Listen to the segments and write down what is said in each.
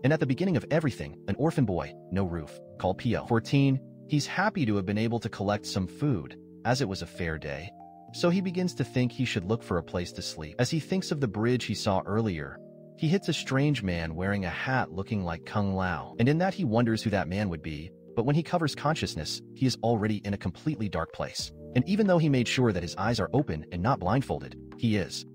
And at the beginning of everything, an orphan boy, no roof, called Pio. 14, he's happy to have been able to collect some food, as it was a fair day. So he begins to think he should look for a place to sleep. As he thinks of the bridge he saw earlier, he hits a strange man wearing a hat looking like Kung Lao. And in that he wonders who that man would be, but when he covers consciousness, he is already in a completely dark place. And even though he made sure that his eyes are open and not blindfolded, he is.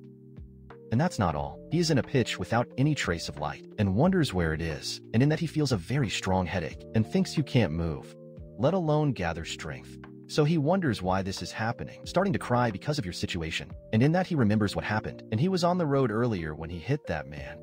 And that's not all. He is in a pitch without any trace of light, and wonders where it is, and in that he feels a very strong headache, and thinks you can't move, let alone gather strength. So he wonders why this is happening, starting to cry because of your situation, and in that he remembers what happened, and he was on the road earlier when he hit that man.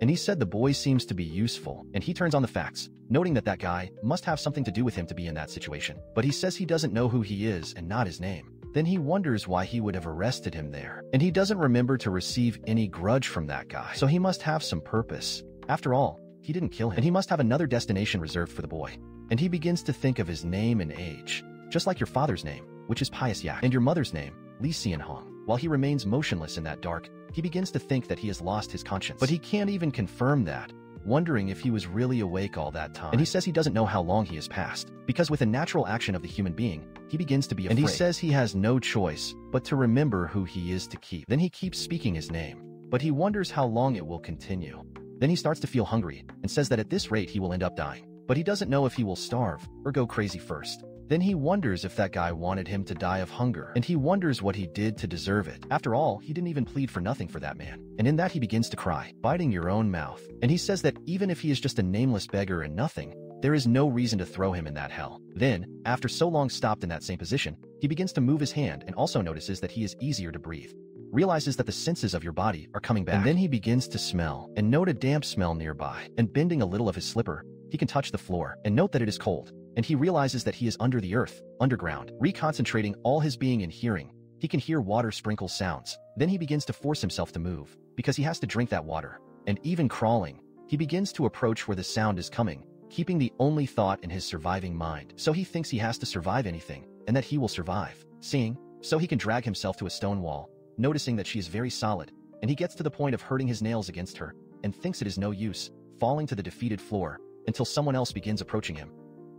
And he said the boy seems to be useful, and he turns on the facts, noting that that guy must have something to do with him to be in that situation. But he says he doesn't know who he is and not his name. Then he wonders why he would have arrested him there. And he doesn't remember to receive any grudge from that guy, so he must have some purpose. After all, he didn't kill him, and he must have another destination reserved for the boy. And he begins to think of his name and age, just like your father's name, which is Pius Yak, and your mother's name, Li Xianhong. While he remains motionless in that dark, he begins to think that he has lost his conscience. But he can't even confirm that, wondering if he was really awake all that time. And he says he doesn't know how long he has passed, because with a natural action of the human being, he begins to be afraid. And he says he has no choice but to remember who he is to keep. Then he keeps speaking his name, but he wonders how long it will continue. Then he starts to feel hungry, and says that at this rate he will end up dying. But he doesn't know if he will starve, or go crazy first. Then he wonders if that guy wanted him to die of hunger, and he wonders what he did to deserve it. After all, he didn't even plead for nothing for that man. And in that he begins to cry, biting your own mouth. And he says that even if he is just a nameless beggar and nothing, there is no reason to throw him in that hell. Then, after so long stopped in that same position, he begins to move his hand and also notices that he is easier to breathe. Realizes that the senses of your body are coming back. And then he begins to smell, and note a damp smell nearby. And bending a little of his slipper, he can touch the floor, and note that it is cold. And he realizes that he is under the earth, underground. Reconcentrating all his being and hearing, he can hear water sprinkle sounds. Then he begins to force himself to move, because he has to drink that water. And even crawling, he begins to approach where the sound is coming, keeping the only thought in his surviving mind. So he thinks he has to survive anything, and that he will survive. Seeing, so he can drag himself to a stone wall, noticing that she is very solid, and he gets to the point of hurting his nails against her, and thinks it is no use, falling to the defeated floor, until someone else begins approaching him.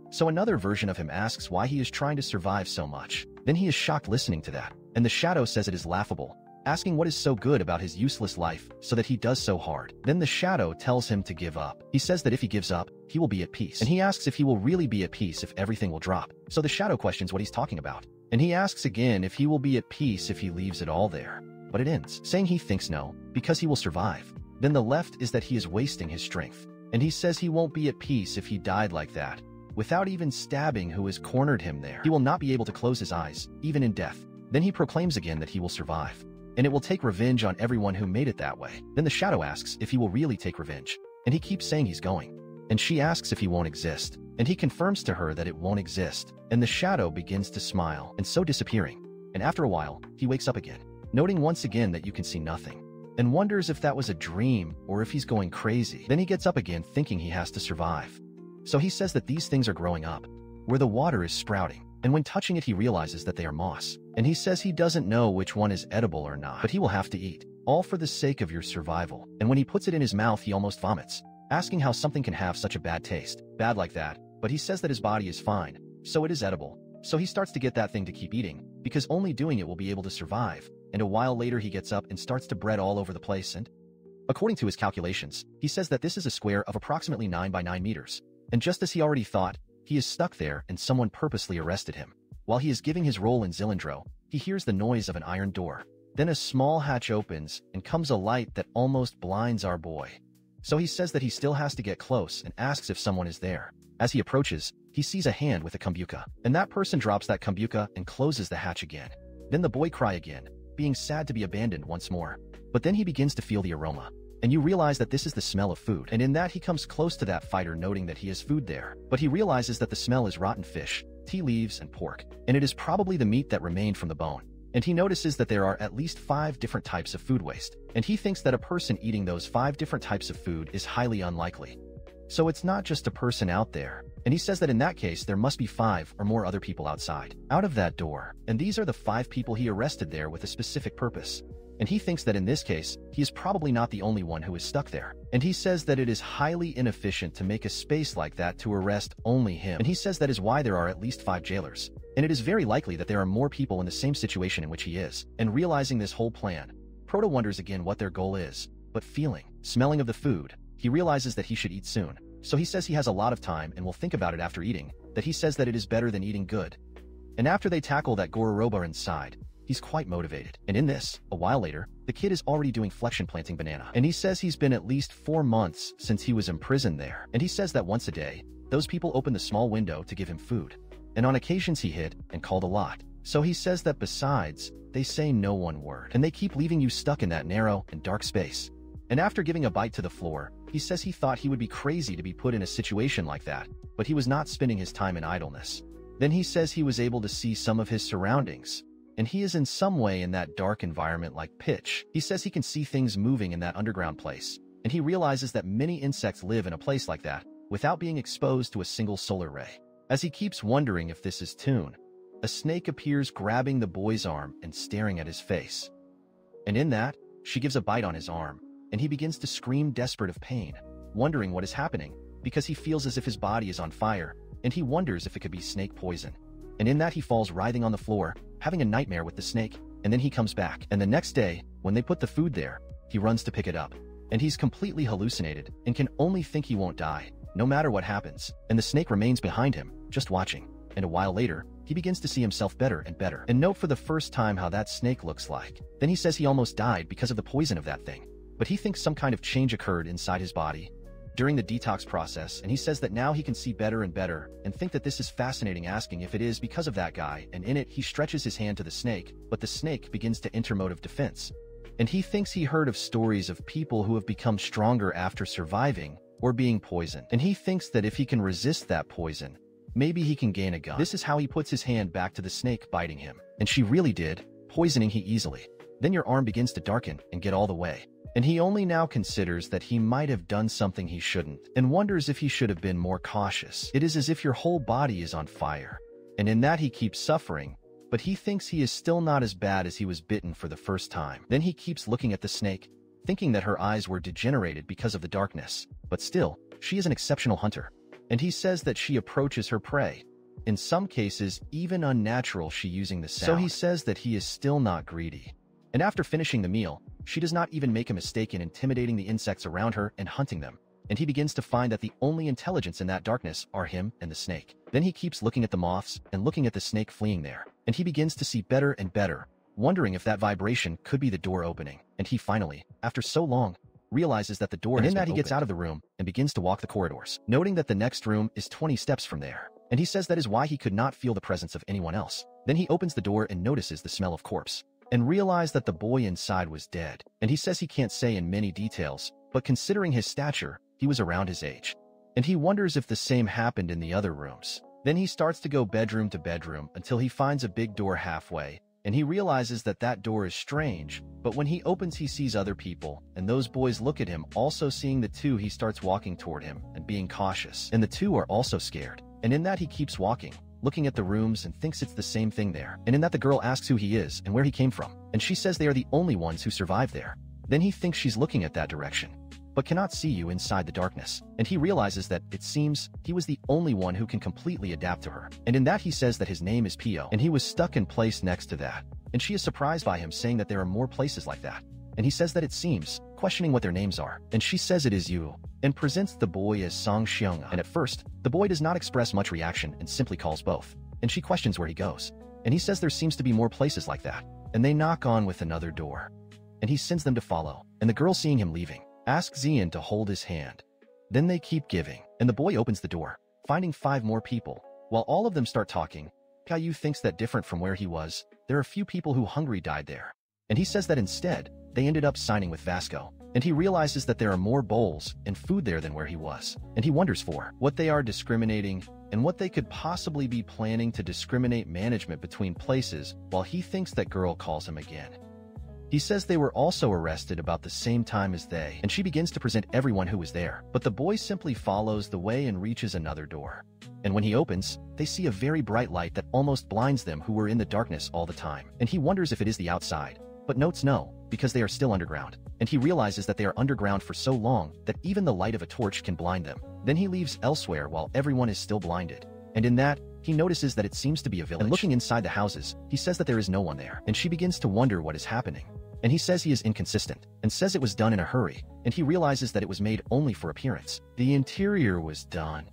So another version of him asks why he is trying to survive so much. Then he is shocked listening to that, and the shadow says it is laughable, asking what is so good about his useless life so that he does so hard. Then the shadow tells him to give up. He says that if he gives up, he will be at peace. And he asks if he will really be at peace if everything will drop. So the shadow questions what he's talking about. And he asks again if he will be at peace if he leaves it all there. But it ends, saying he thinks no, because he will survive. Then the left is that he is wasting his strength. And he says he won't be at peace if he died like that, without even stabbing who has cornered him there. He will not be able to close his eyes, even in death. Then he proclaims again that he will survive, and it will take revenge on everyone who made it that way. Then the shadow asks if he will really take revenge, and he keeps saying he's going. And she asks if he won't exist, and he confirms to her that it won't exist. And the shadow begins to smile, and so disappearing. And after a while, he wakes up again, noting once again that you can see nothing, and wonders if that was a dream or if he's going crazy. Then he gets up again thinking he has to survive. So he says that these things are growing up, where the water is sprouting, and when touching it he realizes that they are moss. And he says he doesn't know which one is edible or not, but he will have to eat, all for the sake of your survival. And when he puts it in his mouth he almost vomits, asking how something can have such a bad taste, bad like that, but he says that his body is fine, so it is edible. So he starts to get that thing to keep eating, because only doing it will be able to survive. And a while later he gets up and starts to bread all over the place, and according to his calculations, he says that this is a square of approximately 9 by 9 meters. And just as he already thought, he is stuck there and someone purposely arrested him. While he is giving his role in Zilindro, he hears the noise of an iron door. Then a small hatch opens and comes a light that almost blinds our boy. So he says that he still has to get close and asks if someone is there. As he approaches, he sees a hand with a kombucha, and that person drops that kombucha and closes the hatch again. Then the boy cries again, being sad to be abandoned once more. But then he begins to feel the aroma, and you realize that this is the smell of food. And in that he comes close to that fighter, noting that he has food there. But he realizes that the smell is rotten fish, tea leaves, and pork, and it is probably the meat that remained from the bone. And he notices that there are at least 5 different types of food waste, and he thinks that a person eating those 5 different types of food is highly unlikely. So it's not just a person out there, and he says that in that case there must be 5 or more other people outside, out of that door, and these are the 5 people he arrested there with a specific purpose. and he thinks that in this case, he is probably not the only one who is stuck there. And he says that it is highly inefficient to make a space like that to arrest only him. And he says that is why there are at least 5 jailers. And it is very likely that there are more people in the same situation in which he is. And realizing this whole plan, Proto wonders again what their goal is, but smelling of the food, he realizes that he should eat soon. So he says he has a lot of time and will think about it after eating, that he says that it is better than eating good. And after they tackle that Gororoba inside, he's quite motivated. And in this, a while later, the kid is already doing flexion planting banana. And he says he's been at least 4 months since he was imprisoned there. And he says that once a day, those people open the small window to give him food. And on occasions he hid and called a lot. So he says that besides, they say no one word. And they keep leaving you stuck in that narrow and dark space. And after giving a bite to the floor, he says he thought he would be crazy to be put in a situation like that, but he was not spending his time in idleness. Then he says he was able to see some of his surroundings, and he is in some way in that dark environment like pitch. He says he can see things moving in that underground place, and he realizes that many insects live in a place like that without being exposed to a single solar ray. As he keeps wondering if this is Toon, a snake appears grabbing the boy's arm and staring at his face. And in that, she gives a bite on his arm, and he begins to scream desperate of pain, wondering what is happening, because he feels as if his body is on fire, and he wonders if it could be snake poison. And in that he falls writhing on the floor, having a nightmare with the snake, and then he comes back. And the next day, when they put the food there, he runs to pick it up. And he's completely hallucinated, and can only think he won't die, no matter what happens. And the snake remains behind him, just watching. And a while later, he begins to see himself better and better, and note for the first time how that snake looks like. Then he says he almost died because of the poison of that thing. But he thinks some kind of change occurred inside his body during the detox process, and he says that now he can see better and better, and think that this is fascinating, asking if it is because of that guy, and in it he stretches his hand to the snake, but the snake begins to enter mode of defense. And he thinks he heard of stories of people who have become stronger after surviving or being poisoned, and he thinks that if he can resist that poison, maybe he can gain a gun. This is how he puts his hand back to the snake biting him, and she really did, poisoning he easily. Then your arm begins to darken and get all the way. And he only now considers that he might have done something he shouldn't, and wonders if he should have been more cautious. It is as if your whole body is on fire, and in that he keeps suffering, but he thinks he is still not as bad as he was bitten for the first time. Then he keeps looking at the snake, thinking that her eyes were degenerated because of the darkness, but still, she is an exceptional hunter. And he says that she approaches her prey, in some cases even unnatural, she using the sound. So he says that he is still not greedy. And after finishing the meal, she does not even make a mistake in intimidating the insects around her and hunting them, and he begins to find that the only intelligence in that darkness are him and the snake. Then he keeps looking at the moths and looking at the snake fleeing there, and he begins to see better and better, wondering if that vibration could be the door opening. And he finally, after so long, realizes that the door has been opened. And in that he gets out of the room and begins to walk the corridors, noting that the next room is 20 steps from there. And he says that is why he could not feel the presence of anyone else. Then he opens the door and notices the smell of corpse, and realized that the boy inside was dead. And he says he can't say in many details, but considering his stature, he was around his age. And he wonders if the same happened in the other rooms. Then he starts to go bedroom to bedroom until he finds a big door halfway, and he realizes that that door is strange, but when he opens he sees other people, and those boys look at him, also seeing the two. He starts walking toward him and being cautious, and the two are also scared. And in that he keeps walking, looking at the rooms and thinks it's the same thing there. And in that the girl asks who he is and where he came from, and she says they are the only ones who survived there. Then he thinks she's looking at that direction, but cannot see you inside the darkness. And he realizes that, it seems, he was the only one who can completely adapt to her. And in that he says that his name is Pio, and he was stuck in place next to that. And she is surprised by him saying that there are more places like that. And he says that it seems, questioning what their names are. And she says it is you, and presents the boy as Song Xiong. And at first, the boy does not express much reaction and simply calls both. And she questions where he goes. And he says there seems to be more places like that. And they knock on with another door. And he sends them to follow. And the girl, seeing him leaving, asks Xian to hold his hand. Then they keep giving. And the boy opens the door, finding 5 more people. While all of them start talking, Caillou thinks that different from where he was, there are a few people who hungry died there. And he says that instead, they ended up signing with Vasco. And he realizes that there are more bowls and food there than where he was. And he wonders for what they are discriminating and what they could possibly be planning to discriminate management between places, while he thinks that girl calls him again. He says they were also arrested about the same time as they, and she begins to present everyone who was there. But the boy simply follows the way and reaches another door. And when he opens, they see a very bright light that almost blinds them who were in the darkness all the time. And he wonders if it is the outside, but notes no, because they are still underground. And he realizes that they are underground for so long that even the light of a torch can blind them. Then he leaves elsewhere while everyone is still blinded. And in that, he notices that it seems to be a village. And looking inside the houses, he says that there is no one there, and she begins to wonder what is happening. And he says he is inconsistent, and says it was done in a hurry, and he realizes that it was made only for appearance. The interior was done.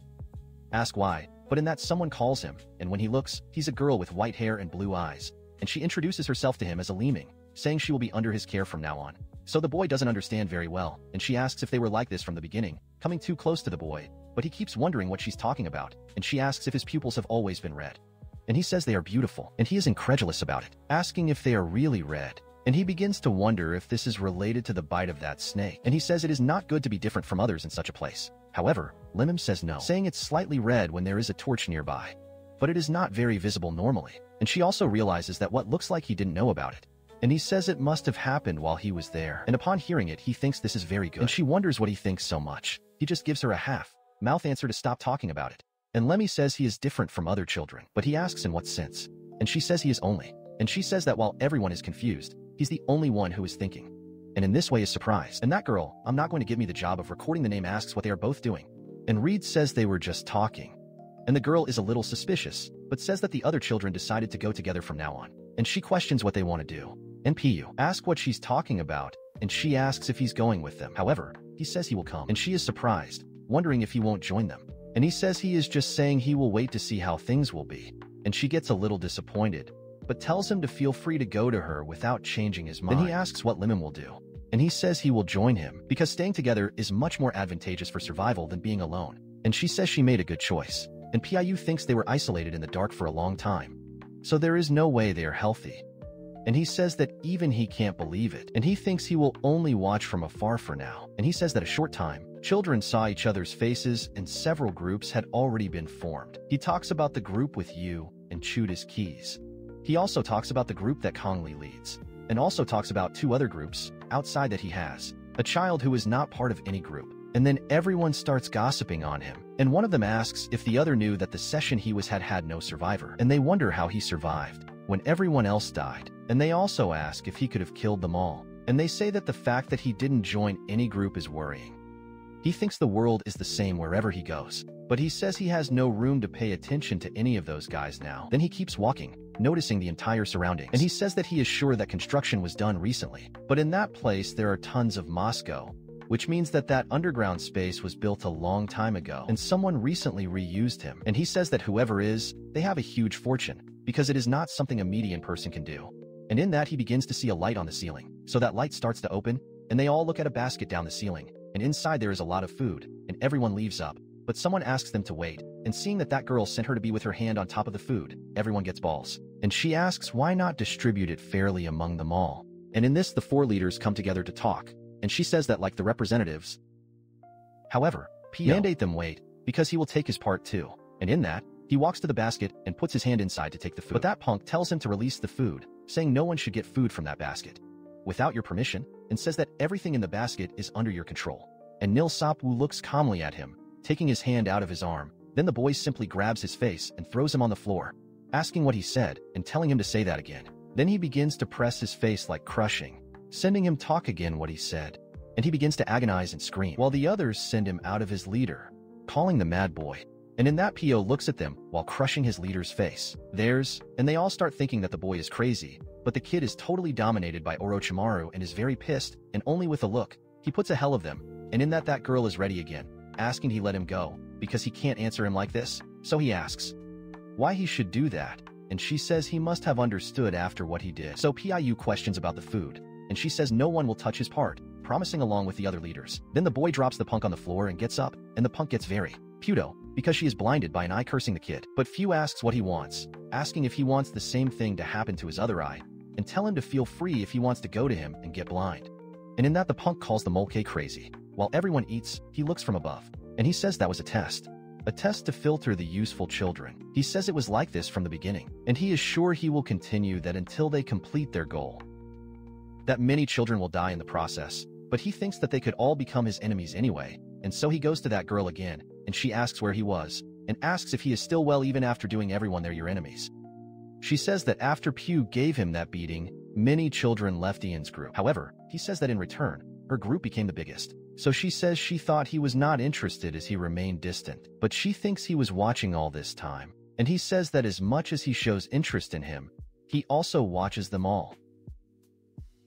Ask why, but in that someone calls him, and when he looks, he's a girl with white hair and blue eyes, and she introduces herself to him as a Liming, saying she will be under his care from now on. So the boy doesn't understand very well, and she asks if they were like this from the beginning, coming too close to the boy, but he keeps wondering what she's talking about, and she asks if his pupils have always been red. And he says they are beautiful, and he is incredulous about it, asking if they are really red. And he begins to wonder if this is related to the bite of that snake, and he says it is not good to be different from others in such a place. However, Limim says no, saying it's slightly red when there is a torch nearby. But it is not very visible normally, and she also realizes that what looks like he didn't know about it. And he says it must have happened while he was there, and upon hearing it, he thinks this is very good, and she wonders what he thinks so much. He just gives her a half-mouth answer to stop talking about it. And Lemmy says he is different from other children, but he asks in what sense. And she says he is only. And she says that while everyone is confused, he's the only one who is thinking. And in this way is surprised. And that girl, I'm not going to give me the job of recording the name, asks what they are both doing. And Reed says they were just talking. And the girl is a little suspicious, but says that the other children decided to go together from now on. And she questions what they want to do. And Pu asks what she's talking about, and she asks if he's going with them. However, he says he will come, and she is surprised, wondering if he won't join them. And he says he is just saying he will wait to see how things will be. And she gets a little disappointed, but tells him to feel free to go to her without changing his mind. Then he asks what Limim will do, and he says he will join him because staying together is much more advantageous for survival than being alone. And she says she made a good choice, and Piu thinks they were isolated in the dark for a long time, so there is no way they are healthy. And he says that even he can't believe it, and he thinks he will only watch from afar for now. And he says that a short time, children saw each other's faces and several groups had already been formed. He talks about the group with Yu and chewed his keys. He also talks about the group that Kongli leads, and also talks about two other groups outside that he has, a child who is not part of any group. And then everyone starts gossiping on him, and one of them asks if the other knew that the session he was had no survivor, and they wonder how he survived when everyone else died. And they also ask if he could have killed them all, and they say that the fact that he didn't join any group is worrying. He thinks the world is the same wherever he goes, but he says he has no room to pay attention to any of those guys now. Then he keeps walking, noticing the entire surroundings, and he says that he is sure that construction was done recently, but in that place there are tons of Moscow, which means that that underground space was built a long time ago, and someone recently reused him. And he says that whoever is, they have a huge fortune, because it is not something a median person can do. And in that he begins to see a light on the ceiling, so that light starts to open, and they all look at a basket down the ceiling, and inside there is a lot of food, and everyone leaves up, but someone asks them to wait, and seeing that that girl sent her to be with her hand on top of the food, everyone gets balls. And she asks why not distribute it fairly among them all. And in this the four leaders come together to talk, and she says that like the representatives. However, P mandate them wait, because he will take his part too. And in that, he walks to the basket and puts his hand inside to take the food. But that punk tells him to release the food, saying no one should get food from that basket without your permission, and says that everything in the basket is under your control. And Nil Sapwu looks calmly at him, taking his hand out of his arm. Then the boy simply grabs his face and throws him on the floor, asking what he said and telling him to say that again. Then he begins to press his face like crushing, sending him talk again what he said. And he begins to agonize and scream, while the others send him out of his leader, calling the mad boy. And in that Pio looks at them while crushing his leader's face. And they all start thinking that the boy is crazy, but the kid is totally dominated by Orochimaru and is very pissed, and only with a look, he puts a hell of them. And in that girl is ready again, asking he let him go, because he can't answer him like this. So he asks why he should do that, and she says he must have understood after what he did. So Piu questions about the food, and she says no one will touch his part, promising along with the other leaders. Then the boy drops the punk on the floor and gets up, and the punk gets very Puto, because she is blinded by an eye cursing the kid. But Fu asks what he wants, asking if he wants the same thing to happen to his other eye, and tell him to feel free if he wants to go to him and get blind. And in that the punk calls the molke crazy. While everyone eats, he looks from above, and he says that was a test to filter the useful children. He says it was like this from the beginning, and he is sure he will continue that until they complete their goal. That many children will die in the process, but he thinks that they could all become his enemies anyway, and so he goes to that girl again, and she asks where he was, and asks if he is still well even after doing everyone they're your enemies. She says that after Pew gave him that beating, many children left Ian's group. However, he says that in return, her group became the biggest. So she says she thought he was not interested as he remained distant, but she thinks he was watching all this time. And he says that as much as he shows interest in him, he also watches them all.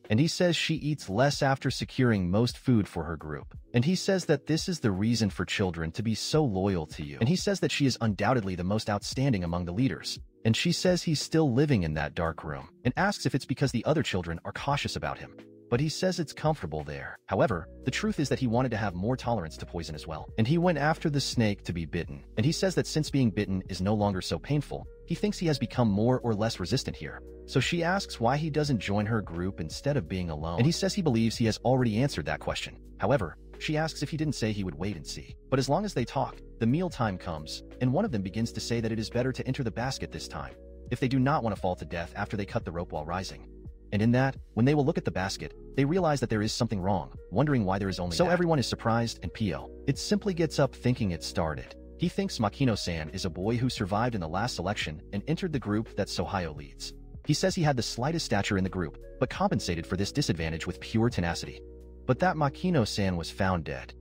And he says she eats less after securing most food for her group. And he says that this is the reason for children to be so loyal to you. And he says that she is undoubtedly the most outstanding among the leaders. And she says he's still living in that dark room and asks if it's because the other children are cautious about him. But he says it's comfortable there. However, the truth is that he wanted to have more tolerance to poison as well. And he went after the snake to be bitten. And he says that since being bitten is no longer so painful, he thinks he has become more or less resistant here. So she asks why he doesn't join her group instead of being alone. And he says he believes he has already answered that question. However, she asks if he didn't say he would wait and see. But as long as they talk, the mealtime comes, and one of them begins to say that it is better to enter the basket this time, if they do not want to fall to death after they cut the rope while rising. And in that, when they will look at the basket, they realize that there is something wrong, wondering why there is only so everyone is surprised, and Pio, it simply gets up thinking it started. He thinks Makino-san is a boy who survived in the last selection and entered the group that Sohyo leads. He says he had the slightest stature in the group, but compensated for this disadvantage with pure tenacity. But that Makino-san was found dead.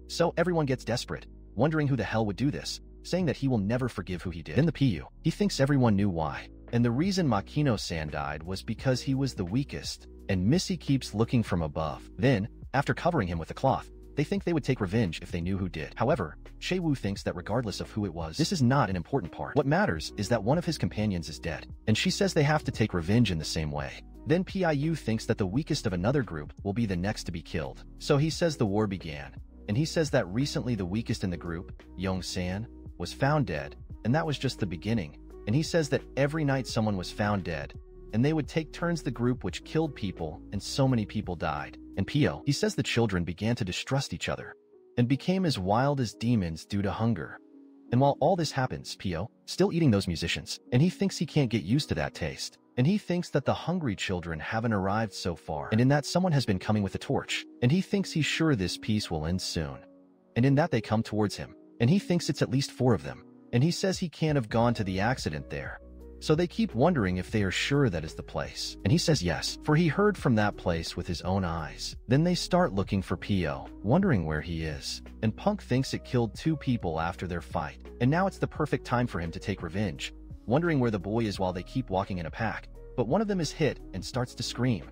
So everyone gets desperate, wondering who the hell would do this, saying that he will never forgive who he did. In the PU, he thinks everyone knew why. And the reason Makino-san died was because he was the weakest, and Missy keeps looking from above. Then, after covering him with a cloth, they think they would take revenge if they knew who did. However, Shewoo thinks that regardless of who it was, this is not an important part. What matters is that one of his companions is dead, and she says they have to take revenge in the same way. Then Piu thinks that the weakest of another group will be the next to be killed. So he says the war began, and he says that recently the weakest in the group, Yong-san, was found dead, and that was just the beginning. And he says that every night someone was found dead, and they would take turns the group which killed people, and so many people died. And Pio, he says the children began to distrust each other, and became as wild as demons due to hunger. And while all this happens, Pio, still eating those musicians, and he thinks he can't get used to that taste. And he thinks that the hungry children haven't arrived so far, and in that someone has been coming with a torch, and he thinks he's sure this peace will end soon. And in that they come towards him, and he thinks it's at least 4 of them. And he says he can't have gone to the accident there. So they keep wondering if they are sure that is the place. And he says yes, for he heard from that place with his own eyes. Then they start looking for Pio, wondering where he is. And Punk thinks it killed 2 people after their fight. And now it's the perfect time for him to take revenge, wondering where the boy is while they keep walking in a pack. But one of them is hit and starts to scream,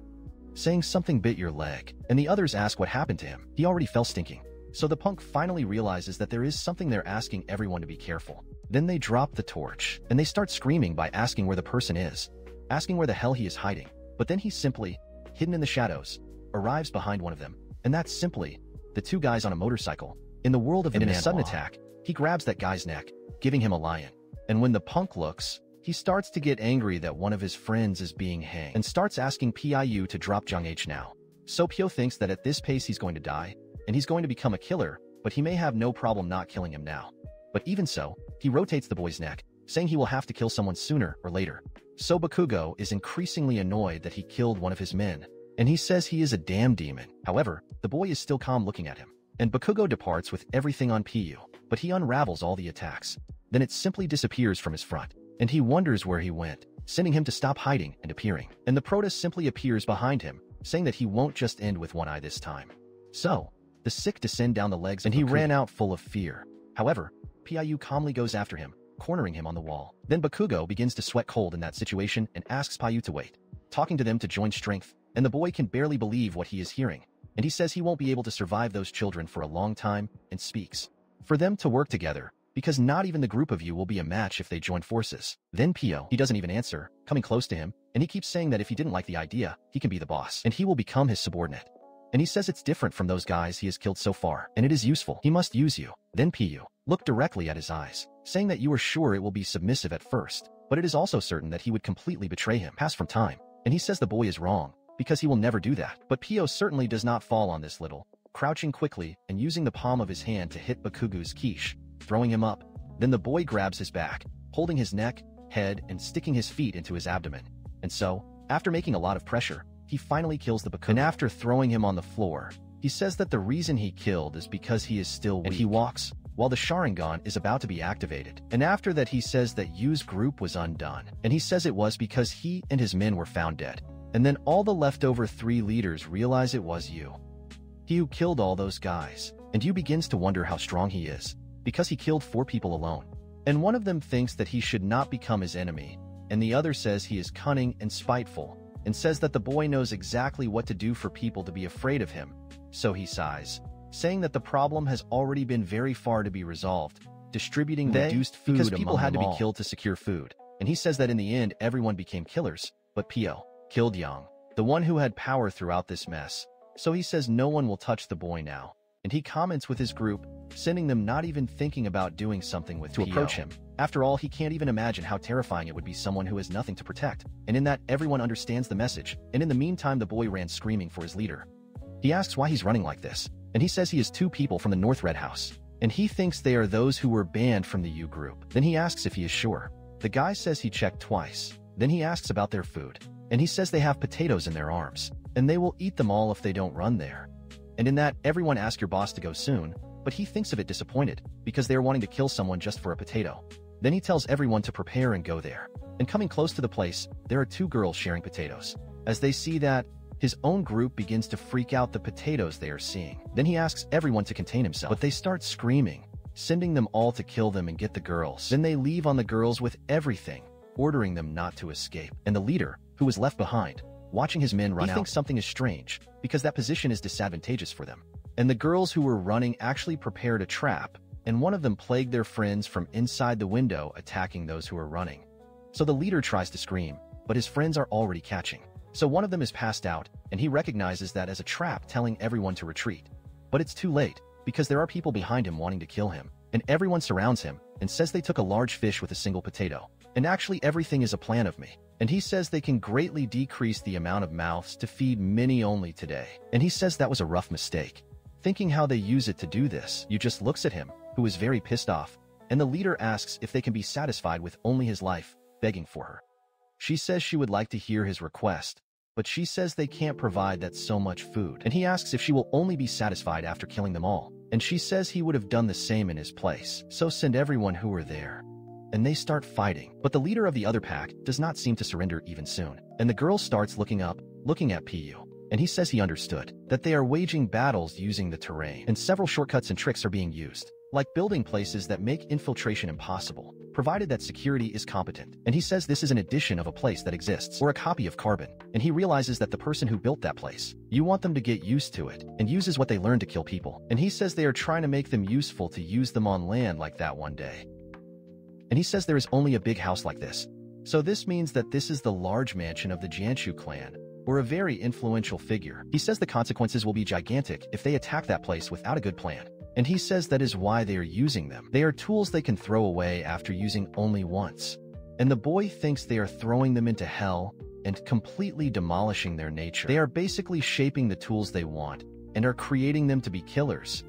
saying something bit your leg. And the others ask what happened to him. He already fell stinking. So the Punk finally realizes that there is something there, asking everyone to be careful. Then they drop the torch, and they start screaming by asking where the person is, asking where the hell he is hiding. But then he simply, hidden in the shadows, arrives behind one of them. And that's simply the 2 guys on a motorcycle. In the world of the Manhwa, in a sudden attack, he grabs that guy's neck, giving him a lion. And when the Punk looks, he starts to get angry that one of his friends is being hanged, and starts asking Piu to drop Jung H now. So Pio thinks that at this pace he's going to die, and he's going to become a killer, but he may have no problem not killing him now. But even so, he rotates the boy's neck, saying he will have to kill someone sooner or later. So Bakugo is increasingly annoyed that he killed one of his men, and he says he is a damn demon. However, the boy is still calm looking at him, and Bakugo departs with everything on Piu, but he unravels all the attacks. Then it simply disappears from his front, and he wonders where he went, sending him to stop hiding and appearing. And the protest simply appears behind him, saying that he won't just end with one eye this time. So the sick descend down the legs, and he ran out full of fear. However, Piu calmly goes after him, cornering him on the wall. Then Bakugo begins to sweat cold in that situation and asks Piu to wait, talking to them to join strength, and the boy can barely believe what he is hearing. And he says he won't be able to survive those children for a long time, and speaks for them to work together, because not even the group of you will be a match if they join forces. Then Pio, he doesn't even answer, coming close to him, and he keeps saying that if he didn't like the idea, he can be the boss, and he will become his subordinate. And he says it's different from those guys he has killed so far, and it is useful. He must use you. Then Piu looked directly at his eyes, saying that you are sure it will be submissive at first, but it is also certain that he would completely betray him. Pass from time. And he says the boy is wrong, because he will never do that. But Pio certainly does not fall on this little, crouching quickly and using the palm of his hand to hit Bakugo's quiche, throwing him up. Then the boy grabs his back, holding his neck, head, and sticking his feet into his abdomen. And so, after making a lot of pressure, he finally kills the Bakugo. And after throwing him on the floor, he says that the reason he killed is because he is still weak. And he walks, while the Sharingan is about to be activated. And after that he says that Yu's group was undone. And he says it was because he and his men were found dead. And then all the leftover 3 leaders realize it was you. He who killed all those guys. And you begins to wonder how strong he is, because he killed 4 people alone. And one of them thinks that he should not become his enemy, and the other says he is cunning and spiteful, and says that the boy knows exactly what to do for people to be afraid of him. So he sighs, saying that the problem has already been very far to be resolved, distributing reduced food because people had to be killed to secure food. And he says that in the end everyone became killers, but Pio killed Yang, the one who had power throughout this mess. So he says no one will touch the boy now. And he comments with his group, sending them not even thinking about doing something with to approach him. After all, he can't even imagine how terrifying it would be someone who has nothing to protect. And in that, everyone understands the message. And in the meantime, the boy ran screaming for his leader. He asks why he's running like this. And he says he is 2 people from the North Red House. And he thinks they are those who were banned from the U group. Then he asks if he is sure. The guy says he checked twice. Then he asks about their food. And he says they have potatoes in their arms. And they will eat them all if they don't run there. And in that, everyone asks your boss to go soon, but he thinks of it disappointed, because they are wanting to kill someone just for a potato. Then he tells everyone to prepare and go there. And coming close to the place, there are 2 girls sharing potatoes. As they see that, his own group begins to freak out the potatoes they are seeing. Then he asks everyone to contain himself, but they start screaming, sending them all to kill them and get the girls. Then they leave on the girls with everything, ordering them not to escape. And the leader, who was left behind, watching his men run out, he thinks something is strange, because that position is disadvantageous for them. And the girls who were running actually prepared a trap, and one of them plagued their friends from inside the window, attacking those who were running. So the leader tries to scream, but his friends are already catching. So one of them is passed out, and he recognizes that as a trap, telling everyone to retreat. But it's too late, because there are people behind him wanting to kill him, and everyone surrounds him, and says they took a large fish with a single potato. And actually everything is a plan of me. And he says they can greatly decrease the amount of mouths to feed many only today. And he says that was a rough mistake. Thinking how they use it to do this, Yu just looks at him, who is very pissed off, and the leader asks if they can be satisfied with only his life, begging for her. She says she would like to hear his request, but she says they can't provide that so much food. And he asks if she will only be satisfied after killing them all. And she says he would have done the same in his place, so send everyone who were there. And they start fighting, but the leader of the other pack does not seem to surrender even soon. And the girl starts looking up, looking at Pu. And he says he understood that they are waging battles using the terrain, and several shortcuts and tricks are being used, like building places that make infiltration impossible, provided that security is competent. And he says this is an addition of a place that exists, or a copy of Carbon. And he realizes that the person who built that place, you want them to get used to it, and uses what they learned to kill people. And he says they are trying to make them useful to use them on land like that one day. And he says there is only a big house like this. So this means that this is the large mansion of the Jianshu clan, or a very influential figure. He says the consequences will be gigantic if they attack that place without a good plan. And he says that is why they are using them. They are tools they can throw away after using only once. And the boy thinks they are throwing them into hell and completely demolishing their nature. They are basically shaping the tools they want and are creating them to be killers.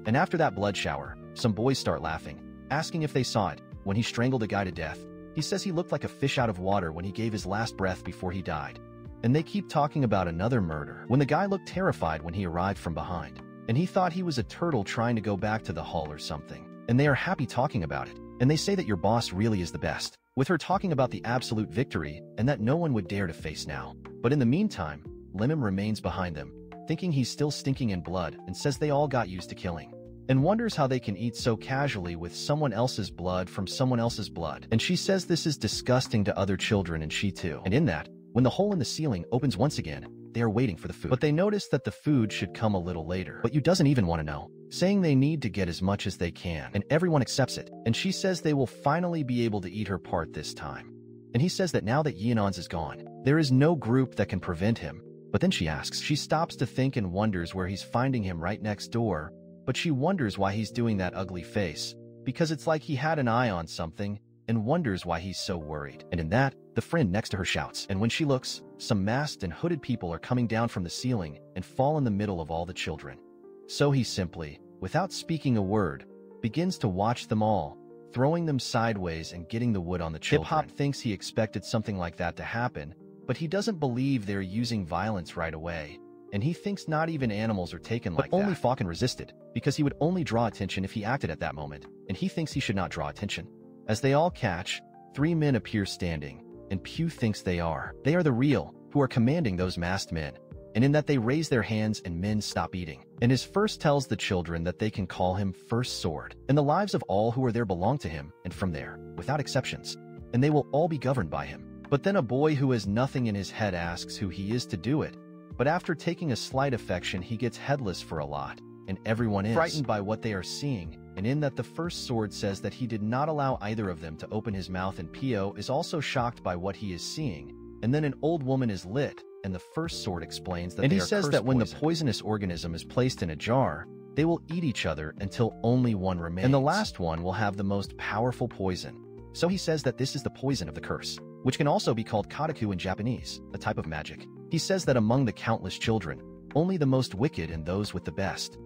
And after that blood shower, some boys start laughing, asking if they saw it when he strangled a guy to death. He says he looked like a fish out of water when he gave his last breath before he died. And they keep talking about another murder when the guy looked terrified when he arrived from behind. And he thought he was a turtle trying to go back to the hull or something. And they are happy talking about it. And they say that your boss really is the best, with her talking about the absolute victory and that no one would dare to face now. But in the meantime, Lemon remains behind them, thinking he's still stinking in blood, and says they all got used to killing. And wonders how they can eat so casually with someone else's blood from someone else's blood. And she says this is disgusting to other children, and she too. And in that, when the hole in the ceiling opens once again, they are waiting for the food. But they notice that the food should come a little later. But Yu doesn't even want to know, saying they need to get as much as they can. And everyone accepts it. And she says they will finally be able to eat her part this time. And he says that now that Yanon's is gone, there is no group that can prevent him. But then she asks, she stops to think and wonders where he's finding him right next door. But she wonders why he's doing that ugly face, because it's like he had an eye on something, and wonders why he's so worried. And in that, the friend next to her shouts, and when she looks, some masked and hooded people are coming down from the ceiling and fall in the middle of all the children. So he simply, without speaking a word, begins to watch them all, throwing them sideways and getting the wood on the children. Hip-Hop thinks he expected something like that to happen, but he doesn't believe they're using violence right away, and he thinks not even animals are taken like that. But only Falcon resisted, because he would only draw attention if he acted at that moment, and he thinks he should not draw attention. As they all catch, 3 men appear standing, and Pu thinks they are the real, who are commanding those masked men, and in that they raise their hands and men stop eating. And his first tells the children that they can call him First Sword, and the lives of all who are there belong to him, and from there, without exceptions, and they will all be governed by him. But then a boy who has nothing in his head asks who he is to do it, but after taking a slight affection he gets headless for a lot, and everyone is frightened by what they are seeing, and in that the First Sword says that he did not allow either of them to open his mouth, and Pio is also shocked by what he is seeing, and then an old woman is lit, and the First Sword explains that he says that when the poisonous organism is placed in a jar, they will eat each other until only one remains, and the last one will have the most powerful poison. So he says that this is the poison of the curse, which can also be called kataku in Japanese, a type of magic. He says that among the countless children, only the most wicked and those with the best.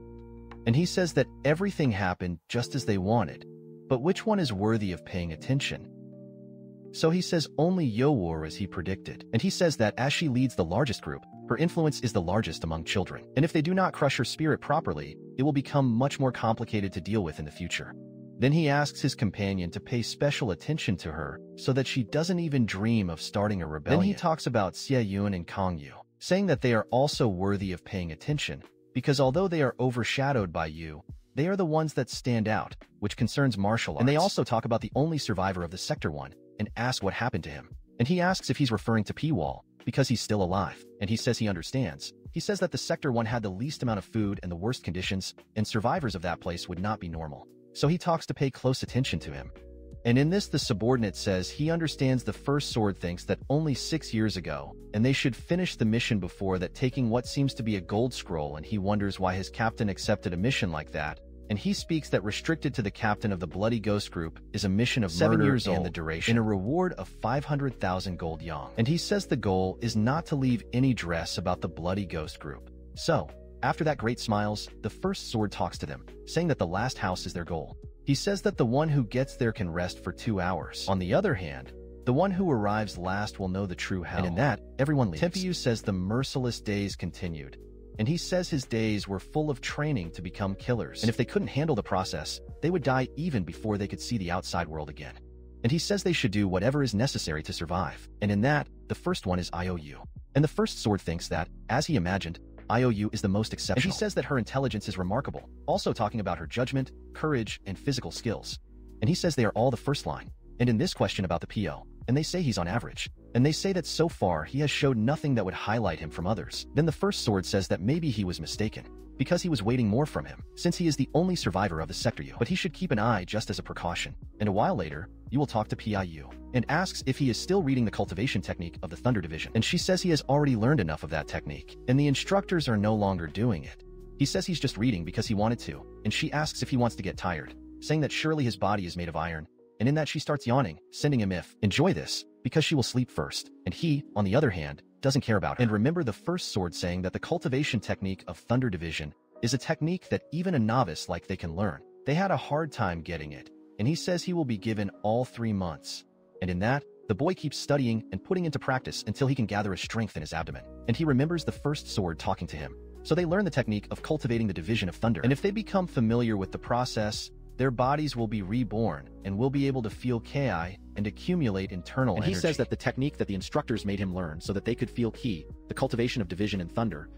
And he says that everything happened just as they wanted, but which one is worthy of paying attention? So he says only Yowar as he predicted, and he says that as she leads the largest group, her influence is the largest among children, and if they do not crush her spirit properly, it will become much more complicated to deal with in the future. Then he asks his companion to pay special attention to her so that she doesn't even dream of starting a rebellion. Then he talks about Xie Yun and Kong Yu, saying that they are also worthy of paying attention, because although they are overshadowed by you, they are the ones that stand out, which concerns martial arts. And they also talk about the only survivor of the Sector 1, and ask what happened to him. And he asks if he's referring to P-Wall, because he's still alive, and he says he understands. He says that the Sector 1 had the least amount of food and the worst conditions, and survivors of that place would not be normal. So he talks to pay close attention to him. And in this, the subordinate says he understands the First Sword thinks that only 6 years ago, and they should finish the mission before that, taking what seems to be a gold scroll, and he wonders why his captain accepted a mission like that. And he speaks that restricted to the captain of the Bloody Ghost Group is a mission of 7 years old and the duration, and a reward of 500,000 gold yang. And he says the goal is not to leave any dress about the Bloody Ghost Group. So, after that great smiles, the First Sword talks to them, saying that the last house is their goal. He says that the one who gets there can rest for 2 hours. On the other hand, the one who arrives last will know the true hell. And in that, everyone leaves. Tempiu says the merciless days continued, and he says his days were full of training to become killers, and if they couldn't handle the process, they would die even before they could see the outside world again. And he says they should do whatever is necessary to survive, and in that, the first one is IOU. And the First Sword thinks that, as he imagined, IOU is the most exceptional. And he says that her intelligence is remarkable, also talking about her judgment, courage, and physical skills. And he says they are all the first line. And in this question about the PO, and they say he's on average. And they say that so far he has showed nothing that would highlight him from others. Then the First Sword says that maybe he was mistaken, because he was waiting more from him, since he is the only survivor of the Sector U. But he should keep an eye just as a precaution. And a while later, you will talk to PIU, and asks if he is still reading the cultivation technique of the Thunder Division. And she says he has already learned enough of that technique, and the instructors are no longer doing it. He says he's just reading because he wanted to, and she asks if he wants to get tired, saying that surely his body is made of iron, and in that she starts yawning, sending him if, enjoy this, because she will sleep first, and he, on the other hand, doesn't care about her. And remember the First Sword saying that the cultivation technique of Thunder Division is a technique that even a novice like they can learn. They had a hard time getting it, and he says he will be given all 3 months. And in that, the boy keeps studying and putting into practice until he can gather a strength in his abdomen. And he remembers the First Sword talking to him. So they learn the technique of cultivating the division of thunder. And if they become familiar with the process, their bodies will be reborn and will be able to feel ki and accumulate internal energy. And he says that the technique that the instructors made him learn so that they could feel ki, the cultivation of division and thunder,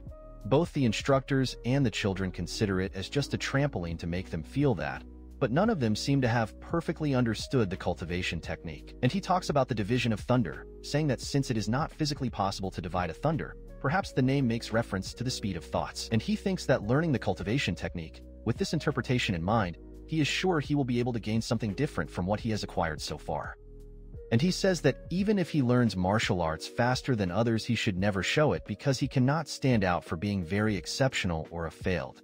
both the instructors and the children consider it as just a trampoline to make them feel that. But none of them seem to have perfectly understood the cultivation technique. And he talks about the division of thunder, saying that since it is not physically possible to divide a thunder, perhaps the name makes reference to the speed of thoughts. And he thinks that learning the cultivation technique, with this interpretation in mind, he is sure he will be able to gain something different from what he has acquired so far. And he says that even if he learns martial arts faster than others, he should never show it because he cannot stand out for being very exceptional or a failed.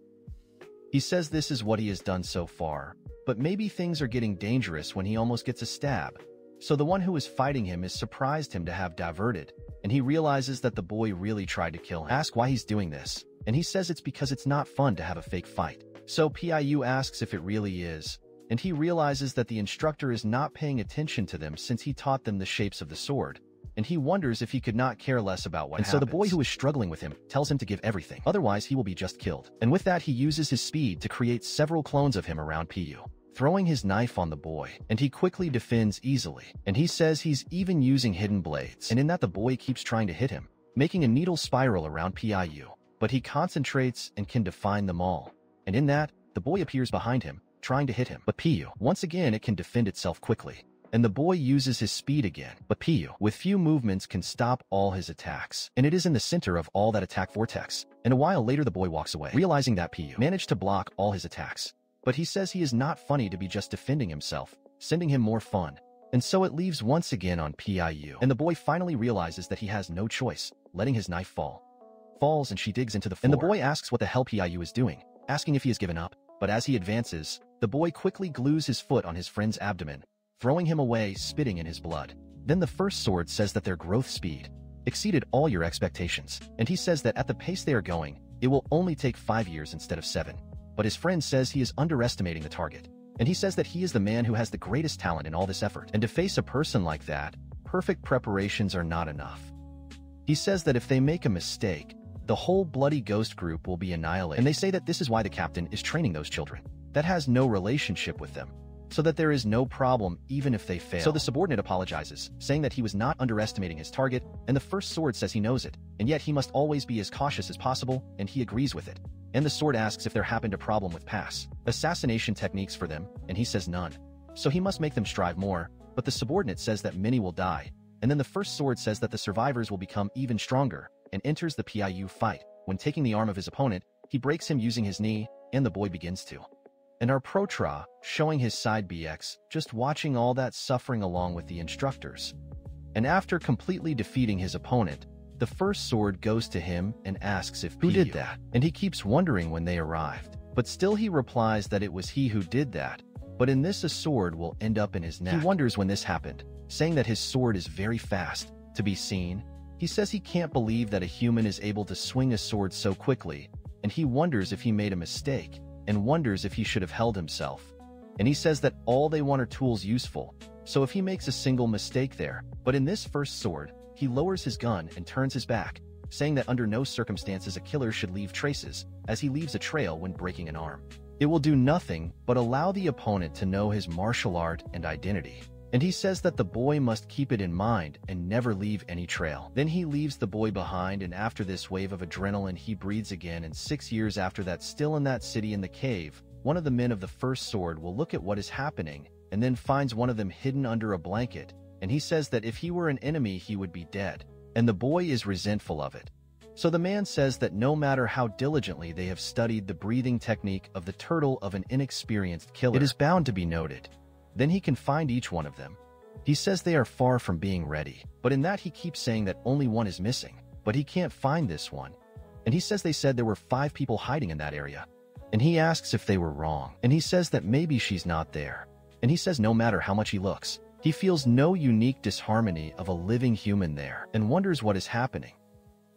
He says this is what he has done so far, but maybe things are getting dangerous when he almost gets a stab. So the one who is fighting him is surprised him to have diverted, and he realizes that the boy really tried to kill him. Ask why he's doing this, and he says it's because it's not fun to have a fake fight. So PIU asks if it really is, and he realizes that the instructor is not paying attention to them since he taught them the shapes of the sword, and he wonders if he could not care less about what happens. So the boy who is struggling with him tells him to give everything, otherwise he will be just killed. And with that he uses his speed to create several clones of him around PIU, throwing his knife on the boy, and he quickly defends easily, and he says he's even using hidden blades, and in that the boy keeps trying to hit him, making a needle spiral around Piu, but he concentrates and can define them all. And in that, the boy appears behind him, trying to hit him. But Piu, once again, it can defend itself quickly. And the boy uses his speed again, but Piu, with few movements, can stop all his attacks. And it is in the center of all that attack vortex. And a while later the boy walks away, realizing that Piu managed to block all his attacks. But he says he is not funny to be just defending himself, sending him more fun. And so it leaves once again on Piu. And the boy finally realizes that he has no choice, letting his knife falls and she digs into the floor. And the boy asks what the hell Piu is doing, asking if he has given up. But as he advances, the boy quickly glues his foot on his friend's abdomen, throwing him away, spitting in his blood. Then the first sword says that their growth speed exceeded all your expectations, and he says that at the pace they are going, it will only take 5 years instead of 7. But his friend says he is underestimating the target, and he says that he is the man who has the greatest talent in all this effort. And to face a person like that, perfect preparations are not enough. He says that if they make a mistake, the whole bloody ghost group will be annihilated. And they say that this is why the captain is training those children. That has no relationship with them, so that there is no problem even if they fail. So the subordinate apologizes, saying that he was not underestimating his target, and the first sword says he knows it, and yet he must always be as cautious as possible, and he agrees with it. And the sword asks if there happened a problem with assassination techniques for them, and he says none. So he must make them strive more, but the subordinate says that many will die, and then the first sword says that the survivors will become even stronger, and enters the Piu fight. When taking the arm of his opponent, he breaks him using his knee, and the boy begins to. And our Protra, showing his side BX, just watching all that suffering along with the instructors. And after completely defeating his opponent, the first sword goes to him and asks if who did that, and he keeps wondering when they arrived. But still he replies that it was he who did that, but in this a sword will end up in his neck. He wonders when this happened, saying that his sword is very fast to be seen. He says he can't believe that a human is able to swing a sword so quickly, and he wonders if he made a mistake, and wonders if he should have held himself. And he says that all they want are tools useful, so if he makes a single mistake there. But in this first sword, he lowers his gun and turns his back, saying that under no circumstances a killer should leave traces, as he leaves a trail when breaking an arm. It will do nothing but allow the opponent to know his martial art and identity. And he says that the boy must keep it in mind and never leave any trail. Then he leaves the boy behind, and after this wave of adrenaline he breathes again, and 6 years after that, still in that city in the cave, one of the men of the first sword will look at what is happening, and then finds one of them hidden under a blanket, and he says that if he were an enemy he would be dead, and the boy is resentful of it. So the man says that no matter how diligently they have studied the breathing technique of the turtle of an inexperienced killer, it is bound to be noted. Then he can find each one of them. He says they are far from being ready, but in that he keeps saying that only one is missing, but he can't find this one. And he says they said there were 5 people hiding in that area. And he asks if they were wrong, and he says that maybe she's not there. And he says no matter how much he looks, he feels no unique disharmony of a living human there, and wonders what is happening.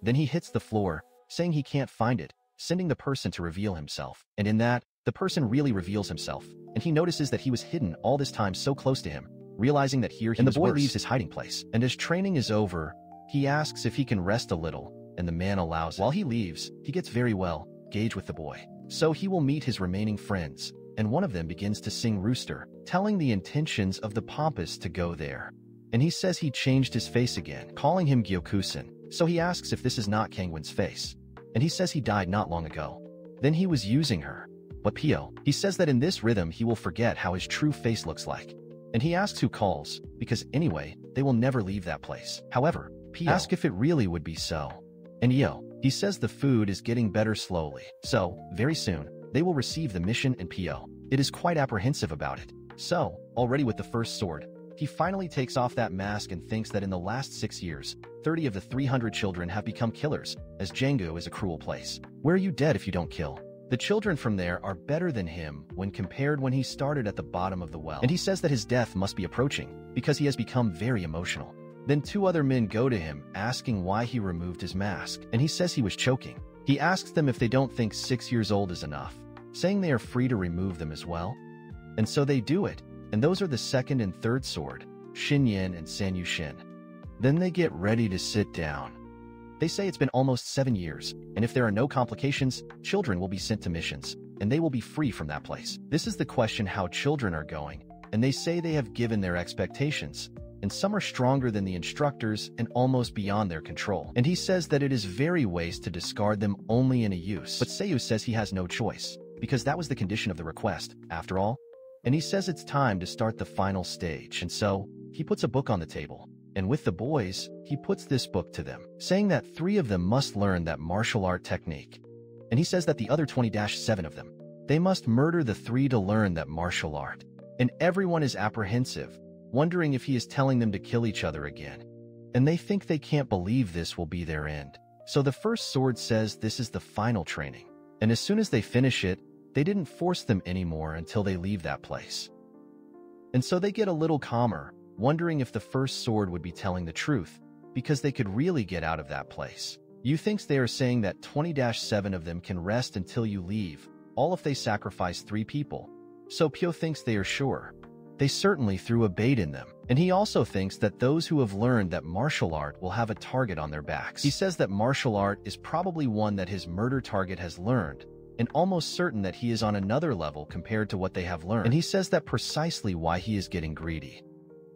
Then he hits the floor, saying he can't find it, sending the person to reveal himself. And in that, the person really reveals himself, and he notices that he was hidden all this time so close to him, realizing that here he was worse. And the boy leaves his hiding place, and as training is over, he asks if he can rest a little, and the man allows it. While he leaves, he gets very well engaged with the boy, so he will meet his remaining friends, and one of them begins to sing Rooster, telling the intentions of the pompous to go there. And he says he changed his face again, calling him Gyokusen, so he asks if this is not Kangwon's face, and he says he died not long ago. Then he was using her. But Pio, he says that in this rhythm he will forget how his true face looks like. And he asks who calls, because anyway, they will never leave that place. However, Pio asks if it really would be so. And he says the food is getting better slowly. So, very soon, they will receive the mission, and Pio is quite apprehensive about it. So, already with the first sword, he finally takes off that mask and thinks that in the last 6 years, 30 of the 300 children have become killers, as Django is a cruel place. Where are you dead if you don't kill? The children from there are better than him when compared when he started at the bottom of the well. And he says that his death must be approaching, because he has become very emotional. Then 2 other men go to him, asking why he removed his mask, and he says he was choking. He asks them if they don't think 6 years old is enough, saying they are free to remove them as well. And so they do it, and those are the second and third sword, Shin Yin and San Yu Shin. Then they get ready to sit down. They say it's been almost 7 years, and if there are no complications, children will be sent to missions, and they will be free from that place. This is the question how children are going, and they say they have given their expectations, and some are stronger than the instructors and almost beyond their control. And he says that it is very waste to discard them only in a use. But Seiyu says he has no choice, because that was the condition of the request, after all. And he says it's time to start the final stage, and so he puts a book on the table. And with the boys, he puts this book to them, saying that 3 of them must learn that martial art technique. And he says that the other 20-7 of them, they must murder the 3 to learn that martial art. And everyone is apprehensive, wondering if he is telling them to kill each other again. And they think they can't believe this will be their end. So the first sword says this is the final training. And as soon as they finish it, they didn't force them anymore until they leave that place. And so they get a little calmer, wondering if the first sword would be telling the truth, because they could really get out of that place. Yu thinks they are saying that 20-7 of them can rest until you leave, all if they sacrifice 3 people. So Pyo thinks they are sure. They certainly threw a bait in them. And he also thinks that those who have learned that martial art will have a target on their backs. He says that martial art is probably one that his murder target has learned, and almost certain that he is on another level compared to what they have learned. And he says that precisely why he is getting greedy.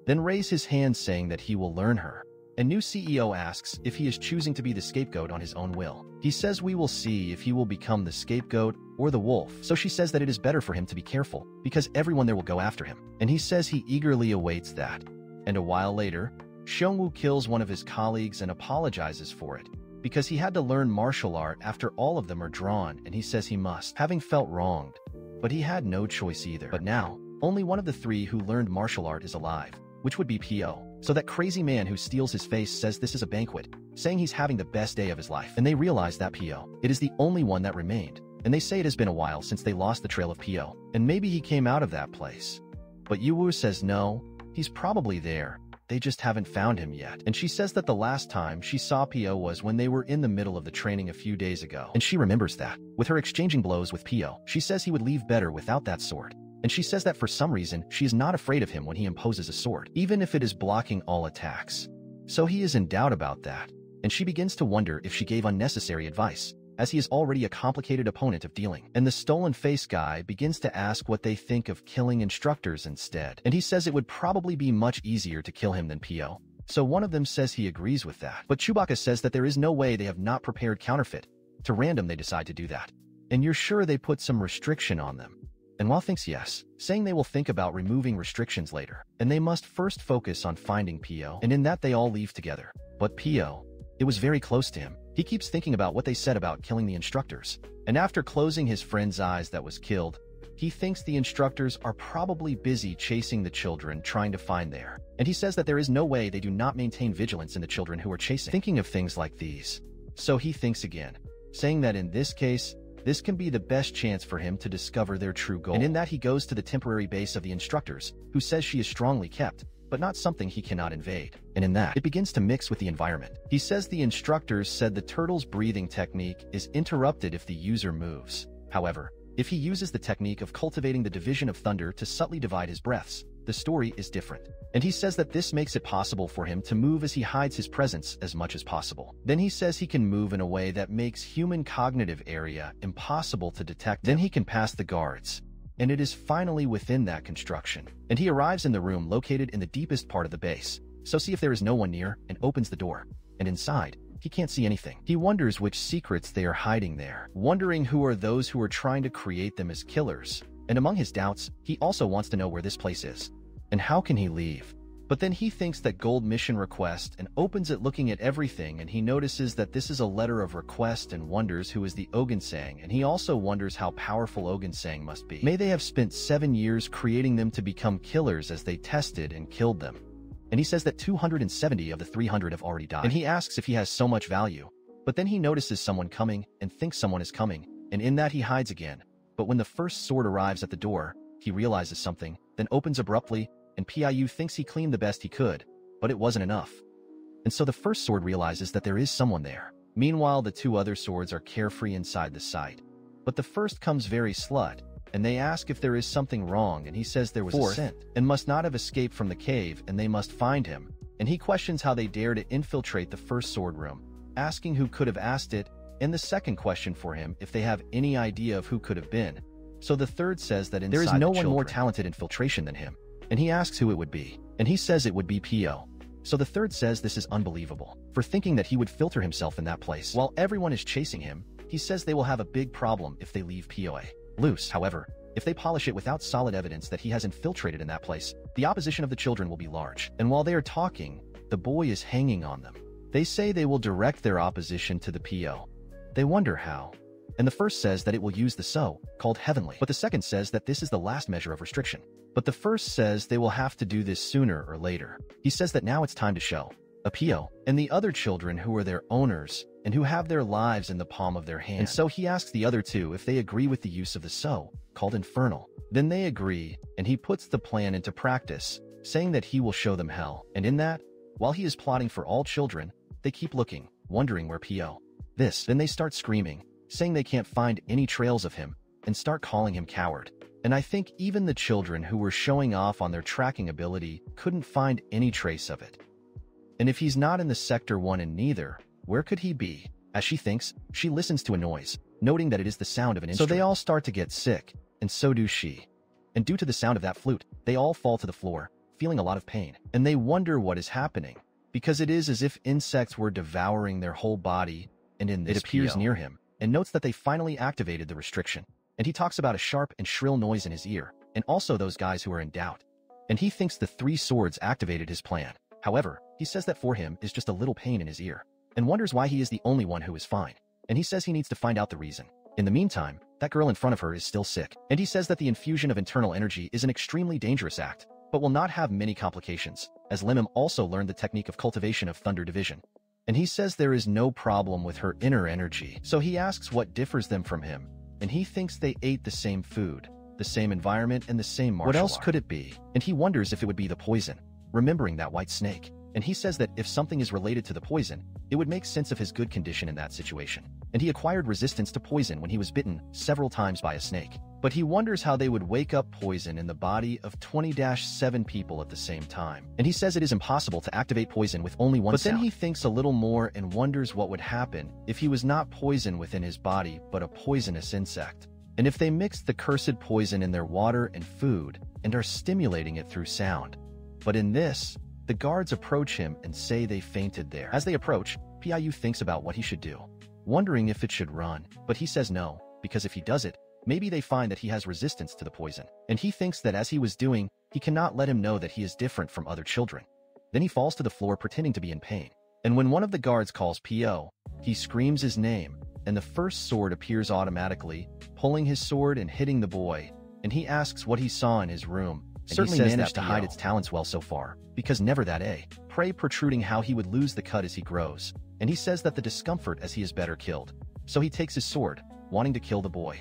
Then raise his hand saying that he will learn her. And new CEO asks if he is choosing to be the scapegoat on his own will. He says we will see if he will become the scapegoat or the wolf. So she says that it is better for him to be careful, because everyone there will go after him. And he says he eagerly awaits that. And a while later, Xiongwu kills one of his colleagues and apologizes for it, because he had to learn martial art after all of them are drawn, and he says he must, having felt wronged. But he had no choice either. But now, only one of the 3 who learned martial art is alive, which would be Pyo. So that crazy man who steals his face says this is a banquet, saying he's having the best day of his life. And they realize that Pyo, it is the only one that remained. And they say it has been a while since they lost the trail of Pyo, and maybe he came out of that place. But Yuwu says no, he's probably there. They just haven't found him yet. And she says that the last time she saw Pyo was when they were in the middle of the training a few days ago. And she remembers that. With her exchanging blows with Pyo, she says he would leave better without that sword. And she says that for some reason, she is not afraid of him when he imposes a sword, even if it is blocking all attacks. So he is in doubt about that. And she begins to wonder if she gave unnecessary advice, as he is already a complicated opponent of dealing. And the stolen face guy begins to ask what they think of killing instructors instead. And he says it would probably be much easier to kill him than Pyo. So one of them says he agrees with that. But Chewbacca says that there is no way they have not prepared counterfeit. To random they decide to do that. And you're sure they put some restriction on them. And Hua thinks yes, saying they will think about removing restrictions later. And they must first focus on finding Pyo. And in that they all leave together. But Pyo, it was very close to him. He keeps thinking about what they said about killing the instructors. And after closing his friend's eyes that was killed, he thinks the instructors are probably busy chasing the children trying to find there. And he says that there is no way they do not maintain vigilance in the children who are chasing. Thinking of things like these. So he thinks again, saying that in this case, this can be the best chance for him to discover their true goal. And in that he goes to the temporary base of the instructors, who says she is strongly kept, but not something he cannot invade. And in that, it begins to mix with the environment. He says the instructors said the turtle's breathing technique is interrupted if the user moves. However, if he uses the technique of cultivating the division of thunder to subtly divide his breaths, the story is different. And he says that this makes it possible for him to move as he hides his presence as much as possible. Then he says he can move in a way that makes human cognitive area impossible to detect. Then he can pass the guards. And it is finally within that construction. And he arrives in the room located in the deepest part of the base. So see if there is no one near, and opens the door. And inside, he can't see anything. He wonders which secrets they are hiding there, wondering who are those who are trying to create them as killers. And among his doubts, he also wants to know where this place is. And how can he leave? But then he thinks that gold mission request and opens it looking at everything, and he notices that this is a letter of request and wonders who is the Ogunsang, and he also wonders how powerful Ogunsang must be. May they have spent 7 years creating them to become killers as they tested and killed them. And he says that 270 of the 300 have already died. And he asks if he has so much value. But then he notices someone coming and thinks someone is coming, and in that he hides again. But when the first sword arrives at the door, he realizes something, then opens abruptly, and Piu thinks he cleaned the best he could, but it wasn't enough. And so the first sword realizes that there is someone there. Meanwhile, the 2 other swords are carefree inside the site. But the first comes very slut, and they ask if there is something wrong, and he says there was a scent, and must not have escaped from the cave, and they must find him. And he questions how they dare to infiltrate the first sword room, asking who could have asked it, and the second question for him if they have any idea of who could have been. So the third says that inside there is no one more talented in filtration than him. And he asks who it would be. and he says it would be Pio. So the third says this is unbelievable, for thinking that he would filter himself in that place. While everyone is chasing him, he says they will have a big problem if they leave Pio loose. However, if they polish it without solid evidence that he has infiltrated in that place, the opposition of the children will be large. And while they are talking, the boy is hanging on them. They say they will direct their opposition to the Pio. They wonder how. And the first says that it will use the so, called heavenly. But the second says that this is the last measure of restriction. But the first says they will have to do this sooner or later. He says that now it's time to show a Pio and the other children who are their owners and who have their lives in the palm of their hand. And so he asks the other two if they agree with the use of the so, called infernal. Then they agree, and he puts the plan into practice, saying that he will show them hell. And in that, while he is plotting for all children, they keep looking, wondering where Pio. Then they start screaming, saying they can't find any trails of him, and start calling him coward. And I think even the children who were showing off on their tracking ability couldn't find any trace of it. And if he's not in the Sector 1 and neither, where could he be? As she thinks, she listens to a noise, noting that it is the sound of an instrument. So they all start to get sick, and so do she. And due to the sound of that flute, they all fall to the floor, feeling a lot of pain. And they wonder what is happening, because it is as if insects were devouring their whole body, and in this it appears near him, and notes that they finally activated the restriction. And he talks about a sharp and shrill noise in his ear, and also those guys who are in doubt. And he thinks the 3 swords activated his plan. However, he says that for him is just a little pain in his ear, and wonders why he is the only one who is fine. And he says he needs to find out the reason. In the meantime, that girl in front of her is still sick, and he says that the infusion of internal energy is an extremely dangerous act, but will not have many complications, as Lemon also learned the technique of cultivation of thunder division. And he says there is no problem with her inner energy, so he asks what differs them from him, and he thinks they ate the same food, the same environment, and the same martial art. What else could it be? And he wonders if it would be the poison, remembering that white snake. And he says that if something is related to the poison, it would make sense of his good condition in that situation. And he acquired resistance to poison when he was bitten several times by a snake. But he wonders how they would wake up poison in the body of 20-7 people at the same time. And he says it is impossible to activate poison with only one sound. But then he thinks a little more and wonders what would happen if he was not poison within his body, but a poisonous insect. And if they mixed the cursed poison in their water and food and are stimulating it through sound. But in this, the guards approach him and say they fainted there. As they approach, Piu thinks about what he should do, wondering if it should run, but he says no, because if he does it, maybe they find that he has resistance to the poison. And he thinks that as he was doing, he cannot let him know that he is different from other children. Then he falls to the floor pretending to be in pain. And when one of the guards calls Pio, he screams his name, and the first sword appears automatically, pulling his sword and hitting the boy. And he asks what he saw in his room. And certainly managed to hide its talents well so far, because never that prey protruding how he would lose the cut as he grows. And he says that the discomfort as he is better killed. So he takes his sword, wanting to kill the boy.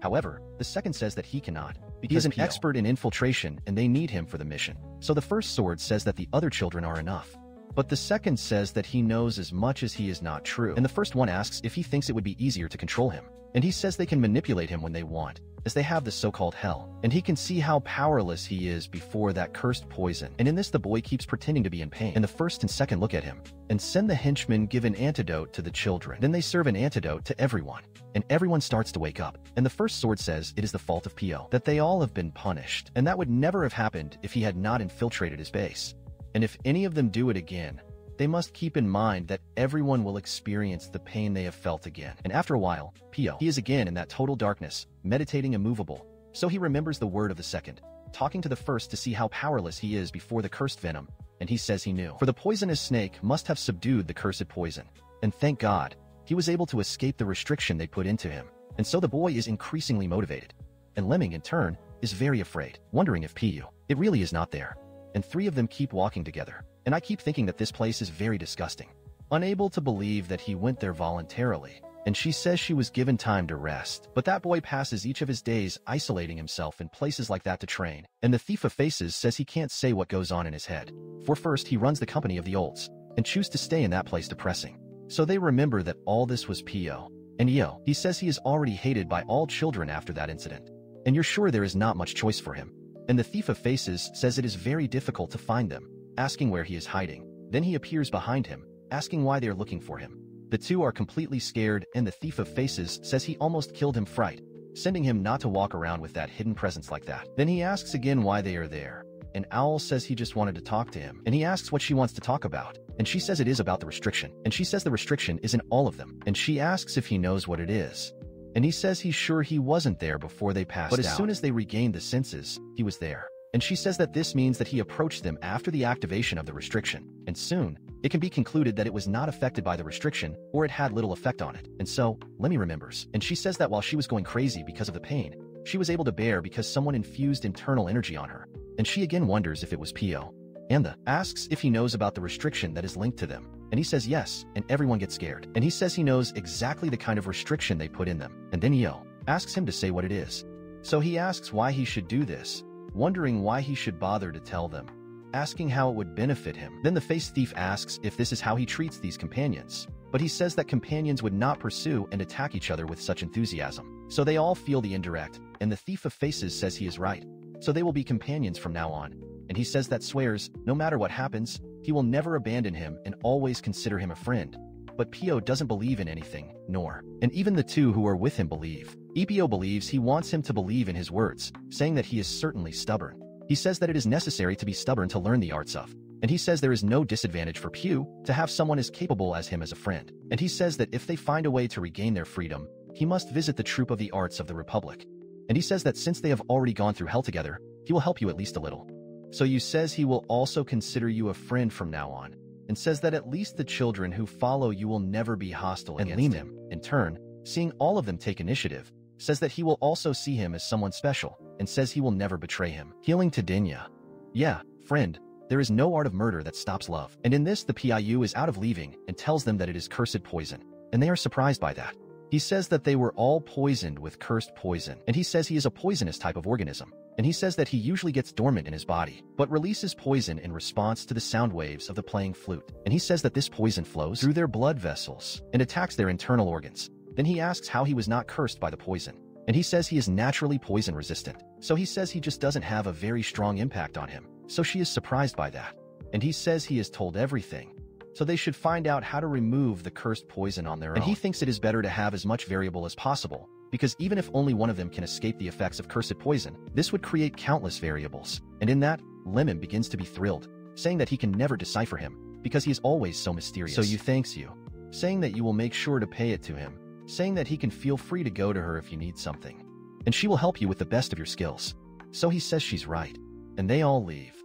However, the second says that he cannot, because he is an expert in infiltration and they need him for the mission. So the first sword says that the other children are enough. But the second says that he knows as much as he is not true. And the first one asks if he thinks it would be easier to control him. And he says they can manipulate him when they want, as they have the so-called hell. And he can see how powerless he is before that cursed poison. And in this the boy keeps pretending to be in pain. And the first and second look at him, and send the henchmen give an antidote to the children. Then they serve an antidote to everyone. And everyone starts to wake up. And the first sword says it is the fault of Pio, that they all have been punished. And that would never have happened if he had not infiltrated his base. And if any of them do it again, they must keep in mind that everyone will experience the pain they have felt again. And after a while, Pio, he is again in that total darkness, meditating immovable. So he remembers the word of the second, talking to the first to see how powerless he is before the cursed venom, and he says he knew. For the poisonous snake must have subdued the cursed poison. And thank God, he was able to escape the restriction they put into him. And so the boy is increasingly motivated. And Lemming, in turn, is very afraid, wondering if Piu, it really is not there. And 3 of them keep walking together. And I keep thinking that this place is very disgusting. Unable to believe that he went there voluntarily. And she says she was given time to rest. But that boy passes each of his days isolating himself in places like that to train. And the Thief of Faces says he can't say what goes on in his head. For first, he runs the company of the olds, and choose to stay in that place depressing. So they remember that all this was Pio. And he says he is already hated by all children after that incident. And you're sure there is not much choice for him. And the Thief of Faces says it is very difficult to find them, asking where he is hiding. Then he appears behind him, asking why they are looking for him. The 2 are completely scared, and the Thief of Faces says he almost killed him fright, sending him not to walk around with that hidden presence like that. Then he asks again why they are there, and Owl says he just wanted to talk to him, and he asks what she wants to talk about, and she says it is about the restriction, and she says the restriction is in all of them, and she asks if he knows what it is. And he says he's sure he wasn't there before they passed out. But as soon as they regained the senses, he was there. And she says that this means that he approached them after the activation of the restriction, and soon, it can be concluded that it was not affected by the restriction, or it had little effect on it. And so, Lemmy remembers. And she says that while she was going crazy because of the pain, she was able to bear because someone infused internal energy on her. And she again wonders if it was Pio. Anda asks if he knows about the restriction that is linked to them. And he says yes, and everyone gets scared. And he says he knows exactly the kind of restriction they put in them. And then Yo asks him to say what it is. So he asks why he should do this, wondering why he should bother to tell them, asking how it would benefit him. Then the face thief asks if this is how he treats these companions. But he says that companions would not pursue and attack each other with such enthusiasm. So they all feel the indirect, and the thief of faces says he is right. So they will be companions from now on. And he says that swears, no matter what happens, he will never abandon him and always consider him a friend. But Pio doesn't believe in anything, nor. And even the two who are with him believe. Epio believes he wants him to believe in his words, saying that he is certainly stubborn. He says that it is necessary to be stubborn to learn the arts of. And he says there is no disadvantage for Pew to have someone as capable as him as a friend. And he says that if they find a way to regain their freedom, he must visit the troop of the arts of the Republic. And he says that since they have already gone through hell together, he will help you at least a little. So you says he will also consider you a friend from now on, and says that at least the children who follow you will never be hostile against him. In turn, seeing all of them take initiative, says that he will also see him as someone special, and says he will never betray him. Healing to Dinya. Yeah, friend, there is no art of murder that stops love. And in this, the PIU is out of leaving and tells them that it is cursed poison, and they are surprised by that. He says that they were all poisoned with cursed poison, and he says he is a poisonous type of organism. And he says that he usually gets dormant in his body, but releases poison in response to the sound waves of the playing flute. And he says that this poison flows through their blood vessels and attacks their internal organs. Then he asks how he was not cursed by the poison. And he says he is naturally poison resistant. So he says he just doesn't have a very strong impact on him. So she is surprised by that. And he says he is told everything. So they should find out how to remove the cursed poison on their own. And he thinks it is better to have as much variable as possible, because even if only one of them can escape the effects of cursed poison, this would create countless variables. And in that, Lemon begins to be thrilled, saying that he can never decipher him, because he is always so mysterious. So you thanks you, saying that you will make sure to pay it to him, saying that he can feel free to go to her if you need something, and she will help you with the best of your skills. So he says she's right, and they all leave.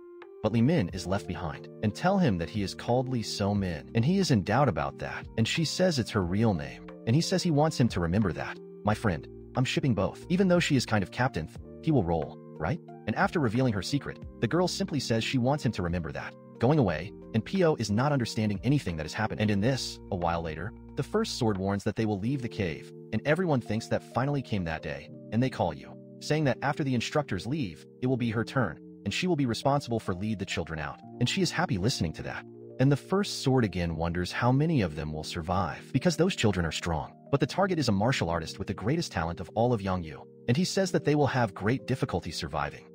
But Li Min is left behind, and tell him that he is called Li So Min, and he is in doubt about that, and she says it's her real name, and he says he wants him to remember that. My friend, I'm shipping both. Even though she is kind of captain, he will roll, right? And after revealing her secret, the girl simply says she wants him to remember that. Going away, and Pio is not understanding anything that has happened. And in this, a while later, the first sword warns that they will leave the cave, and everyone thinks that finally came that day, and they call you, saying that after the instructors leave, it will be her turn, and she will be responsible for lead the children out. And she is happy listening to that. And the first sword again wonders how many of them will survive, because those children are strong. But the target is a martial artist with the greatest talent of all of Yangyu, and he says that they will have great difficulty surviving.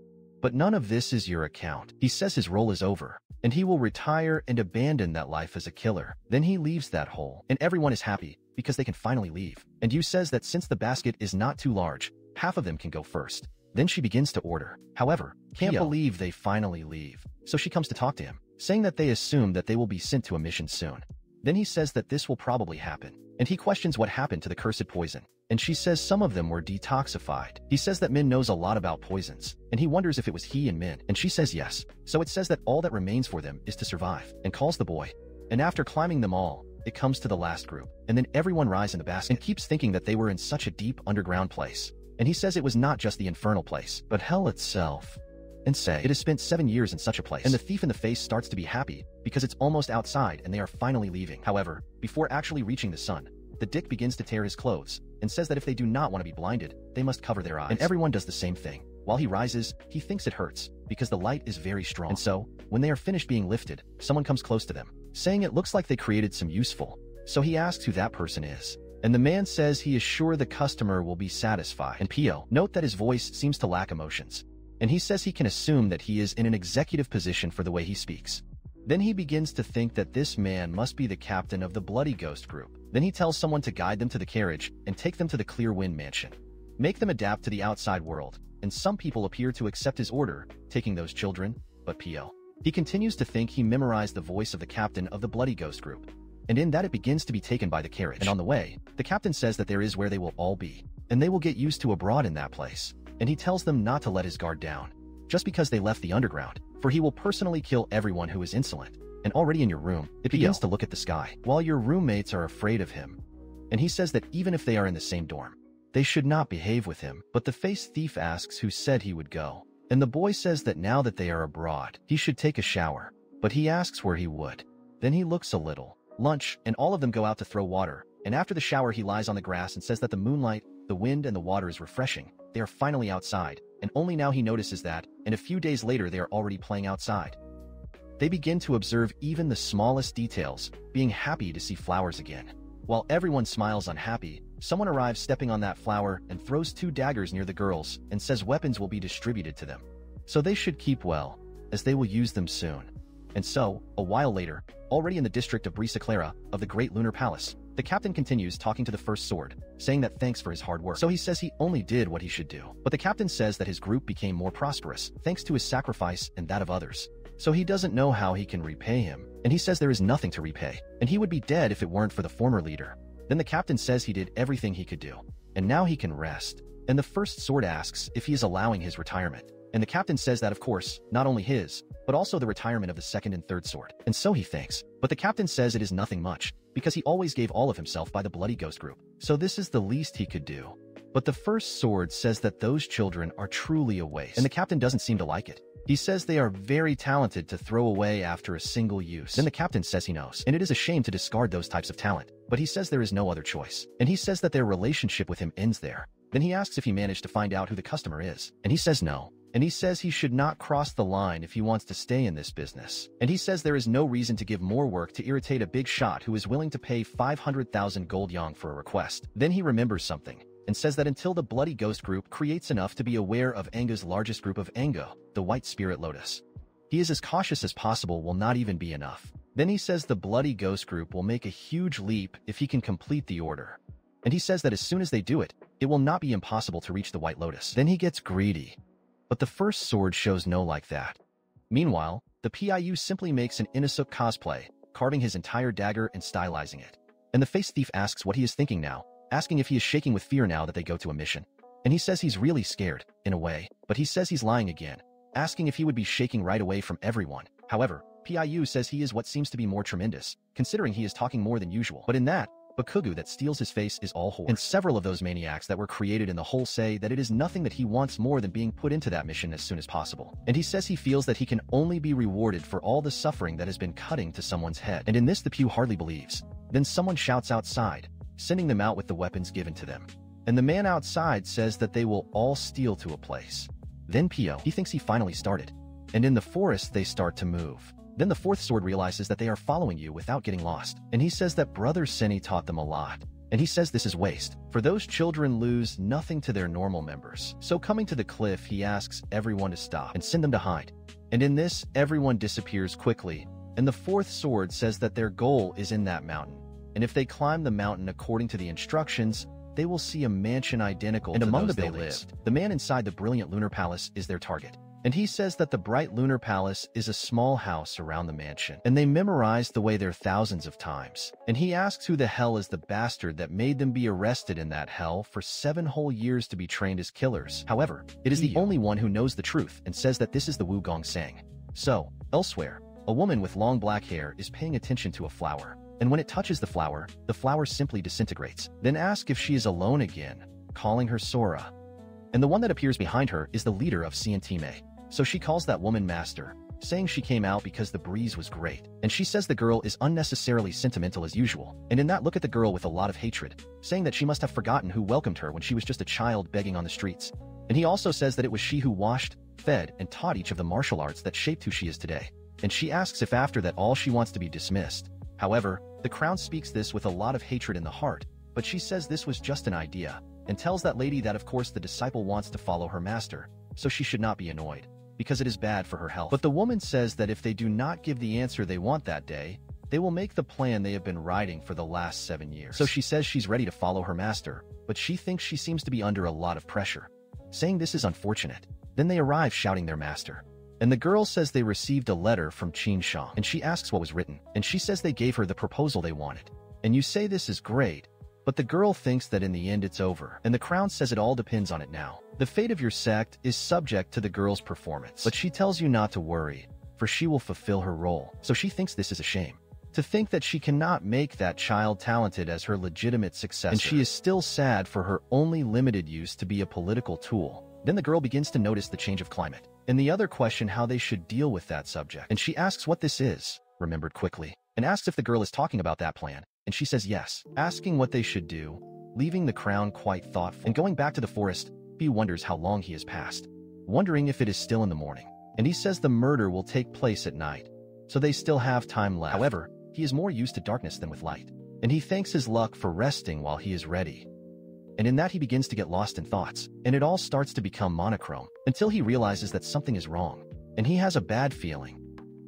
But none of this is your account. He says his role is over, and he will retire and abandon that life as a killer. Then he leaves that hole, and everyone is happy, because they can finally leave. And Yu says that since the basket is not too large, half of them can go first. Then she begins to order. However, can't believe they finally leave. So she comes to talk to him, saying that they assume that they will be sent to a mission soon. Then he says that this will probably happen, and he questions what happened to the cursed poison. And she says some of them were detoxified. He says that Min knows a lot about poisons, and he wonders if it was he and Min, and she says yes. So it says that all that remains for them is to survive, and calls the boy. And after climbing them all, it comes to the last group, and then everyone rise in the basket and keeps thinking that they were in such a deep underground place. And he says it was not just the infernal place, but hell itself. And say, it has spent 7 years in such a place. And the thief in the face starts to be happy, because it's almost outside and they are finally leaving. However, before actually reaching the sun, the dick begins to tear his clothes, and says that if they do not want to be blinded, they must cover their eyes. And everyone does the same thing. While he rises, he thinks it hurts, because the light is very strong. And so, when they are finished being lifted, someone comes close to them, saying it looks like they created some useful. So he asks who that person is. And the man says he is sure the customer will be satisfied. And Pio, note that his voice seems to lack emotions. And he says he can assume that he is in an executive position for the way he speaks. Then he begins to think that this man must be the captain of the Bloody Ghost group. Then he tells someone to guide them to the carriage and take them to the Clear Wind mansion. Make them adapt to the outside world, and some people appear to accept his order, taking those children, but P.O. He continues to think he memorized the voice of the captain of the Bloody Ghost group. And in that it begins to be taken by the carriage. And on the way, the captain says that there is where they will all be, and they will get used to abroad in that place. And he tells them not to let his guard down, just because they left the underground, for he will personally kill everyone who is insolent. And already in your room, it begins to look at the sky, while your roommates are afraid of him. And he says that even if they are in the same dorm, they should not behave with him. But the face thief asks who said he would go. And the boy says that now that they are abroad, he should take a shower. But he asks where he would. Then he looks a little. Lunch, and all of them go out to throw water. And after the shower he lies on the grass and says that the moonlight, the wind, and the water is refreshing. They are finally outside, and only now he notices that, and a few days later they are already playing outside. They begin to observe even the smallest details, being happy to see flowers again. While everyone smiles unhappy, someone arrives stepping on that flower and throws 2 daggers near the girls and says weapons will be distributed to them. So they should keep well, as they will use them soon. And so, a while later, already in the district of Brisa Clara of the Great Lunar Palace, the captain continues talking to the first sword, saying that thanks for his hard work. So he says he only did what he should do. But the captain says that his group became more prosperous thanks to his sacrifice and that of others. So he doesn't know how he can repay him, and he says there is nothing to repay, and he would be dead if it weren't for the former leader. Then the captain says he did everything he could do, and now he can rest. And the first sword asks if he is allowing his retirement. And the captain says that of course, not only his, but also the retirement of the second and third sword. And so he thinks. But the captain says it is nothing much, because he always gave all of himself by the Bloody Ghost group. So this is the least he could do. But the first sword says that those children are truly a waste. And the captain doesn't seem to like it. He says they are very talented to throw away after a single use. Then the captain says he knows, and it is a shame to discard those types of talent. But he says there is no other choice. And he says that their relationship with him ends there. Then he asks if he managed to find out who the customer is. And he says no. And he says he should not cross the line if he wants to stay in this business. And he says there is no reason to give more work to irritate a big shot who is willing to pay 500,000 gold yang for a request. Then he remembers something, and says that until the Bloody Ghost group creates enough to be aware of Anga's largest group of Anga, the White Spirit Lotus. He is as cautious as possible will not even be enough. Then he says the Bloody Ghost group will make a huge leap if he can complete the order. And he says that as soon as they do it, it will not be impossible to reach the White Lotus. Then he gets greedy. But the first sword shows no like that. Meanwhile, the PIU simply makes an Inisuk cosplay, carving his entire dagger and stylizing it. And the face thief asks what he is thinking now, asking if he is shaking with fear now that they go to a mission. And he says he's really scared, in a way, but he says he's lying again, asking if he would be shaking right away from everyone. However, PIU says he is what seems to be more tremendous, considering he is talking more than usual. But in that, Bakugu that steals his face is all horse. And several of those maniacs that were created in the whole say that it is nothing that he wants more than being put into that mission as soon as possible. And he says he feels that he can only be rewarded for all the suffering that has been cutting to someone's head. And in this the Pew hardly believes. Then someone shouts outside, sending them out with the weapons given to them. And the man outside says that they will all steal to a place. Then Pio, he thinks he finally started. And in the forest they start to move. Then the fourth sword realizes that they are following you without getting lost. And he says that Brother Seni taught them a lot. And he says this is waste, for those children lose nothing to their normal members. So coming to the cliff, he asks everyone to stop and send them to hide. And in this, everyone disappears quickly. And the fourth sword says that their goal is in that mountain. And if they climb the mountain according to the instructions, they will see a mansion identical to among those they lived. The man inside the brilliant lunar palace is their target. And he says that the bright lunar palace is a small house around the mansion. And they memorized the way there thousands of times. And he asks who the hell is the bastard that made them be arrested in that hell for 7 whole years to be trained as killers. However, it is the only one who knows the truth and says that this is the Wugong Sang. So, elsewhere, a woman with long black hair is paying attention to a flower. And when it touches the flower simply disintegrates. Then asks if she is alone again, calling her Sora. And the one that appears behind her is the leader of Cientime. So she calls that woman Master, saying she came out because the breeze was great. And she says the girl is unnecessarily sentimental as usual. And in that look at the girl with a lot of hatred, saying that she must have forgotten who welcomed her when she was just a child begging on the streets. And he also says that it was she who washed, fed, and taught each of the martial arts that shaped who she is today. And she asks if after that all she wants to be dismissed. However, the crown speaks this with a lot of hatred in the heart, but she says this was just an idea, and tells that lady that of course the disciple wants to follow her master, so she should not be annoyed, because it is bad for her health. But the woman says that if they do not give the answer they want that day, they will make the plan they have been writing for the last 7 years. So she says she's ready to follow her master, but she thinks she seems to be under a lot of pressure, saying this is unfortunate. Then they arrive shouting their master. And the girl says they received a letter from Qinsha, and she asks what was written, and she says they gave her the proposal they wanted. And you say this is great, but the girl thinks that in the end it's over, and the crown says it all depends on it now. The fate of your sect is subject to the girl's performance, but she tells you not to worry, for she will fulfill her role. So she thinks this is a shame. To think that she cannot make that child talented as her legitimate successor, and she is still sad for her only limited use to be a political tool. Then the girl begins to notice the change of climate, and the other question how they should deal with that subject. And she asks what this is, remembered quickly, and asks if the girl is talking about that plan, and she says yes, asking what they should do, leaving the crown quite thoughtful. And going back to the forest, he wonders how long he has passed, wondering if it is still in the morning. And he says the murder will take place at night, so they still have time left. However, he is more used to darkness than with light, and he thanks his luck for resting while he is ready. And in that he begins to get lost in thoughts, and it all starts to become monochrome, until he realizes that something is wrong, and he has a bad feeling.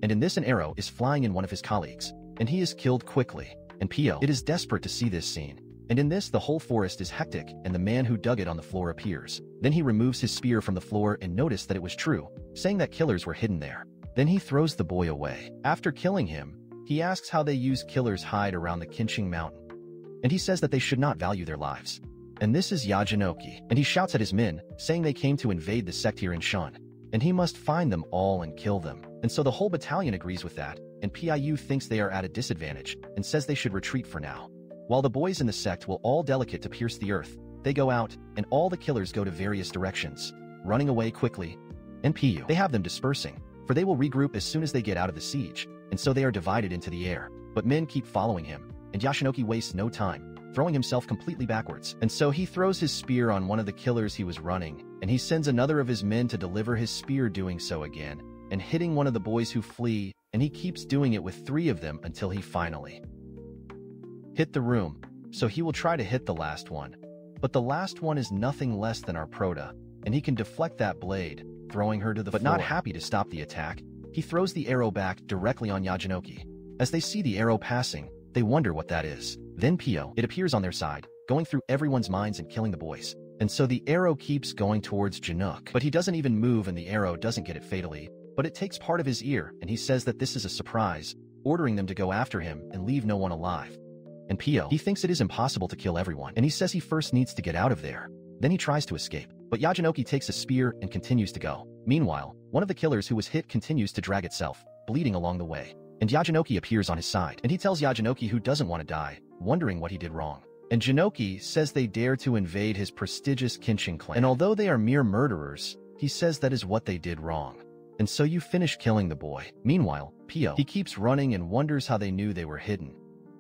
And in this an arrow is flying in one of his colleagues, and he is killed quickly, and Pio, it is desperate to see this scene. And in this the whole forest is hectic, and the man who dug it on the floor appears. Then he removes his spear from the floor and noticed that it was true, saying that killers were hidden there. Then he throws the boy away. After killing him, he asks how they use killers hide around the Qinqing mountain, and he says that they should not value their lives. And this is Yajinoki, and he shouts at his men, saying they came to invade the sect here in Shun, and he must find them all and kill them. And so the whole battalion agrees with that, and Piu thinks they are at a disadvantage, and says they should retreat for now. While the boys in the sect will all delicate to pierce the earth, they go out, and all the killers go to various directions, running away quickly. And Piu, they have them dispersing, for they will regroup as soon as they get out of the siege, and so they are divided into the air. But men keep following him, and Yashinoki wastes no time, throwing himself completely backwards. And so he throws his spear on one of the killers he was running, and he sends another of his men to deliver his spear, doing so again, and hitting one of the boys who flee, and he keeps doing it with 3 of them until he finally hit the room. So he will try to hit the last one. But the last one is nothing less than our Prota, and he can deflect that blade, throwing her to the floor. But not happy to stop the attack, he throws the arrow back directly on Yajinoki. As they see the arrow passing, they wonder what that is. Then Pio, it appears on their side, going through everyone's minds and killing the boys. And so the arrow keeps going towards Jinook, but he doesn't even move and the arrow doesn't get it fatally, but it takes part of his ear, and he says that this is a surprise, ordering them to go after him and leave no one alive. And Pio, he thinks it is impossible to kill everyone, and he says he first needs to get out of there. Then he tries to escape, but Yajinoki takes a spear and continues to go. Meanwhile, one of the killers who was hit continues to drag itself, bleeding along the way. And Yajinoki appears on his side, and he tells Yajinoki who doesn't want to die, wondering what he did wrong. And Jinoki says they dare to invade his prestigious Qinqing clan, and although they are mere murderers, he says that is what they did wrong. And so you finish killing the boy. Meanwhile, Pio, he keeps running and wonders how they knew they were hidden.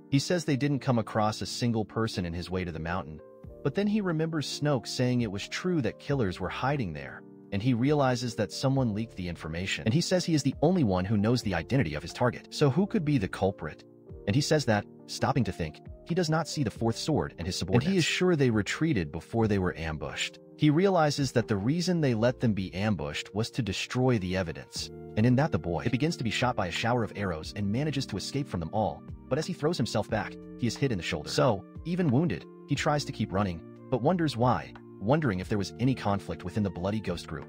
He says they didn't come across a single person in his way to the mountain, but then he remembers Snoke saying it was true that killers were hiding there, and he realizes that someone leaked the information, and he says he is the only one who knows the identity of his target. So who could be the culprit? And he says that, stopping to think, he does not see the 4th sword and his subordinates, and he is sure they retreated before they were ambushed. He realizes that the reason they let them be ambushed was to destroy the evidence, and in that the boy, it begins to be shot by a shower of arrows and manages to escape from them all, but as he throws himself back, he is hit in the shoulder. So, even wounded, he tries to keep running, but wonders why, wondering if there was any conflict within the Bloody Ghost group.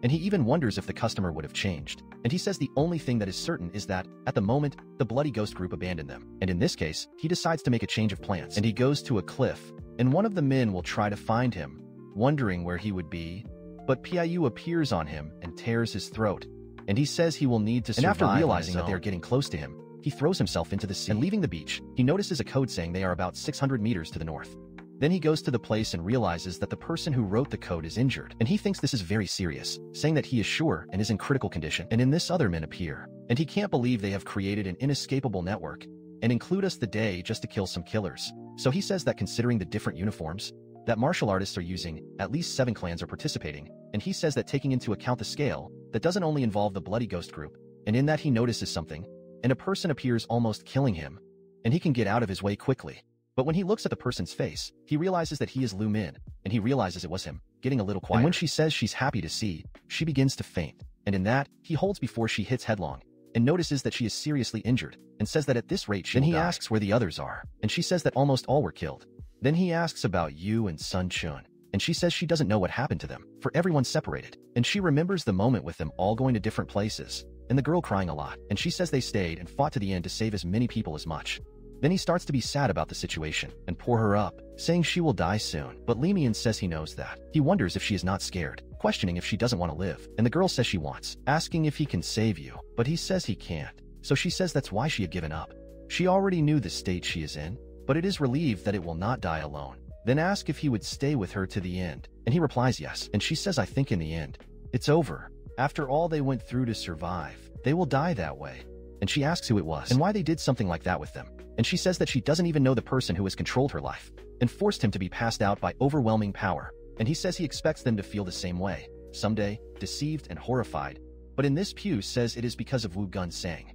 And he even wonders if the customer would have changed. And he says the only thing that is certain is that, at the moment, the Bloody Ghost group abandoned them. And in this case, he decides to make a change of plans, and he goes to a cliff, and one of the men will try to find him, wondering where he would be, but Piu appears on him and tears his throat, and he says he will need to survive. And after realizing that they are getting close to him, he throws himself into the sea. And leaving the beach, he notices a code saying they are about 600 meters to the north. Then he goes to the place and realizes that the person who wrote the code is injured, and he thinks this is very serious, saying that he is sure and is in critical condition. And in this other men appear, and he can't believe they have created an inescapable network, and include us the day just to kill some killers. So he says that considering the different uniforms that martial artists are using, at least 7 clans are participating, and he says that taking into account the scale, that doesn't only involve the Bloody Ghost group, and in that he notices something, and a person appears almost killing him, and he can get out of his way quickly. But when he looks at the person's face, he realizes that he is Lu Min, and he realizes it was him, getting a little quiet. And when she says she's happy to see, she begins to faint, and in that, he holds before she hits headlong, and notices that she is seriously injured, and says that at this rate she will die. Then he asks where the others are, and she says that almost all were killed. Then he asks about Yu and Sun Chun, and she says she doesn't know what happened to them, for everyone's separated. And she remembers the moment with them all going to different places, and the girl crying a lot, and she says they stayed and fought to the end to save as many people as much. Then he starts to be sad about the situation and pour her up, saying she will die soon. But Li Mian says he knows that. He wonders if she is not scared, questioning if she doesn't want to live. And the girl says she wants, asking if he can save you. But he says he can't. So she says that's why she had given up. She already knew the state she is in, but it is relieved that it will not die alone. Then ask if he would stay with her to the end. And he replies yes. And she says I think in the end, it's over. After all they went through to survive, they will die that way. And she asks who it was and why they did something like that with them. And she says that she doesn't even know the person who has controlled her life and forced him to be passed out by overwhelming power. And he says he expects them to feel the same way, someday, deceived and horrified. But in this Pew says it is because of Wu Gun Sang.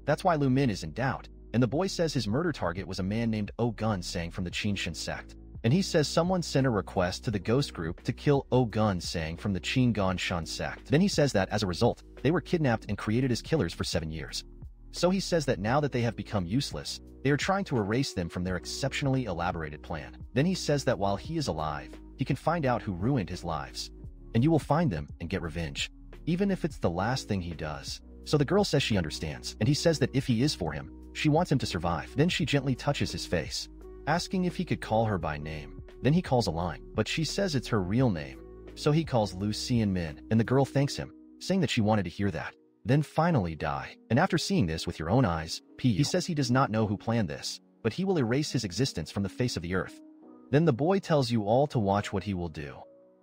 That's why Lu Min is in doubt. And the boy says his murder target was a man named O Gun Sang from the Qinshan sect. And he says someone sent a request to the ghost group to kill O Gun Sang from the Qin Shan sect. Then he says that as a result, they were kidnapped and created as killers for 7 years. So he says that now that they have become useless, they are trying to erase them from their exceptionally elaborated plan. Then he says that while he is alive, he can find out who ruined his lives. And you will find them and get revenge, even if it's the last thing he does. So the girl says she understands, and he says that if he is for him, she wants him to survive. Then she gently touches his face, asking if he could call her by name. Then he calls a line, but she says it's her real name. So he calls Lu Xian Min, and the girl thanks him, saying that she wanted to hear that. Then finally die. And after seeing this with your own eyes, he says he does not know who planned this, but he will erase his existence from the face of the earth. Then the boy tells you all to watch what he will do.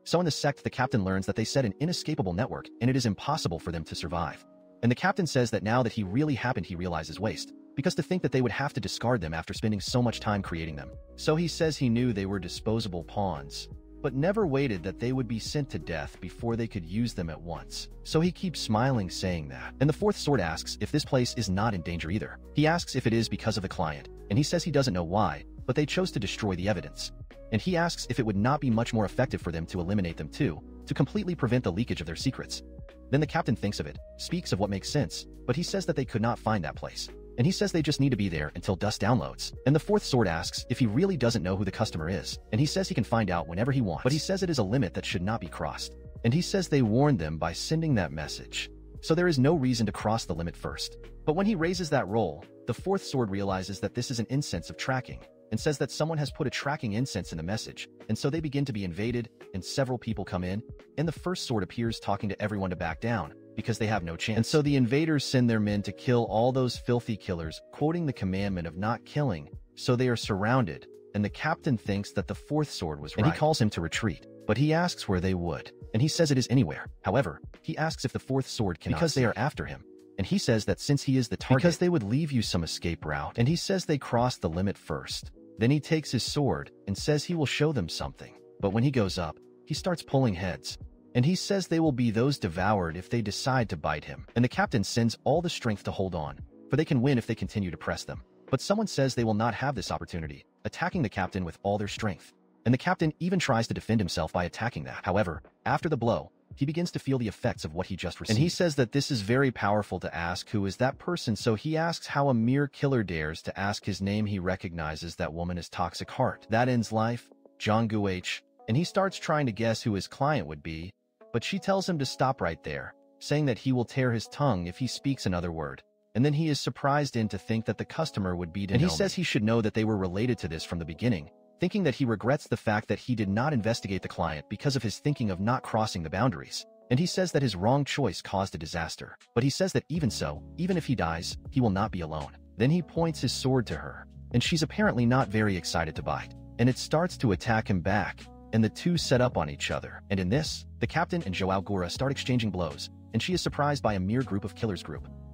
So in the sect, the captain learns that they set an inescapable network, and it is impossible for them to survive. And the captain says that now that he really happened, he realizes waste, because to think that they would have to discard them after spending so much time creating them. So he says he knew they were disposable pawns, but never waited that they would be sent to death before they could use them at once. So he keeps smiling saying that. And the fourth sword asks if this place is not in danger either. He asks if it is because of the client, and he says he doesn't know why, but they chose to destroy the evidence. And he asks if it would not be much more effective for them to eliminate them too, to completely prevent the leakage of their secrets. Then the captain thinks of it, speaks of what makes sense, but he says that they could not find that place. And he says they just need to be there until dust downloads. And the fourth sword asks if he really doesn't know who the customer is, and he says he can find out whenever he wants, but he says it is a limit that should not be crossed. And he says they warned them by sending that message, so there is no reason to cross the limit first. But when he raises that roll, the fourth sword realizes that this is an incense of tracking, and says that someone has put a tracking incense in the message, and so they begin to be invaded, and several people come in, and the first sword appears talking to everyone to back down, because they have no chance. And so the invaders send their men to kill all those filthy killers, quoting the commandment of not killing, so they are surrounded, and the captain thinks that the fourth sword was right. And he calls him to retreat, but he asks where they would, and he says it is anywhere. However, he asks if the fourth sword cannot because they are after him. And he says that since he is the target, because they would leave you some escape route, and he says they crossed the limit first. Then he takes his sword and says he will show them something. But when he goes up, he starts pulling heads. And he says they will be those devoured if they decide to bite him. And the captain sends all the strength to hold on, for they can win if they continue to press them. But someone says they will not have this opportunity, attacking the captain with all their strength. And the captain even tries to defend himself by attacking that. However, after the blow, he begins to feel the effects of what he just received. And he says that this is very powerful to ask who is that person, so he asks how a mere killer dares to ask his name. He recognizes that woman as Toxic Heart. That ends life, Jonggu H. And he starts trying to guess who his client would be, but she tells him to stop right there, saying that he will tear his tongue if he speaks another word. And then he is surprised to think that the customer would be Denomi. And he says he should know that they were related to this from the beginning, thinking that he regrets the fact that he did not investigate the client because of his thinking of not crossing the boundaries. And he says that his wrong choice caused a disaster. But he says that even so, even if he dies, he will not be alone. Then he points his sword to her, and she's apparently not very excited to bite. And it starts to attack him back, and the two set up on each other. And in this, the captain and Joao Gora start exchanging blows, and she is surprised by a mere group of killers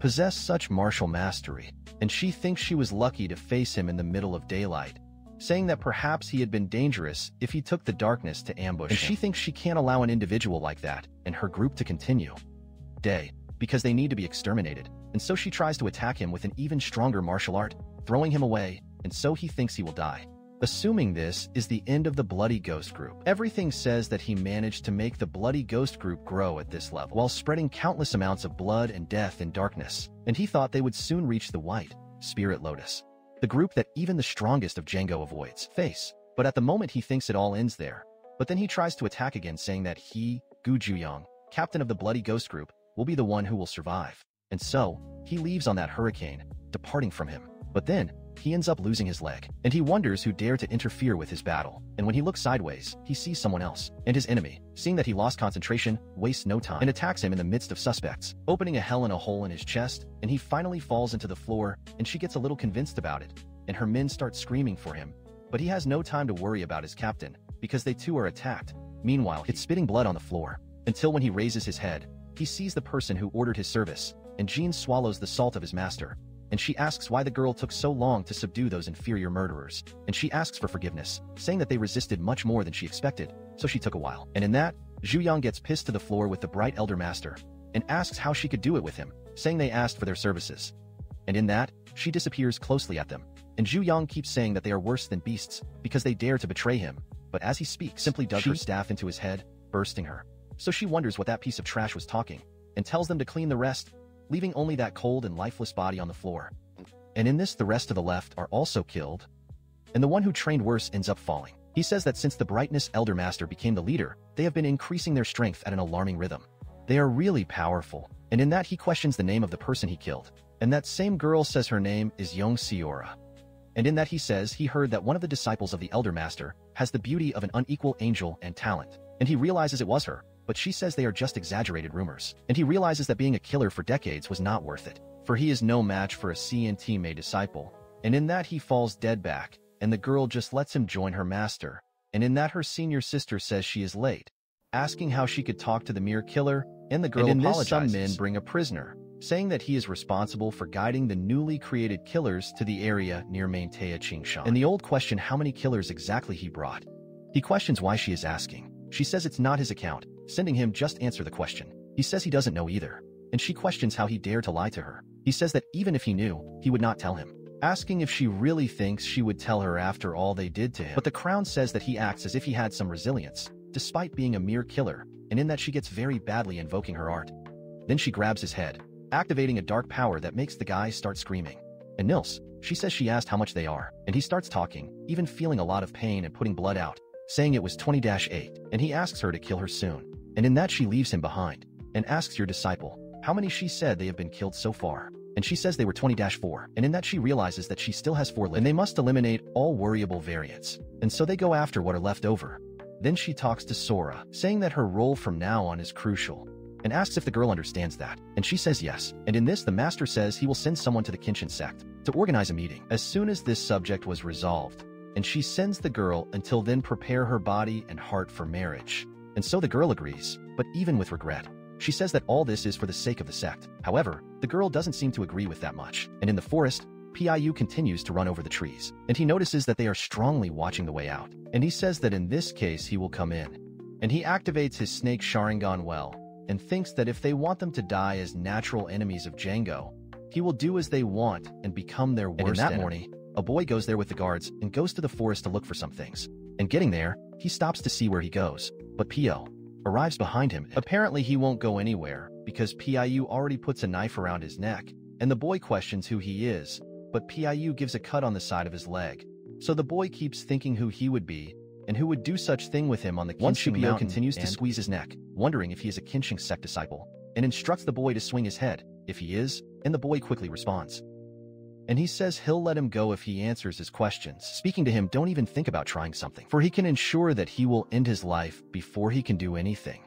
possess such martial mastery. And she thinks she was lucky to face him in the middle of daylight, saying that perhaps he had been dangerous if he took the darkness to ambush him. And she thinks she can't allow an individual like that and her group to continue because they need to be exterminated. And so she tries to attack him with an even stronger martial art, throwing him away, and so he thinks he will die. Assuming this is the end of the Bloody Ghost group. Everything says that he managed to make the Bloody Ghost group grow at this level, while spreading countless amounts of blood and death in darkness, and he thought they would soon reach the White Spirit Lotus, the group that even the strongest of Django avoids face. But at the moment he thinks it all ends there, But then he tries to attack again, saying that he, Gu Juyong, captain of the Bloody Ghost group, will be the one who will survive. And so, he leaves on that hurricane, departing from him. But then, he ends up losing his leg, and he wonders who dared to interfere with his battle. And when he looks sideways, he sees someone else, and his enemy, seeing that he lost concentration, wastes no time and attacks him in the midst of suspects, opening a hell in a hole in his chest, and he finally falls into the floor, and she gets a little convinced about it, and her men start screaming for him. But he has no time to worry about his captain, because they too are attacked. Meanwhile, it's spitting blood on the floor, until when he raises his head, he sees the person who ordered his service, and Jean swallows the salt of his master. And she asks why the girl took so long to subdue those inferior murderers. And she asks for forgiveness, saying that they resisted much more than she expected, so she took a while. And in that, Juyong gets pissed to the floor with the bright elder master, and asks how she could do it with him, saying they asked for their services. And in that, she disappears closely at them. And Juyong keeps saying that they are worse than beasts, because they dare to betray him. But as he speaks, simply dug her staff into his head, bursting her. So she wonders what that piece of trash was talking, and tells them to clean the rest, leaving only that cold and lifeless body on the floor. And in this, the rest of the left are also killed, and the one who trained worse ends up falling. He says that since the Brightness Elder Master became the leader, they have been increasing their strength at an alarming rhythm. They are really powerful, and in that he questions the name of the person he killed, and that same girl says her name is Yong Seora. And in that he says he heard that one of the disciples of the Elder Master has the beauty of an unequal angel and talent, and he realizes it was her, but she says they are just exaggerated rumors. And he realizes that being a killer for decades was not worth it, for he is no match for a CNT-made disciple. And in that he falls dead back, and the girl just lets him join her master. And in that her senior sister says she is late, asking how she could talk to the mere killer, and the girl apologizes. Some men bring a prisoner, saying that he is responsible for guiding the newly created killers to the area near Maintea Qingshan. And the old question how many killers exactly he brought. He questions why she is asking. She says it's not his account, sending him just answer the question. He says he doesn't know either, and she questions how he dared to lie to her. He says that even if he knew, he would not tell him, asking if she really thinks she would tell her after all they did to him. But the crown says that he acts as if he had some resilience, despite being a mere killer, and in that she gets very badly invoking her art. Then she grabs his head, activating a dark power that makes the guy start screaming. And Nils, she says she asked how much they are, and he starts talking, even feeling a lot of pain and putting blood out, saying it was 20-8, and he asks her to kill her soon. And in that she leaves him behind, and asks your disciple how many she said they have been killed so far. And she says they were 20-4, and in that she realizes that she still has 4 left, and they must eliminate all worryable variants. And so they go after what are left over. Then she talks to Sora, saying that her role from now on is crucial, and asks if the girl understands that. And she says yes. And in this, the master says he will send someone to the Kenshin sect to organize a meeting as soon as this subject was resolved. And she sends the girl until then prepare her body and heart for marriage. And so the girl agrees, but even with regret. She says that all this is for the sake of the sect. However, the girl doesn't seem to agree with that much. And in the forest, Piu continues to run over the trees, and he notices that they are strongly watching the way out. And he says that in this case he will come in. And he activates his snake Sharingan well, and thinks that if they want them to die as natural enemies of Django, he will do as they want and become their worst enemy. And in that morning, a boy goes there with the guards and goes to the forest to look for some things. And getting there, he stops to see where he goes. But Pio arrives behind him. Apparently he won't go anywhere because Piu already puts a knife around his neck. And the boy questions who he is, but Piu gives a cut on the side of his leg. So the boy keeps thinking who he would be and who would do such thing with him on the Kenshin Mountain. Pio continues to squeeze his neck, wondering if he is a Kenshin sect disciple, and instructs the boy to swing his head if he is, and the boy quickly responds. And he says he'll let him go if he answers his questions, speaking to him don't even think about trying something, for he can ensure that he will end his life before he can do anything.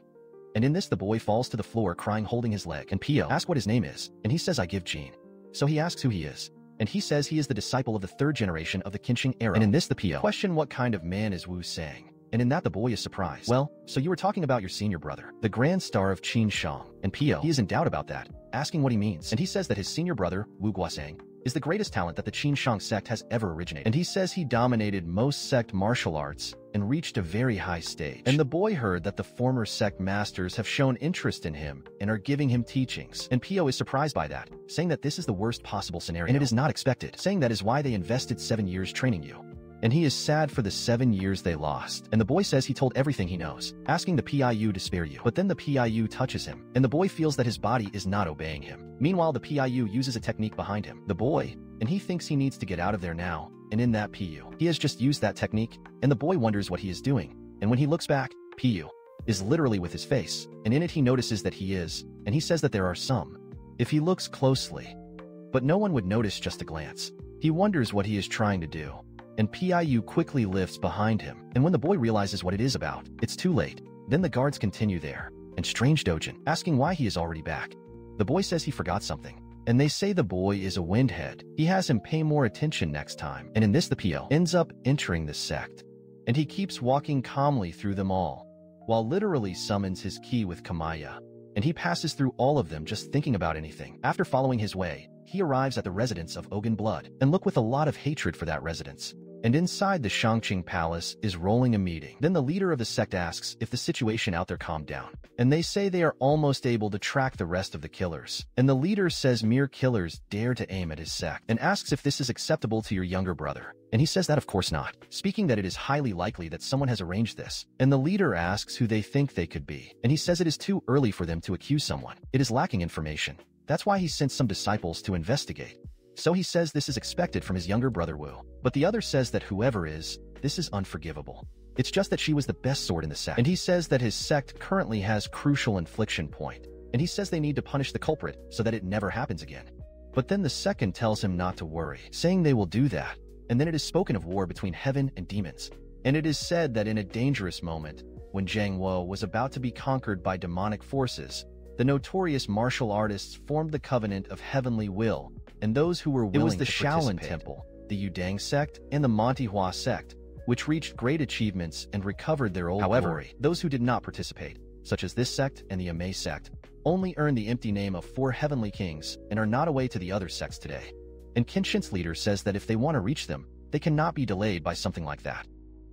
And in this the boy falls to the floor crying holding his leg, and Pio asks what his name is, and he says I give Jean. So he asks who he is, and he says he is the disciple of the 3rd generation of the Kenshin era. And in this the Pio question what kind of man is Wu Sang, and in that the boy is surprised. Well, so you were talking about your senior brother, the Grand Star of Qin Shang, and Pio, he is in doubt about that, asking what he means, and he says that his senior brother, Wu Guasang, is the greatest talent that the Qin Shang sect has ever originated. And he says he dominated most sect martial arts and reached a very high stage. And the boy heard that the former sect masters have shown interest in him and are giving him teachings. And Pio is surprised by that, saying that this is the worst possible scenario. And it is not expected, saying that is why they invested 7 years training you. And he is sad for the 7 years they lost. And the boy says he told everything he knows, asking the Piu to spare you. But then the Piu touches him, and the boy feels that his body is not obeying him. Meanwhile, the Piu uses a technique behind him, the boy, and he thinks he needs to get out of there now. And in that Piu, he has just used that technique, and the boy wonders what he is doing. And when he looks back, Pu is literally with his face, and in it he notices that he is, and he says that there are some, if he looks closely. But no one would notice just a glance. He wonders what he is trying to do, and Piu quickly lifts behind him, and when the boy realizes what it is about, it's too late. Then the guards continue there, and Strange Dojin, asking why he is already back. The boy says he forgot something, and they say the boy is a windhead. He has him pay more attention next time, and in this the Pio ends up entering the sect, and he keeps walking calmly through them all, while literally summons his key with Kamaya, and he passes through all of them just thinking about anything. After following his way, he arrives at the residence of Ogun Blood, and look with a lot of hatred for that residence. And inside the Shangqing Palace is rolling a meeting. Then the leader of the sect asks if the situation out there calmed down, and they say they are almost able to track the rest of the killers. And the leader says mere killers dare to aim at his sect, and asks if this is acceptable to your younger brother. And he says that of course not, speaking that it is highly likely that someone has arranged this. And the leader asks who they think they could be, and he says it is too early for them to accuse someone. It is lacking information. That's why he sent some disciples to investigate. So he says this is expected from his younger brother Wu. But the other says that whoever is, this is unforgivable. It's just that she was the best sword in the sect. And he says that his sect currently has crucial infliction point. And he says they need to punish the culprit so that it never happens again. But then the second tells him not to worry, saying they will do that. And then it is spoken of war between heaven and demons. And it is said that in a dangerous moment, when Zhang Wo was about to be conquered by demonic forces, the notorious martial artists formed the Covenant of Heavenly Will, and those who were willing to participate. It was the Shaolin Temple, the Yudang sect, and the Manhwa sect, which reached great achievements and recovered their old glory. Those who did not participate, such as this sect and the Amei sect, only earned the empty name of 4 heavenly kings and are not away to the other sects today. And Kenshin's leader says that if they want to reach them, they cannot be delayed by something like that.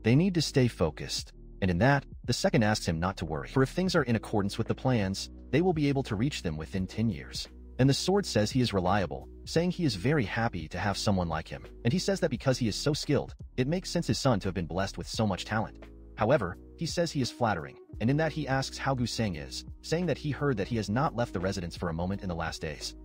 They need to stay focused. And in that, the second asks him not to worry, for if things are in accordance with the plans, they will be able to reach them within 10 years. And the sword says he is reliable, saying he is very happy to have someone like him. And he says that because he is so skilled, it makes sense his son to have been blessed with so much talent. However, he says he is flattering, and in that he asks how Guseng is, saying that he heard that he has not left the residence for a moment in the last days.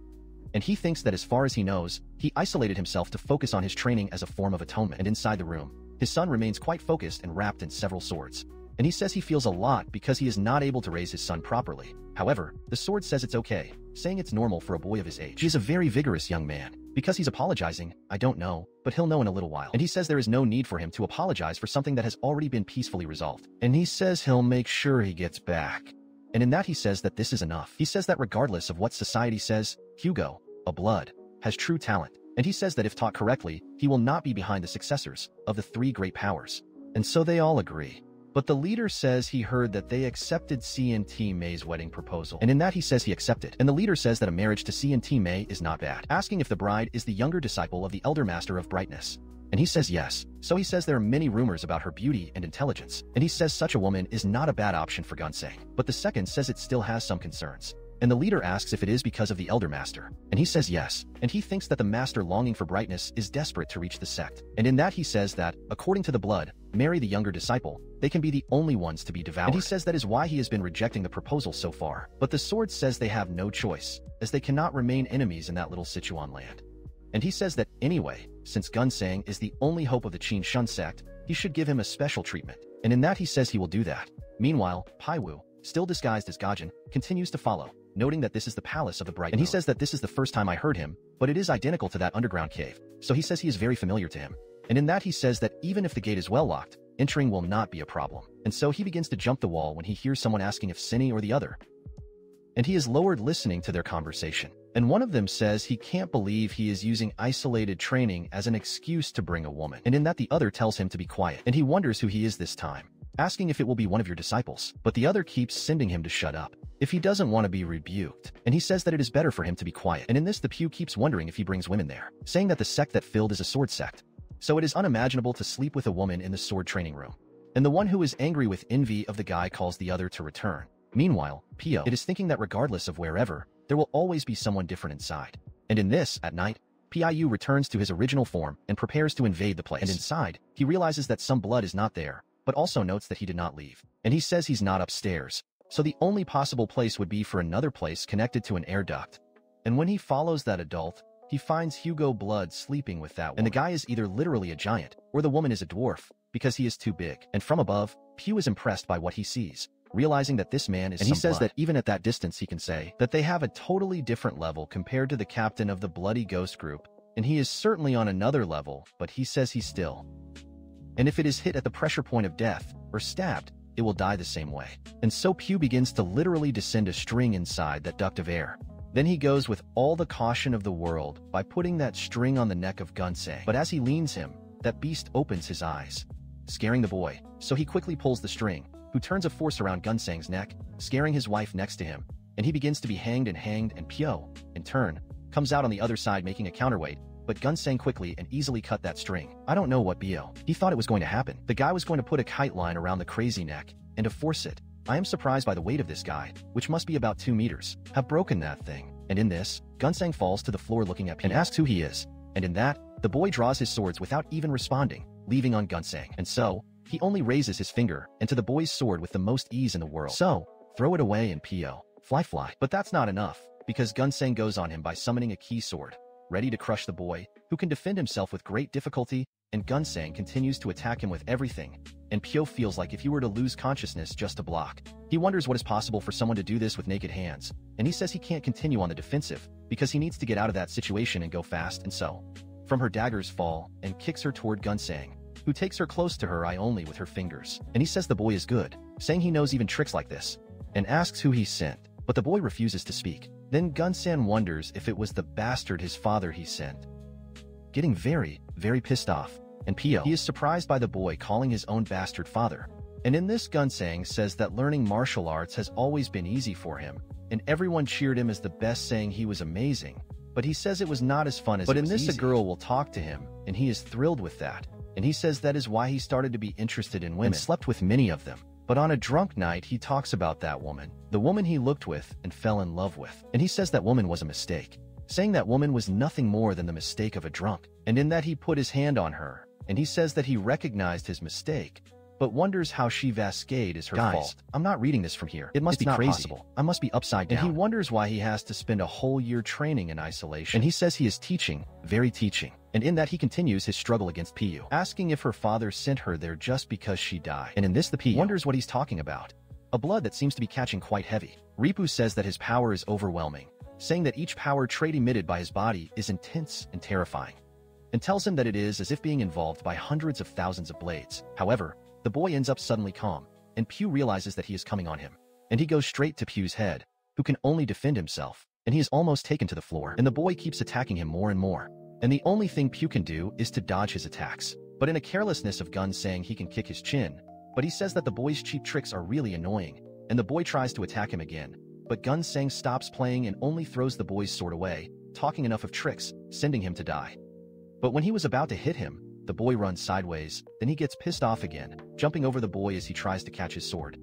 And he thinks that as far as he knows, he isolated himself to focus on his training as a form of atonement. And inside the room, his son remains quite focused and wrapped in several swords. And he says he feels a lot because he is not able to raise his son properly. However, the sword says it's okay, saying it's normal for a boy of his age. He is a very vigorous young man. Because he's apologizing, I don't know, but he'll know in a little while. And he says there is no need for him to apologize for something that has already been peacefully resolved. And he says he'll make sure he gets back. And in that he says that this is enough. He says that regardless of what society says, Hugo, a blood, has true talent. And he says that if taught correctly, he will not be behind the successors of the 3 great powers. And so they all agree. But the leader says he heard that they accepted CNT May's wedding proposal. And in that he says he accepted. And the leader says that a marriage to CNT May is not bad, asking if the bride is the younger disciple of the elder master of brightness. And he says yes. So he says there are many rumors about her beauty and intelligence. And he says such a woman is not a bad option for Gunseng. But the second says it still has some concerns. And the leader asks if it is because of the elder master. And he says yes. And he thinks that the master longing for brightness is desperate to reach the sect. And in that he says that, according to the blood, marry the younger disciple, they can be the only ones to be devoured. And he says that is why he has been rejecting the proposal so far. But the sword says they have no choice, as they cannot remain enemies in that little Sichuan land. And he says that anyway, since Gunseng is the only hope of the Qin Shun sect, he should give him a special treatment. And in that he says he will do that. Meanwhile, Paiwu, still disguised as Gajin, continues to follow, noting that this is the palace of the bright. And he says that this is the first time I heard him, but it is identical to that underground cave. So he says he is very familiar to him. And in that he says that even if the gate is well locked, entering will not be a problem. And so he begins to jump the wall when he hears someone asking if Cinny or the other. And he is lowered listening to their conversation. And one of them says he can't believe he is using isolated training as an excuse to bring a woman. And in that the other tells him to be quiet. And he wonders who he is this time, asking if it will be one of your disciples. But the other keeps sending him to shut up if he doesn't want to be rebuked. And he says that it is better for him to be quiet. And in this the Pew keeps wondering if he brings women there, saying that the sect that filled is a sword sect. So it is unimaginable to sleep with a woman in the sword training room. And the one who is angry with envy of the guy calls the other to return. Meanwhile, Pio, it is thinking that regardless of wherever, there will always be someone different inside. And in this, at night, Piu returns to his original form and prepares to invade the place. And inside, he realizes that some blood is not there, but also notes that he did not leave. And he says he's not upstairs. So the only possible place would be for another place connected to an air duct. And when he follows that adult, he finds Hugo Blood sleeping with that woman. And the guy is either literally a giant, or the woman is a dwarf. because he is too big. And from above, Pew is impressed by what he sees, realizing that this man is and he says that even at that distance he can say that they have a totally different level compared to the captain of the Bloody Ghost group, and he is certainly on another level, but he says he's still. And if it is hit at the pressure point of death, or stabbed, it will die the same way. And so Pew begins to literally descend a string inside that duct of air. Then he goes with all the caution of the world by putting that string on the neck of Gunsang. But as he leans him, that beast opens his eyes, scaring the boy, so he quickly pulls the string, who turns a force around Gunsang's neck, scaring his wife next to him, and he begins to be hanged, and Pyo, in turn, comes out on the other side making a counterweight, but Gunsang quickly and easily cut that string. I don't know what Bio. He thought it was going to happen. The guy was going to put a kite line around the crazy neck, and to force it. I am surprised by the weight of this guy, which must be about 2 meters, have broken that thing. And in this, Gunsang falls to the floor looking at Pyo and asks who he is. And in that, the boy draws his swords without even responding, leaving on Gunsang. And so, he only raises his finger into the boy's sword with the most ease in the world. So, throw it away and Pyo, fly. But that's not enough, because Gunsang goes on him by summoning a key sword, ready to crush the boy, who can defend himself with great difficulty, and Gunsang continues to attack him with everything, and Pyo feels like if he were to lose consciousness just to block. He wonders what is possible for someone to do this with naked hands, and he says he can't continue on the defensive, because he needs to get out of that situation and go fast, and so, from her daggers fall, and kicks her toward Gunsang, who takes her close to her eye only with her fingers, and he says the boy is good, saying he knows even tricks like this, and asks who he sent, but the boy refuses to speak. Then Gunsang wonders if it was the bastard his father he sent, getting very, very pissed off, and Pyo, he is surprised by the boy calling his own bastard father. And in this, Gunsang says that learning martial arts has always been easy for him, and everyone cheered him as the best, saying he was amazing, but he says it was not as fun as it was easy. But in this, a girl will talk to him, and he is thrilled with that, and he says that is why he started to be interested in women and slept with many of them. But on a drunk night, he talks about that woman, the woman he looked with and fell in love with, and he says that woman was a mistake, saying that woman was nothing more than the mistake of a drunk, and in that he put his hand on her, and he says that he recognized his mistake, but wonders how she Vascade is her fault. I'm not reading this from here. It must be crazy. Possible. I must be upside down. And he wonders why he has to spend a whole year training in isolation. And he says he is teaching, very teaching. And in that he continues his struggle against Piyu, asking if her father sent her there just because she died. And in this the Piyu wonders what he's talking about. A blood that seems to be catching quite heavy. Ripu says that his power is overwhelming, saying that each power trait emitted by his body is intense and terrifying, and tells him that it is as if being involved by hundreds of thousands of blades. However, the boy ends up suddenly calm, and Pew realizes that he is coming on him, and he goes straight to Pew's head, who can only defend himself, and he is almost taken to the floor, and the boy keeps attacking him more and more, and the only thing Pew can do is to dodge his attacks, but in a carelessness of Gun saying he can kick his chin, but he says that the boy's cheap tricks are really annoying, and the boy tries to attack him again, but Gun Sang stops playing and only throws the boy's sword away, talking enough of tricks, sending him to die. But when he was about to hit him, the boy runs sideways, then he gets pissed off again, jumping over the boy as he tries to catch his sword.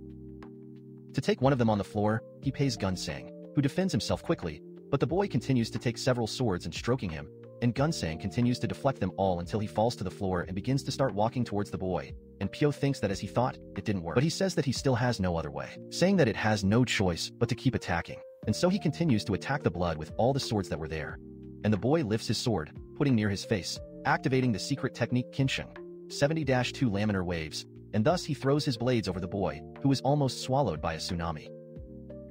To take one of them on the floor, he pays Gun Sang, who defends himself quickly, but the boy continues to take several swords and stroking him, and Gun Sang continues to deflect them all until he falls to the floor and begins to start walking towards the boy, and Pyo thinks that as he thought, it didn't work. But he says that he still has no other way, saying that it has no choice but to keep attacking, and so he continues to attack the blood with all the swords that were there. And the boy lifts his sword, putting near his face, activating the secret technique Kinsheng, 70-2 laminar waves, and thus he throws his blades over the boy, who is almost swallowed by a tsunami.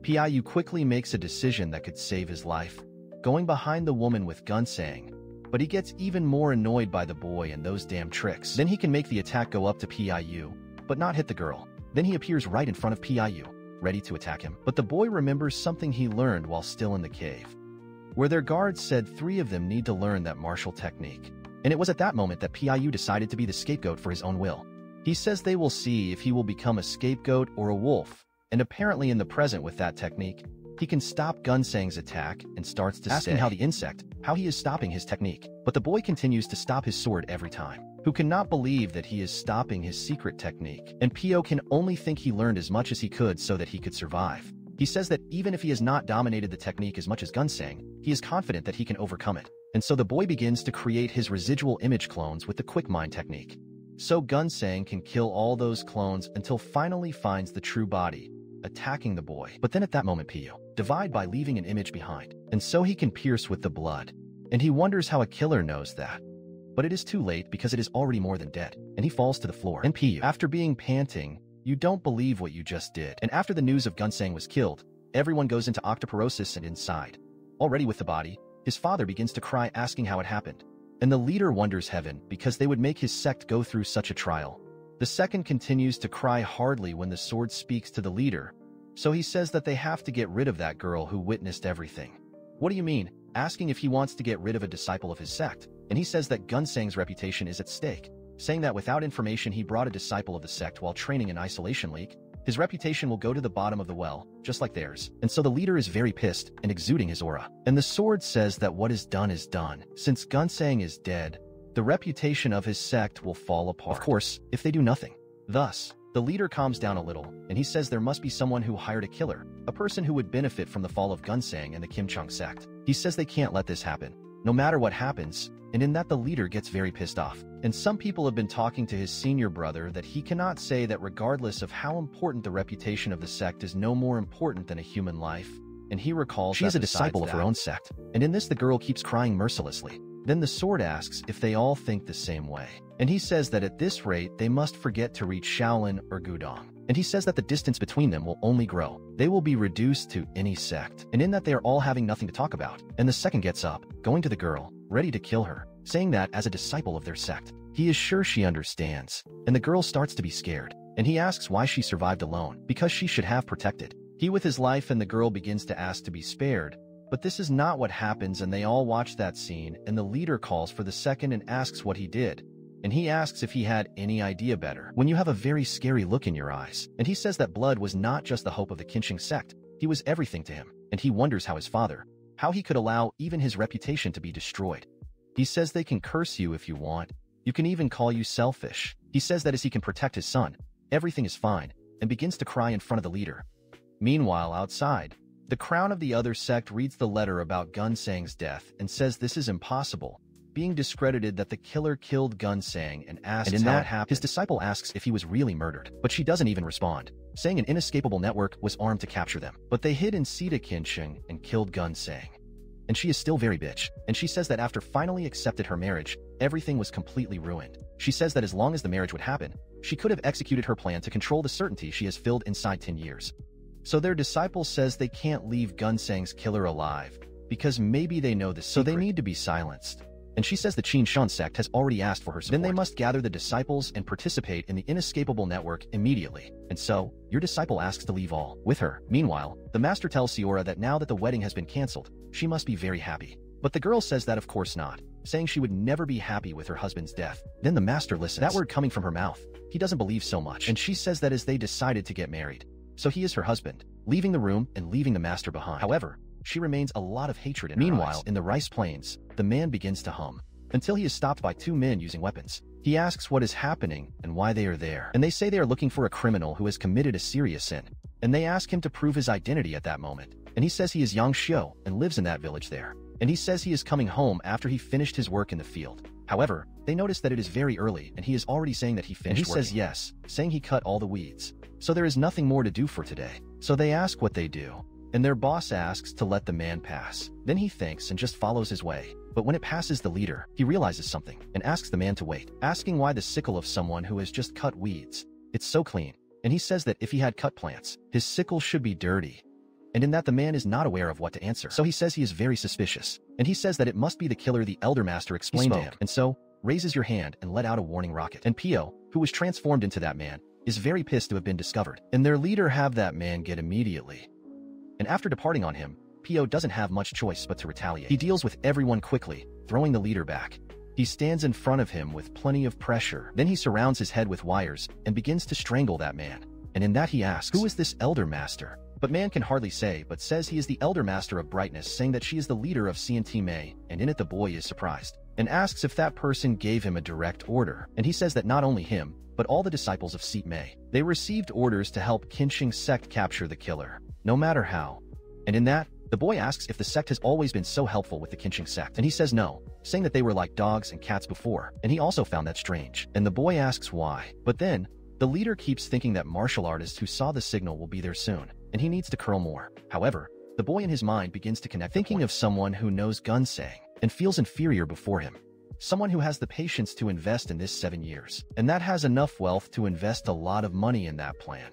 Piyu quickly makes a decision that could save his life, going behind the woman with Gun Sang, but he gets even more annoyed by the boy and those damn tricks. Then he can make the attack go up to Piyu, but not hit the girl. Then he appears right in front of Piyu, ready to attack him. But the boy remembers something he learned while still in the cave, where their guards said 3 of them need to learn that martial technique. And it was at that moment that Piyu decided to be the scapegoat for his own will. He says they will see if he will become a scapegoat or a wolf, and apparently in the present with that technique, he can stop Gun Sang's attack and starts to asking how he is stopping his technique. But the boy continues to stop his sword every time, who cannot believe that he is stopping his secret technique. And Pyo can only think he learned as much as he could so that he could survive. He says that even if he has not dominated the technique as much as Gun Sang, he is confident that he can overcome it. And so the boy begins to create his residual image clones with the quick mind technique. So Gun Sang can kill all those clones until finally finds the true body, attacking the boy. But then at that moment Pyo divide by leaving an image behind, and so he can pierce with the blood. And he wonders how a killer knows that. but it is too late because it is already more than dead, and he falls to the floor. And Pu, after being panting, you don't believe what you just did. And after the news of Gunsang was killed, everyone goes into octoporosis and inside. Already with the body, his father begins to cry asking how it happened. And the leader wonders heaven because they would make his sect go through such a trial. The second continues to cry hardly when the sword speaks to the leader, so he says that they have to get rid of that girl who witnessed everything. What do you mean? Asking if he wants to get rid of a disciple of his sect, and he says that Gunsang's reputation is at stake, saying that without information he brought a disciple of the sect while training in Isolation League, his reputation will go to the bottom of the well, just like theirs. And so the leader is very pissed and exuding his aura. And the sword says that what is done is done. Since Gunsang is dead, the reputation of his sect will fall apart. Of course, if they do nothing. Thus, the leader calms down a little, and he says there must be someone who hired a killer, a person who would benefit from the fall of Gunsang and the Kim Chung sect. He says they can't let this happen, no matter what happens, and in that the leader gets very pissed off. And some people have been talking to his senior brother that he cannot say that regardless of how important the reputation of the sect is no more important than a human life, and he recalls she is a disciple of her own sect. And in this the girl keeps crying mercilessly. Then the sword asks if they all think the same way. And he says that at this rate they must forget to reach Shaolin or Gudong. And he says that the distance between them will only grow. They will be reduced to any sect. And in that they are all having nothing to talk about. And the second gets up, going to the girl, ready to kill her, saying that as a disciple of their sect, he is sure she understands. And the girl starts to be scared. And he asks why she survived alone, because she should have protected. He with his life, and the girl begins to ask to be spared. But this is not what happens, and they all watch that scene, and the leader calls for the second and asks what he did. And he asks if he had any idea better, when you have a very scary look in your eyes. And he says that blood was not just the hope of the Qinsheng sect, he was everything to him, and he wonders how his father, how he could allow even his reputation to be destroyed. He says they can curse you if you want, you can even call you selfish. He says that as he can protect his son, everything is fine, and begins to cry in front of the leader. Meanwhile, outside, the crown of the other sect reads the letter about Gunsang's death and says this is impossible, being discredited that the killer killed Gunsang and asks how it happened. His disciple asks if he was really murdered, but she doesn't even respond, saying an inescapable network was armed to capture them. But they hid in Sita Qinsheng and killed Gunsang. And she is still very bitch, and she says that after finally accepted her marriage, everything was completely ruined. She says that as long as the marriage would happen, she could have executed her plan to control the certainty she has filled inside 10 years. So their disciple says they can't leave Gunsang's killer alive, because maybe they know the secret, so they need to be silenced. And she says the Qin Shan sect has already asked for her support. Then they must gather the disciples and participate in the inescapable network immediately. And so, your disciple asks to leave all with her. Meanwhile, the master tells Siora that now that the wedding has been cancelled, she must be very happy. But the girl says that of course not, saying she would never be happy with her husband's death. Then the master listens. That word coming from her mouth, he doesn't believe so much. And she says that as they decided to get married, so he is her husband, leaving the room and leaving the master behind. However, she remains a lot of hatred in her eyes. Meanwhile, in the rice plains, the man begins to hum, until he is stopped by two men using weapons. He asks what is happening and why they are there. And they say they are looking for a criminal who has committed a serious sin. And they ask him to prove his identity at that moment. And he says he is Yang Xiu and lives in that village there. And he says he is coming home after he finished his work in the field. However, they notice that it is very early and he is already saying that he finished working. He says yes, saying he cut all the weeds. So there is nothing more to do for today. So they ask what they do. And their boss asks to let the man pass. Then he thinks and just follows his way. But when it passes the leader, he realizes something and asks the man to wait, asking why the sickle of someone who has just cut weeds. It's so clean. And he says that if he had cut plants, his sickle should be dirty. And in that the man is not aware of what to answer. So he says he is very suspicious. And he says that it must be the killer the elder master explained to him. And so, raises your hand and let out a warning rocket. And Pio, who was transformed into that man, is very pissed to have been discovered. And their leader have that man get immediately. And after departing on him, Pio doesn't have much choice but to retaliate. He deals with everyone quickly, throwing the leader back. He stands in front of him with plenty of pressure. Then he surrounds his head with wires and begins to strangle that man. And in that he asks, who is this elder master? But man can hardly say, but says he is the elder master of brightness, saying that she is the leader of CNT Mei, and in it the boy is surprised, and asks if that person gave him a direct order. And he says that not only him, but all the disciples of Seat Mei, they received orders to help Qinsheng sect capture the killer, no matter how. And in that, the boy asks if the sect has always been so helpful with the Qinsheng sect, and he says no, saying that they were like dogs and cats before, and he also found that strange. And the boy asks why. But then, the leader keeps thinking that martial artist who saw the signal will be there soon, and he needs to curl more. However, the boy in his mind begins to connect, thinking of someone who knows Gunsang and feels inferior before him. someone who has the patience to invest in this 7 years, and that has enough wealth to invest a lot of money in that plan.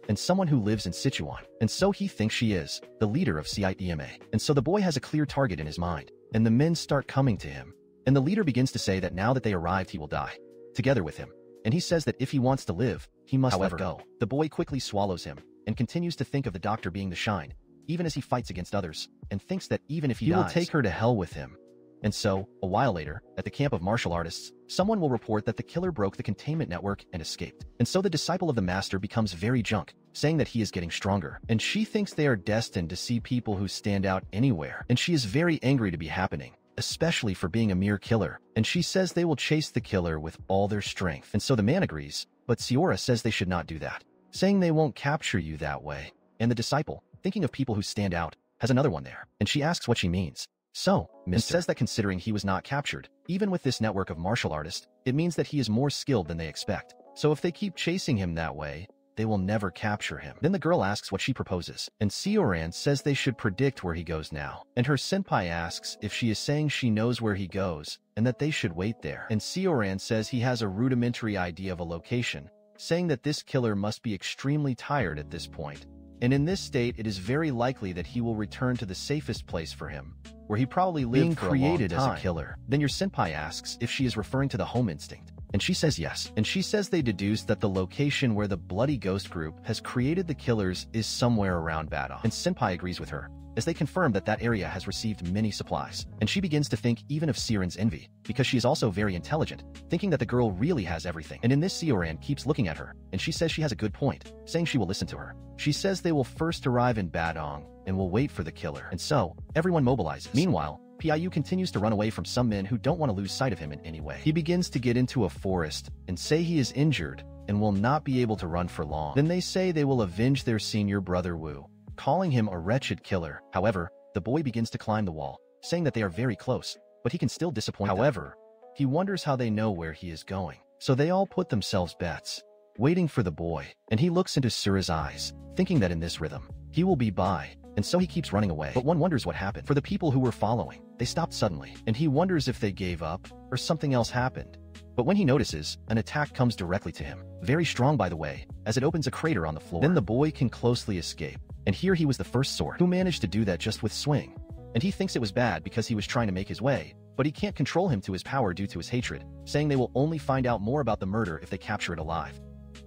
And someone who lives in Sichuan, and so he thinks she is the leader of CIEMA. And so the boy has a clear target in his mind, and the men start coming to him. And the leader begins to say that now that they arrived, he will die together with him. And he says that if he wants to live, he must let go. The boy quickly swallows him and continues to think of the doctor being the shine, even as he fights against others, and thinks that even if he dies, will take her to hell with him. And so, a while later, at the camp of martial artists, someone will report that the killer broke the containment network and escaped. And so the disciple of the master becomes very drunk, saying that he is getting stronger. And she thinks they are destined to see people who stand out anywhere. And she is very angry to be happening, especially for being a mere killer. And she says they will chase the killer with all their strength. And so the man agrees, but Siora says they should not do that, saying they won't capture you that way. And the disciple, thinking of people who stand out, has another one there. And she asks what she means. So, Mr. says that considering he was not captured, even with this network of martial artists, it means that he is more skilled than they expect. So if they keep chasing him that way, they will never capture him. Then the girl asks what she proposes, and Sioran says they should predict where he goes now. And her senpai asks if she is saying she knows where he goes, and that they should wait there. And Sioran says he has a rudimentary idea of a location, saying that this killer must be extremely tired at this point. And in this state, it is very likely that he will return to the safest place for him, where he probably lived for a long time. As a killer. Then your senpai asks if she is referring to the home instinct. And she says yes. And she says they deduce that the location where the Bloody Ghost Group has created the killers is somewhere around Badong. And senpai agrees with her, as they confirm that that area has received many supplies. And she begins to think even of Siren's envy, because she is also very intelligent, thinking that the girl really has everything. And in this, Sioran keeps looking at her, and she says she has a good point, saying she will listen to her. She says they will first arrive in Badong, and will wait for the killer. And so, everyone mobilizes. Meanwhile, Piayu continues to run away from some men who don't want to lose sight of him in any way. He begins to get into a forest and say he is injured and will not be able to run for long. Then they say they will avenge their senior brother Wu, calling him a wretched killer. However, the boy begins to climb the wall, saying that they are very close, but he can still disappoint them. However, he wonders how they know where he is going. So they all put themselves bets, waiting for the boy, and he looks into Sura's eyes, thinking that in this rhythm, he will be by. And so he keeps running away. But one wonders what happened. For the people who were following, they stopped suddenly, and he wonders if they gave up or something else happened. But when he notices, an attack comes directly to him. Very strong, by the way, as it opens a crater on the floor. Then the boy can closely escape. And here he was the first sword who managed to do that just with swing. And he thinks it was bad because he was trying to make his way, but he can't control him to his power due to his hatred, saying they will only find out more about the murder if they capture it alive.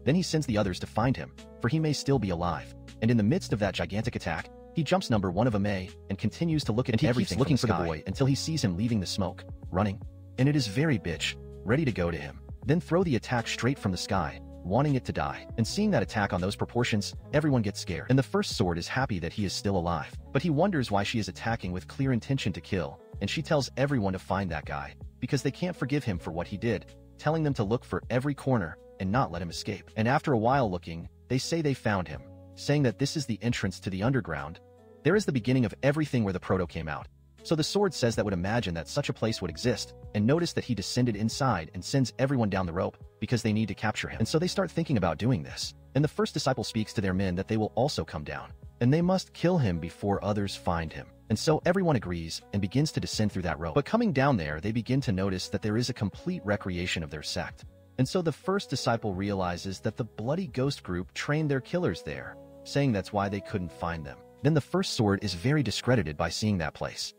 Then he sends the others to find him, for he may still be alive. And in the midst of that gigantic attack, he jumps number one of Ame and continues to look at everything looking for the boy until he sees him leaving the smoke, running. And it is very bitch, ready to go to him. Then throw the attack straight from the sky, wanting it to die. And seeing that attack on those proportions, everyone gets scared. And the first sword is happy that he is still alive. But he wonders why she is attacking with clear intention to kill. And she tells everyone to find that guy, because they can't forgive him for what he did, telling them to look for every corner and not let him escape. And after a while looking, they say they found him, saying that this is the entrance to the underground. There is the beginning of everything where the proto came out. So the sword says that would imagine that such a place would exist, and notice that he descended inside and sends everyone down the rope, because they need to capture him. And so they start thinking about doing this. And the first disciple speaks to their men that they will also come down, and they must kill him before others find him. And so everyone agrees and begins to descend through that rope. But coming down there, they begin to notice that there is a complete recreation of their sect. And so the first disciple realizes that the Bloody Ghost Group trained their killers there, saying that's why they couldn't find them. Then the first sword is very discredited by seeing that place,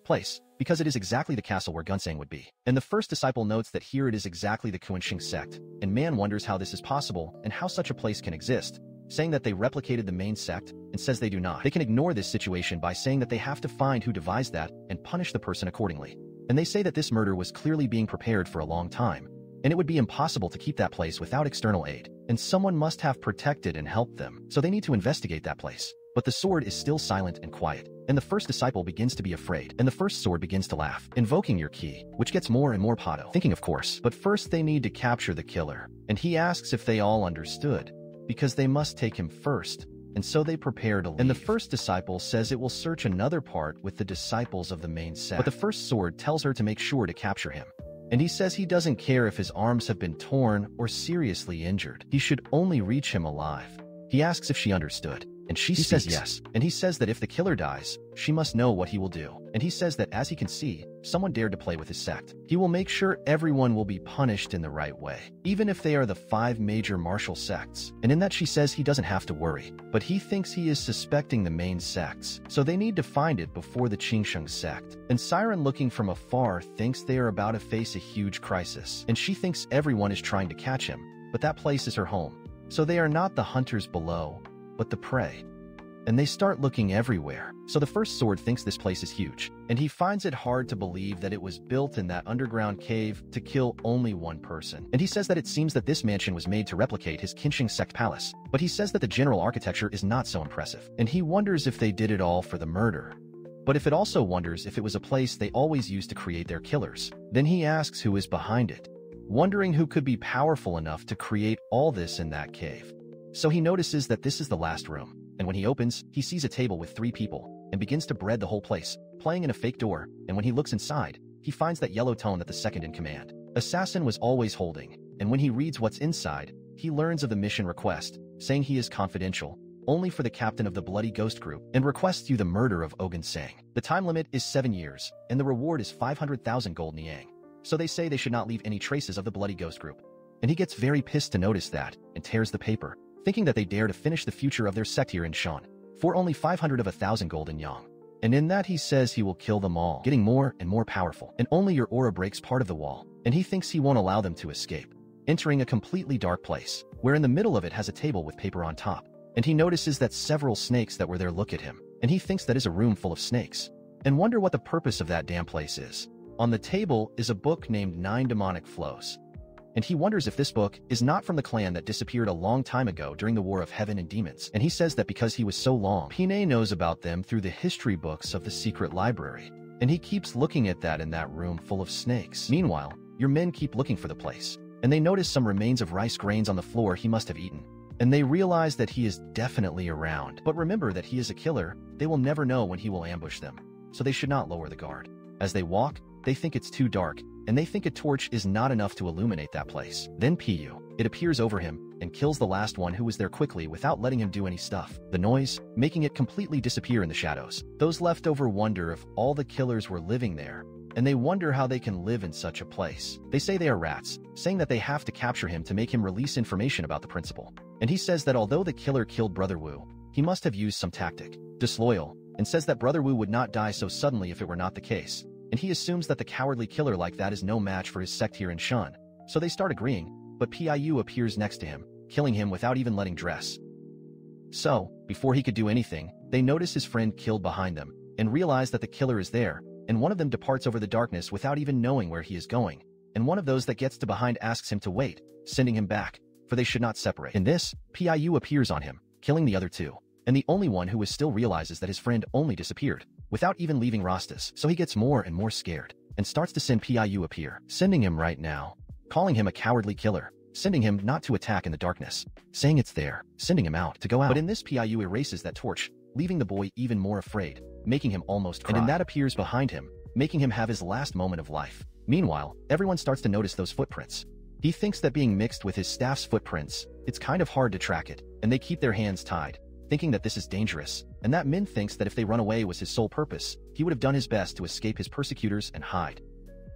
because it is exactly the castle where Gunsang would be. And the first disciple notes that here it is exactly the Kuanxing sect, and man wonders how this is possible and how such a place can exist, saying that they replicated the main sect, and says they do not. They can ignore this situation by saying that they have to find who devised that and punish the person accordingly. And they say that this murder was clearly being prepared for a long time, and it would be impossible to keep that place without external aid, and someone must have protected and helped them, so they need to investigate that place. But the sword is still silent and quiet, and the first disciple begins to be afraid, and the first sword begins to laugh, invoking your key, which gets more and more Pato, thinking of course. But first they need to capture the killer, and he asks if they all understood, because they must take him first, and so they prepare to leave. And the first disciple says it will search another part with the disciples of the main sect, but the first sword tells her to make sure to capture him. And he says he doesn't care if his arms have been torn or seriously injured. He should only reach him alive. He asks if she understood, And she says yes. And he says that if the killer dies, she must know what he will do. And he says that as he can see, someone dared to play with his sect. He will make sure everyone will be punished in the right way, even if they are the 5 major martial sects. And in that she says he doesn't have to worry, but he thinks he is suspecting the main sects, so they need to find it before the Qingsheng sect. And Siren, looking from afar, thinks they are about to face a huge crisis, and she thinks everyone is trying to catch him, but that place is her home. So they are not the hunters below, but the prey. And they start looking everywhere. So the first sword thinks this place is huge, and he finds it hard to believe that it was built in that underground cave to kill only one person. And he says that it seems that this mansion was made to replicate his Qingsheng sect palace, but he says that the general architecture is not so impressive, and he wonders if they did it all for the murder. But if it also wonders if it was a place they always used to create their killers, then he asks who is behind it, wondering who could be powerful enough to create all this in that cave. So he notices that this is the last room, and when he opens, he sees a table with 3 people, and begins to bread the whole place, playing in a fake door, and when he looks inside, he finds that yellow tone that the second in command assassin was always holding, and when he reads what's inside, he learns of the mission request, saying he is confidential, only for the captain of the Bloody Ghost Group, and requests you the murder of Ogun Sang. The time limit is 7 years, and the reward is 500,000 gold niang. So they say they should not leave any traces of the Bloody Ghost Group. And he gets very pissed to notice that, and tears the paper, thinking that they dare to finish the future of their sect here in Shan, for only 500 of 1,000 golden yang. And in that he says he will kill them all, getting more and more powerful, and only your aura breaks part of the wall, and he thinks he won't allow them to escape, entering a completely dark place, where in the middle of it has a table with paper on top, and he notices that several snakes that were there look at him, and he thinks that is a room full of snakes, and wonder what the purpose of that damn place is. On the table is a book named 9 Demonic Flows, and he wonders if this book is not from the clan that disappeared a long time ago during the War of Heaven and Demons, and he says that because he was so long, Pine knows about them through the history books of the secret library, and he keeps looking at that in that room full of snakes. Meanwhile, your men keep looking for the place, and they notice some remains of rice grains on the floor he must have eaten, and they realize that he is definitely around. But remember that he is a killer, they will never know when he will ambush them, so they should not lower the guard. As they walk, they think it's too dark, and they think a torch is not enough to illuminate that place. Then it appears over him, and kills the last one who was there quickly without letting him do any stuff. The noise, making it completely disappear in the shadows. Those left over wonder if all the killers were living there, and they wonder how they can live in such a place. They say they are rats, saying that they have to capture him to make him release information about the principal. And he says that although the killer killed Brother Wu, he must have used some tactic, disloyal, and says that Brother Wu would not die so suddenly if it were not the case. And he assumes that the cowardly killer like that is no match for his sect here in Shan. So they start agreeing, but Piu appears next to him, killing him without even letting dress. So, before he could do anything, they notice his friend killed behind them, and realize that the killer is there, and one of them departs over the darkness without even knowing where he is going, and one of those that gets to behind asks him to wait, sending him back, for they should not separate. In this, Piu appears on him, killing the other 2, and the only one who still realizes that his friend only disappeared, without even leaving Rastas, so he gets more and more scared, and starts to send Piu appear, sending him right now, calling him a cowardly killer, sending him not to attack in the darkness, saying it's there, sending him out to go out. But in this Piu erases that torch, leaving the boy even more afraid, making him almost cry. And in that appears behind him, making him have his last moment of life. Meanwhile, everyone starts to notice those footprints. He thinks that being mixed with his staff's footprints, it's kind of hard to track it, and they keep their hands tied, thinking that this is dangerous, and that Min thinks that if they run away was his sole purpose, he would have done his best to escape his persecutors and hide.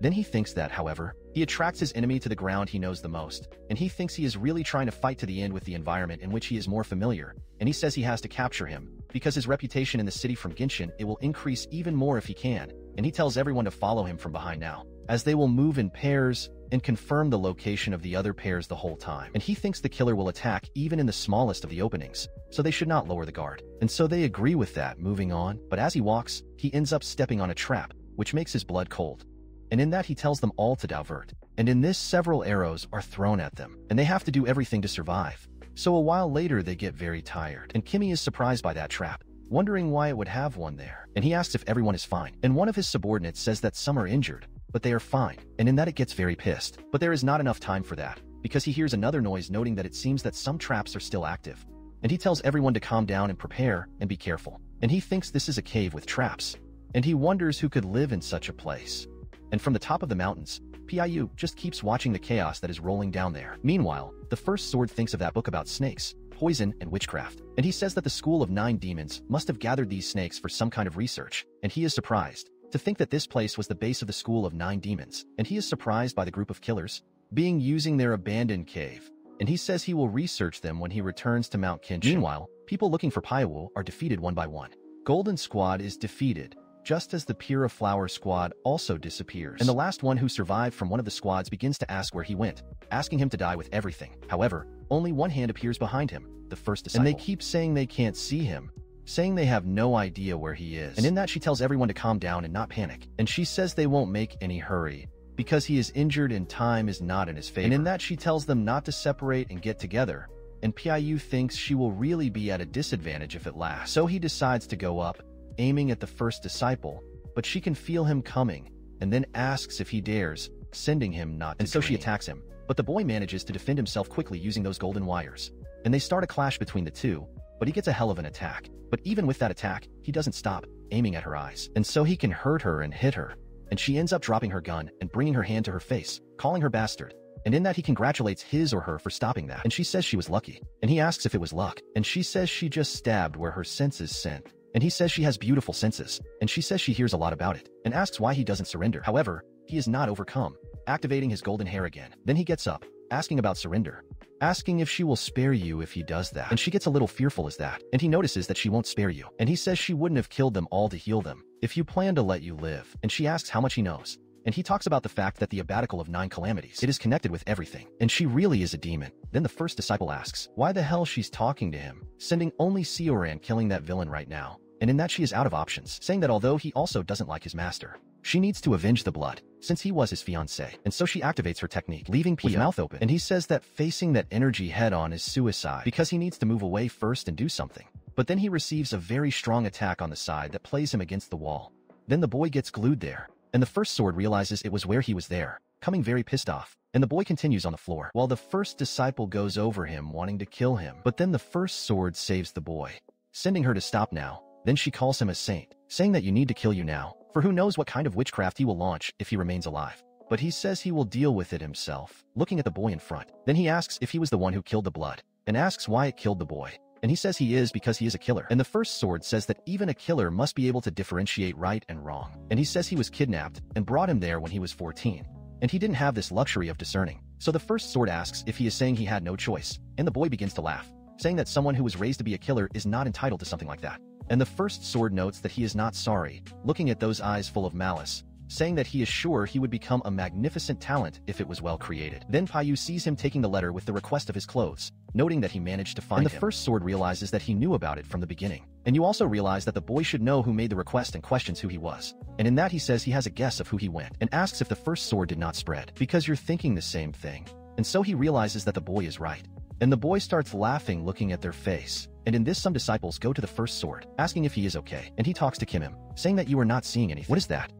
Then he thinks that, however, he attracts his enemy to the ground he knows the most, and he thinks he is really trying to fight to the end with the environment in which he is more familiar, and he says he has to capture him, because his reputation in the city from Genshin it will increase even more if he can, and he tells everyone to follow him from behind now, as they will move in pairs, and confirm the location of the other pairs the whole time. And he thinks the killer will attack even in the smallest of the openings, so they should not lower the guard. And so they agree with that, moving on, but as he walks, he ends up stepping on a trap, which makes his blood cold. And in that he tells them all to divert, and in this several arrows are thrown at them, and they have to do everything to survive. So a while later they get very tired, and Kimmy is surprised by that trap, wondering why it would have one there, and he asks if everyone is fine, and one of his subordinates says that some are injured, but they are fine, and in that it gets very pissed. But there is not enough time for that, because he hears another noise noting that it seems that some traps are still active. And he tells everyone to calm down and prepare and be careful. And he thinks this is a cave with traps. And he wonders who could live in such a place. and from the top of the mountains, Piu just keeps watching the chaos that is rolling down there. Meanwhile, the first sword thinks of that book about snakes, poison, and witchcraft, and he says that the school of 9 demons must have gathered these snakes for some kind of research, and he is surprised to think that this place was the base of the school of 9 demons, and he is surprised by the group of killers being using their abandoned cave, and he says he will research them when he returns to Mount Kinshin. Meanwhile, people looking for Piu are defeated one by one. Golden Squad is defeated, just as the Pura Flower Squad also disappears. And the last one who survived from one of the squads begins to ask where he went, asking him to die with everything. However, only one hand appears behind him, the first disciple. And they keep saying they can't see him, saying they have no idea where he is. And in that she tells everyone to calm down and not panic. And she says they won't make any hurry, because he is injured and time is not in his favor. And in that she tells them not to separate and get together. And Piu thinks she will really be at a disadvantage if it lasts. So he decides to go up, aiming at the first disciple, but she can feel him coming, and then asks if he dares, sending him not to And so she attacks him, but the boy manages to defend himself quickly using those golden wires. And they start a clash between the two, but he gets a hell of an attack. But even with that attack, he doesn't stop, aiming at her eyes. And so he can hurt her and hit her, and she ends up dropping her gun and bringing her hand to her face, calling her bastard. And in that he congratulates his or her for stopping that, and she says she was lucky. And he asks if it was luck, and she says she just stabbed where her senses sent. And he says she has beautiful senses, and she says she hears a lot about it, and asks why he doesn't surrender. However, he is not overcome, activating his golden hair again. Then he gets up, asking about surrender, asking if she will spare you if he does that. And she gets a little fearful as that, and he notices that she won't spare you. And he says she wouldn't have killed them all to heal them, if you plan to let you live. And she asks how much he knows. And he talks about the fact that the abbatical of 9 calamities, it is connected with everything, and she really is a demon. Then the first disciple asks why the hell she's talking to him, sending only Sioran killing that villain right now. And in that she is out of options, saying that although he also doesn't like his master, she needs to avenge the blood, since he was his fiancé. And so she activates her technique, leaving Pi's mouth open, and he says that facing that energy head-on is suicide, because he needs to move away first and do something. But then he receives a very strong attack on the side that plays him against the wall. Then the boy gets glued there, and the first sword realizes it was where he was there, coming very pissed off. And the boy continues on the floor, while the first disciple goes over him wanting to kill him. But then the first sword saves the boy, sending her to stop now. Then she calls him a saint, saying that you need to kill you now, for who knows what kind of witchcraft he will launch if he remains alive. But he says he will deal with it himself, looking at the boy in front. Then he asks if he was the one who killed the blood, and asks why it killed the boy. And he says he is because he is a killer. And the first sword says that even a killer must be able to differentiate right and wrong. And he says he was kidnapped and brought him there when he was 14. And he didn't have this luxury of discerning. So the first sword asks if he is saying he had no choice. And the boy begins to laugh, saying that someone who was raised to be a killer is not entitled to something like that. And the first sword notes that he is not sorry, looking at those eyes full of malice, saying that he is sure he would become a magnificent talent if it was well created. Then Piu sees him taking the letter with the request of his clothes, noting that he managed to find him. And the first sword realizes that he knew about it from the beginning. And you also realize that the boy should know who made the request and questions who he was. And in that he says he has a guess of who he went, and asks if the first sword did not spread, because you're thinking the same thing. And so he realizes that the boy is right. And the boy starts laughing looking at their face. And in this some disciples go to the first sword, asking if he is okay. And he talks to Kimim, saying that you are not seeing anything. What is that?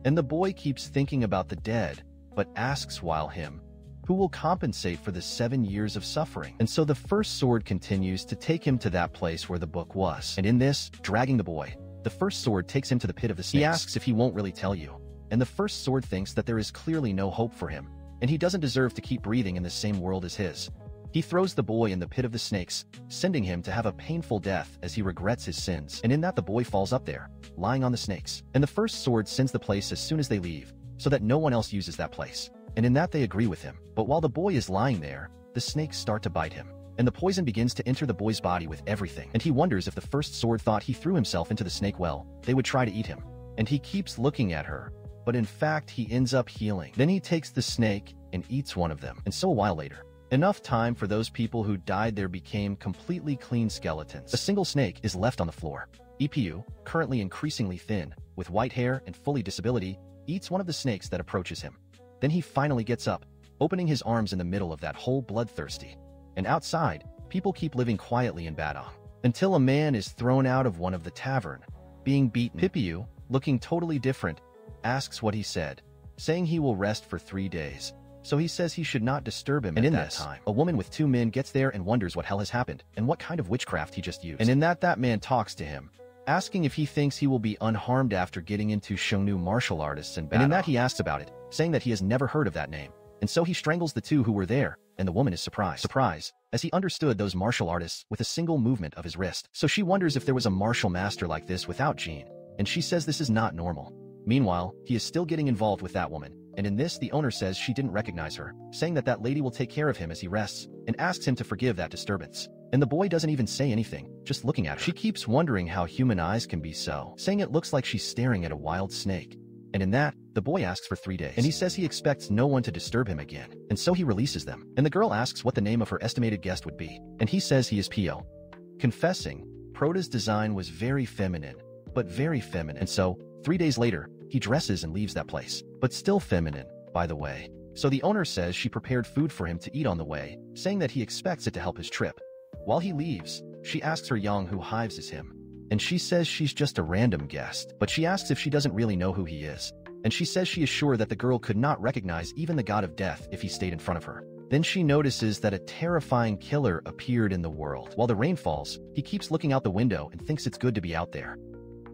And the boy keeps thinking about the dead, but asks while him, who will compensate for the 7 years of suffering? And so the first sword continues to take him to that place where the book was. And in this, dragging the boy, the first sword takes him to the pit of the snakes. He asks if he won't really tell you. And the first sword thinks that there is clearly no hope for him, and he doesn't deserve to keep breathing in the same world as his. He throws the boy in the pit of the snakes, sending him to have a painful death as he regrets his sins. And in that the boy falls up there, lying on the snakes. And the first sword sends the place as soon as they leave, so that no one else uses that place. And in that they agree with him. But while the boy is lying there, the snakes start to bite him. And the poison begins to enter the boy's body with everything. And he wonders if the first sword thought he threw himself into the snake well, they would try to eat him. And he keeps looking at her, but in fact he ends up healing. Then he takes the snake and eats one of them. And so a while later, enough time for those people who died there became completely clean skeletons. A single snake is left on the floor. EPU, currently increasingly thin, with white hair and fully disability, eats one of the snakes that approaches him. Then he finally gets up, opening his arms in the middle of that whole bloodthirsty. And outside, people keep living quietly in Badong, until a man is thrown out of one of the tavern, being beaten. Pipiu, looking totally different, asks what he said, saying he will rest for 3 days. So he says he should not disturb him. And in that time, a woman with 2 men gets there and wonders what hell has happened and what kind of witchcraft he just used. And in that man talks to him, asking if he thinks he will be unharmed after getting into Shongnu martial artists and battle. And in that he asks about it, saying that he has never heard of that name. And so he strangles the 2 who were there, and the woman is surprised, as he understood those martial artists with a single movement of his wrist. So she wonders if there was a martial master like this without Jean, and she says this is not normal. Meanwhile, he is still getting involved with that woman, and in this the owner says she didn't recognize her, saying that lady will take care of him as he rests, and asks him to forgive that disturbance. And the boy doesn't even say anything, just looking at her. She keeps wondering how human eyes can be so, saying it looks like she's staring at a wild snake. And in that, the boy asks for 3 days, and he says he expects no one to disturb him again, and so he releases them. And the girl asks what the name of her estimated guest would be, and he says he is Pio. Confessing, Prota's design was very feminine, and so, 3 days later, he dresses and leaves that place, but still feminine, by the way. So the owner says she prepared food for him to eat on the way, saying that he expects it to help his trip. While he leaves, she asks her Yang who hives is him, and she says she's just a random guest, but she asks if she doesn't really know who he is, and she says she is sure that the girl could not recognize even the god of death if he stayed in front of her. Then she notices that a terrifying killer appeared in the world. While the rain falls, he keeps looking out the window and thinks it's good to be out there.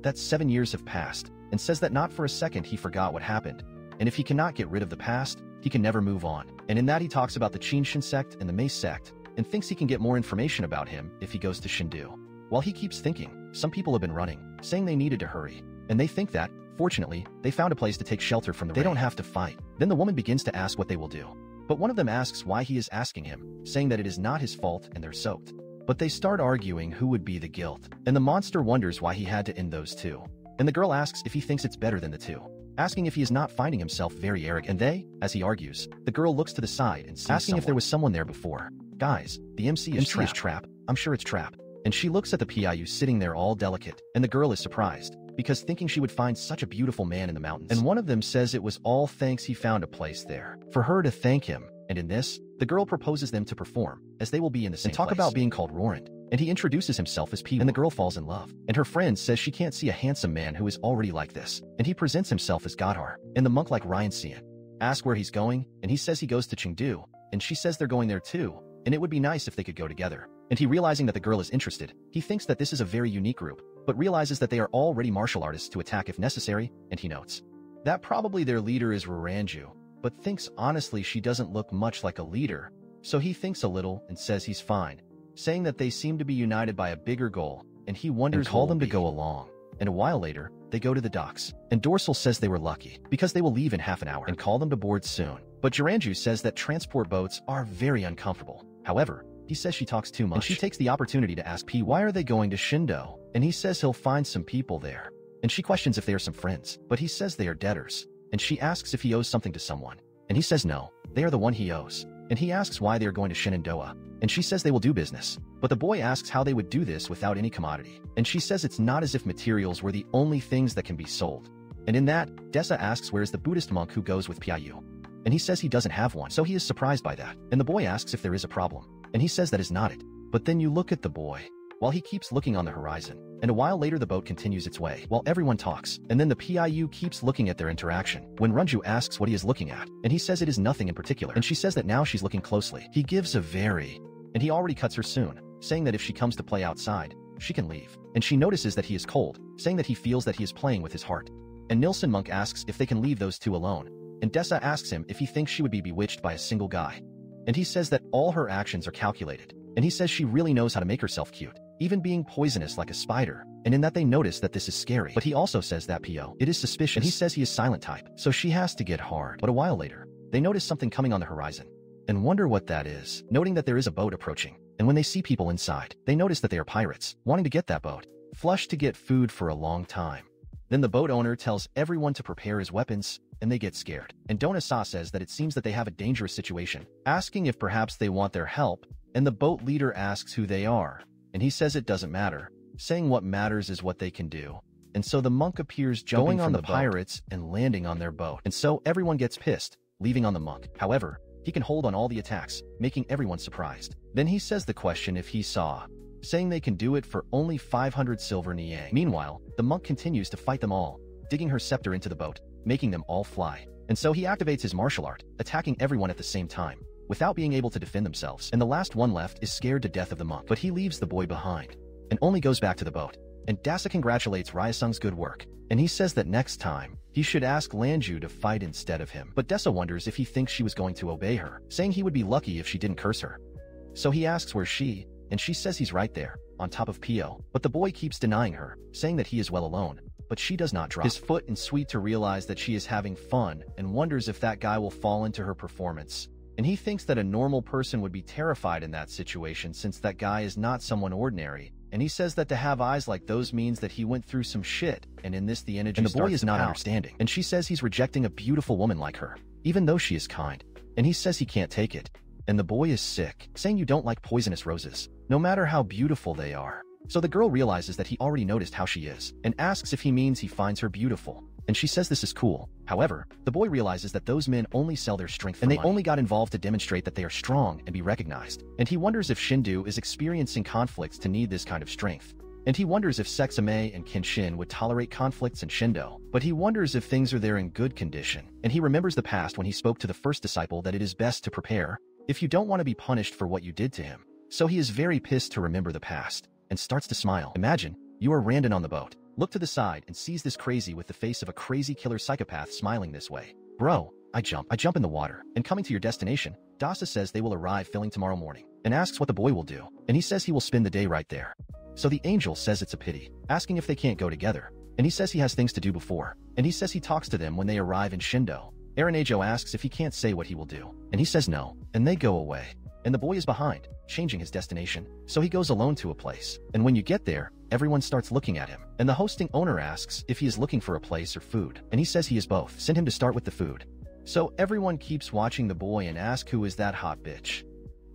That 7 years have passed, and says that not for a second he forgot what happened, and if he cannot get rid of the past, he can never move on. And in that he talks about the Qinshin sect and the Mei sect, and thinks he can get more information about him if he goes to Shindu. While he keeps thinking, some people have been running, saying they needed to hurry, and they think that, fortunately, they found a place to take shelter from the rain. They don't have to fight. Then the woman begins to ask what they will do. But one of them asks why he is asking him, saying that it is not his fault and they're soaked. But they start arguing who would be the guilt, and the monster wonders why he had to end those 2. And the girl asks if he thinks it's better than the 2, asking if he is not finding himself very arrogant. And they, as he argues, the girl looks to the side and sees asking if there was someone there before. Guys, the MC is trap. I'm sure it's trap. And she looks at the PIU sitting there all delicate, and the girl is surprised, because thinking she would find such a beautiful man in the mountains. And one of them says it was all thanks he found a place there, for her to thank him, and in this, the girl proposes them to perform, as they will be in the same place. And talk about being called Rorand, and he introduces himself as P, and the girl falls in love. And her friend says she can't see a handsome man who is already like this, and he presents himself as Godhar, and the monk like Ryan Sian. Asks where he's going, and he says he goes to Chengdu, and she says they're going there too, and it would be nice if they could go together. And he realizing that the girl is interested, he thinks that this is a very unique group, but realizes that they are already martial artists to attack if necessary, and he notes that probably their leader is Roranju, but thinks honestly she doesn't look much like a leader, so he thinks a little and says he's fine, saying that they seem to be united by a bigger goal, and he wonders and call them to go along. And a while later, they go to the docks, and Dorsal says they were lucky, because they will leave in half an hour and call them to board soon. But Jiranju says that transport boats are very uncomfortable. However, he says she talks too much, and she takes the opportunity to ask P why are they going to Shindo, and he says he'll find some people there. And she questions if they are some friends, but he says they are debtors, and she asks if he owes something to someone, and he says no, they are the one he owes. And he asks why they are going to Shenandoah, and she says they will do business. But the boy asks how they would do this without any commodity, and she says it's not as if materials were the only things that can be sold. And in that, Dessa asks where is the Buddhist monk who goes with Piayu, and he says he doesn't have one, so he is surprised by that. And the boy asks if there is a problem, and he says that is not it. But then you look at the boy, while he keeps looking on the horizon, and a while later the boat continues its way, while everyone talks, and then the PIU keeps looking at their interaction, when Runju asks what he is looking at, and he says it is nothing in particular, and she says that now she's looking closely. He gives a very, and he already cuts her soon, saying that if she comes to play outside, she can leave, and she notices that he is cold, saying that he feels that he is playing with his heart. And Nilsson Monk asks if they can leave those two alone, and Dessa asks him if he thinks she would be bewitched by a single guy. And he says that all her actions are calculated, and he says she really knows how to make herself cute, even being poisonous like a spider, and in that they notice that this is scary. But he also says that P.O. it is suspicious, and he says he is silent type, so she has to get hard. But a while later, they notice something coming on the horizon, and wonder what that is, noting that there is a boat approaching, and when they see people inside, they notice that they are pirates, wanting to get that boat, flushed to get food for a long time. Then the boat owner tells everyone to prepare his weapons, and they get scared. And Donasa says that it seems that they have a dangerous situation, asking if perhaps they want their help, and the boat leader asks who they are, and he says it doesn't matter, saying what matters is what they can do. And so the monk appears jumping on the pirates and landing on their boat. And so everyone gets pissed, leaving on the monk. However, he can hold on all the attacks, making everyone surprised. Then he says the question if he saw, saying they can do it for only 500 silver niang. Meanwhile, the monk continues to fight them all, digging her scepter into the boat, making them all fly. And so he activates his martial art, attacking everyone at the same time, without being able to defend themselves. And the last one left is scared to death of the monk, but he leaves the boy behind, and only goes back to the boat. And Dasa congratulates Ryasung's good work, and he says that next time, he should ask Lanju to fight instead of him. But Desa wonders if he thinks she was going to obey her, saying he would be lucky if she didn't curse her. So he asks where she, and she says he's right there, on top of Pio. But the boy keeps denying her, saying that he is well alone, but she does not drop his foot and sweet to realize that she is having fun and wonders if that guy will fall into her performance. And he thinks that a normal person would be terrified in that situation since that guy is not someone ordinary. And he says that to have eyes like those means that he went through some shit, and in this the energy starts to pout. And the boy is not understanding. And she says he's rejecting a beautiful woman like her, even though she is kind. And he says he can't take it. And the boy is sick, saying you don't like poisonous roses, no matter how beautiful they are. So the girl realizes that he already noticed how she is, and asks if he means he finds her beautiful. And she says this is cool. However, the boy realizes that those men only sell their strength for money, and they only got involved to demonstrate that they are strong and be recognized. And he wonders if Shindu is experiencing conflicts to need this kind of strength. And he wonders if Sexame and Kenshin would tolerate conflicts in Shindo. But he wonders if things are there in good condition. And he remembers the past when he spoke to the first disciple that it is best to prepare if you don't want to be punished for what you did to him. So he is very pissed to remember the past, and starts to smile. Imagine, you are Randon on the boat, look to the side and sees this crazy with the face of a crazy killer psychopath smiling this way. Bro, I jump in the water, and coming to your destination, Dasa says they will arrive filling tomorrow morning, and asks what the boy will do, and he says he will spend the day right there. So the angel says it's a pity, asking if they can't go together, and he says he has things to do before, and he says he talks to them when they arrive in Shindo. Aranejo asks if he can't say what he will do, and he says no, and they go away. And the boy is behind, changing his destination, so he goes alone to a place. And when you get there, everyone starts looking at him. And the hosting owner asks if he is looking for a place or food, and he says he is both. Send him to start with the food. So everyone keeps watching the boy and ask who is that hot bitch.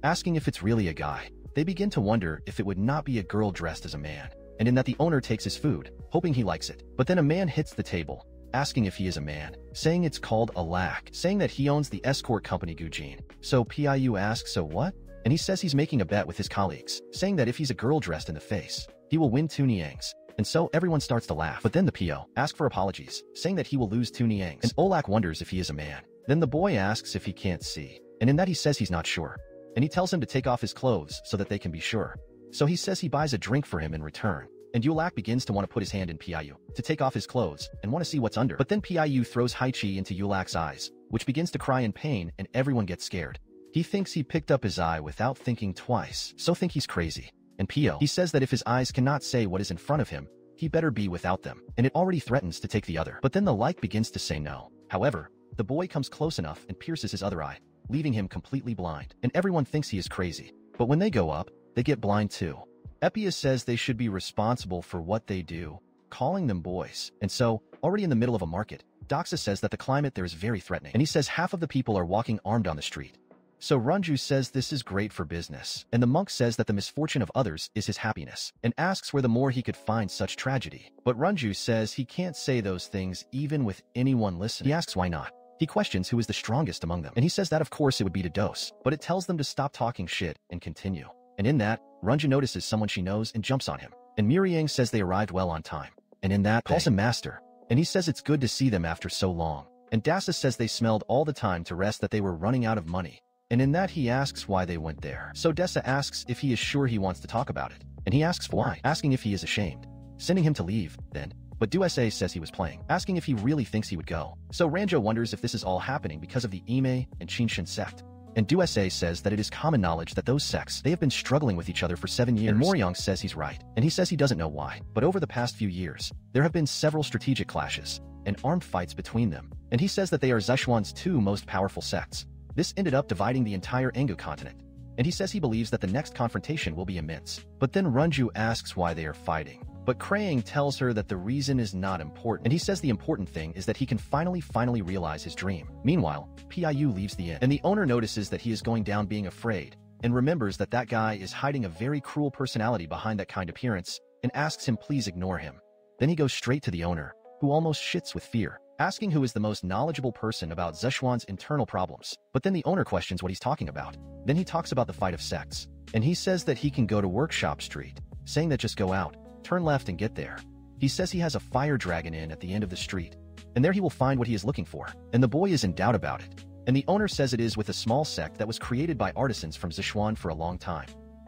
Asking if it's really a guy. They begin to wonder if it would not be a girl dressed as a man. And in that the owner takes his food, hoping he likes it. But then a man hits the table, asking if he is a man, saying it's called a lack, saying that he owns the escort company Gujin. So Piu asks, so what? And he says he's making a bet with his colleagues, saying that if he's a girl dressed in the face, he will win 2 niangs. And so everyone starts to laugh. But then the Pio asks for apologies, saying that he will lose 2 niangs. And Olak wonders if he is a man. Then the boy asks if he can't see. And in that he says he's not sure. And he tells him to take off his clothes so that they can be sure. So he says he buys a drink for him in return. And Yulak begins to want to put his hand in Piu to take off his clothes and want to see what's under. But then Piu throws Haichi into Yulak's eyes, which begins to cry in pain, and everyone gets scared. He thinks he picked up his eye without thinking twice, so think he's crazy. And Pio, he says that if his eyes cannot say what is in front of him, he better be without them, and it already threatens to take the other. But then the like begins to say no. However, the boy comes close enough and pierces his other eye, leaving him completely blind. And everyone thinks he is crazy. But when they go up, they get blind too. Eppius says they should be responsible for what they do, calling them boys. And so, already in the middle of a market, Doxa says that the climate there is very threatening, and he says half of the people are walking armed on the street. So Runju says this is great for business, and the monk says that the misfortune of others is his happiness, and asks where the more he could find such tragedy. But Runju says he can't say those things even with anyone listening. He asks why not. He questions who is the strongest among them, and he says that of course it would be to Dose, but it tells them to stop talking shit and continue. And in that, Runju notices someone she knows and jumps on him. And Muriang says they arrived well on time. And in that, calls him master. And he says it's good to see them after so long. And Dasa says they smelled all the time to rest that they were running out of money. And in that he asks why they went there. So Desa asks if he is sure he wants to talk about it. And he asks why, asking if he is ashamed. Sending him to leave, then. But Duese says he was playing, asking if he really thinks he would go. So Ranjo wonders if this is all happening because of the Ime and Chinshin sect. And Duese says that it is common knowledge that those sects, they have been struggling with each other for 7 years. And Moryang says he's right, and he says he doesn't know why. But over the past few years, there have been several strategic clashes and armed fights between them. And he says that they are Zeshuan's 2 most powerful sects. This ended up dividing the entire Engu continent. And he says he believes that the next confrontation will be immense. But then Runju asks why they are fighting. But Krayang tells her that the reason is not important, and he says the important thing is that he can finally realize his dream. Meanwhile, Piu leaves the inn, and the owner notices that he is going down being afraid, and remembers that that guy is hiding a very cruel personality behind that kind appearance, and asks him please ignore him. Then he goes straight to the owner, who almost shits with fear, asking who is the most knowledgeable person about Zeshuan's internal problems. But then the owner questions what he's talking about. Then he talks about the fight of sects, and he says that he can go to Workshop Street, saying that just go out, turn left and get there. He says he has a fire dragon inn at the end of the street, and there he will find what he is looking for. And the boy is in doubt about it. And the owner says it is with a small sect that was created by artisans from Sichuan for a long time.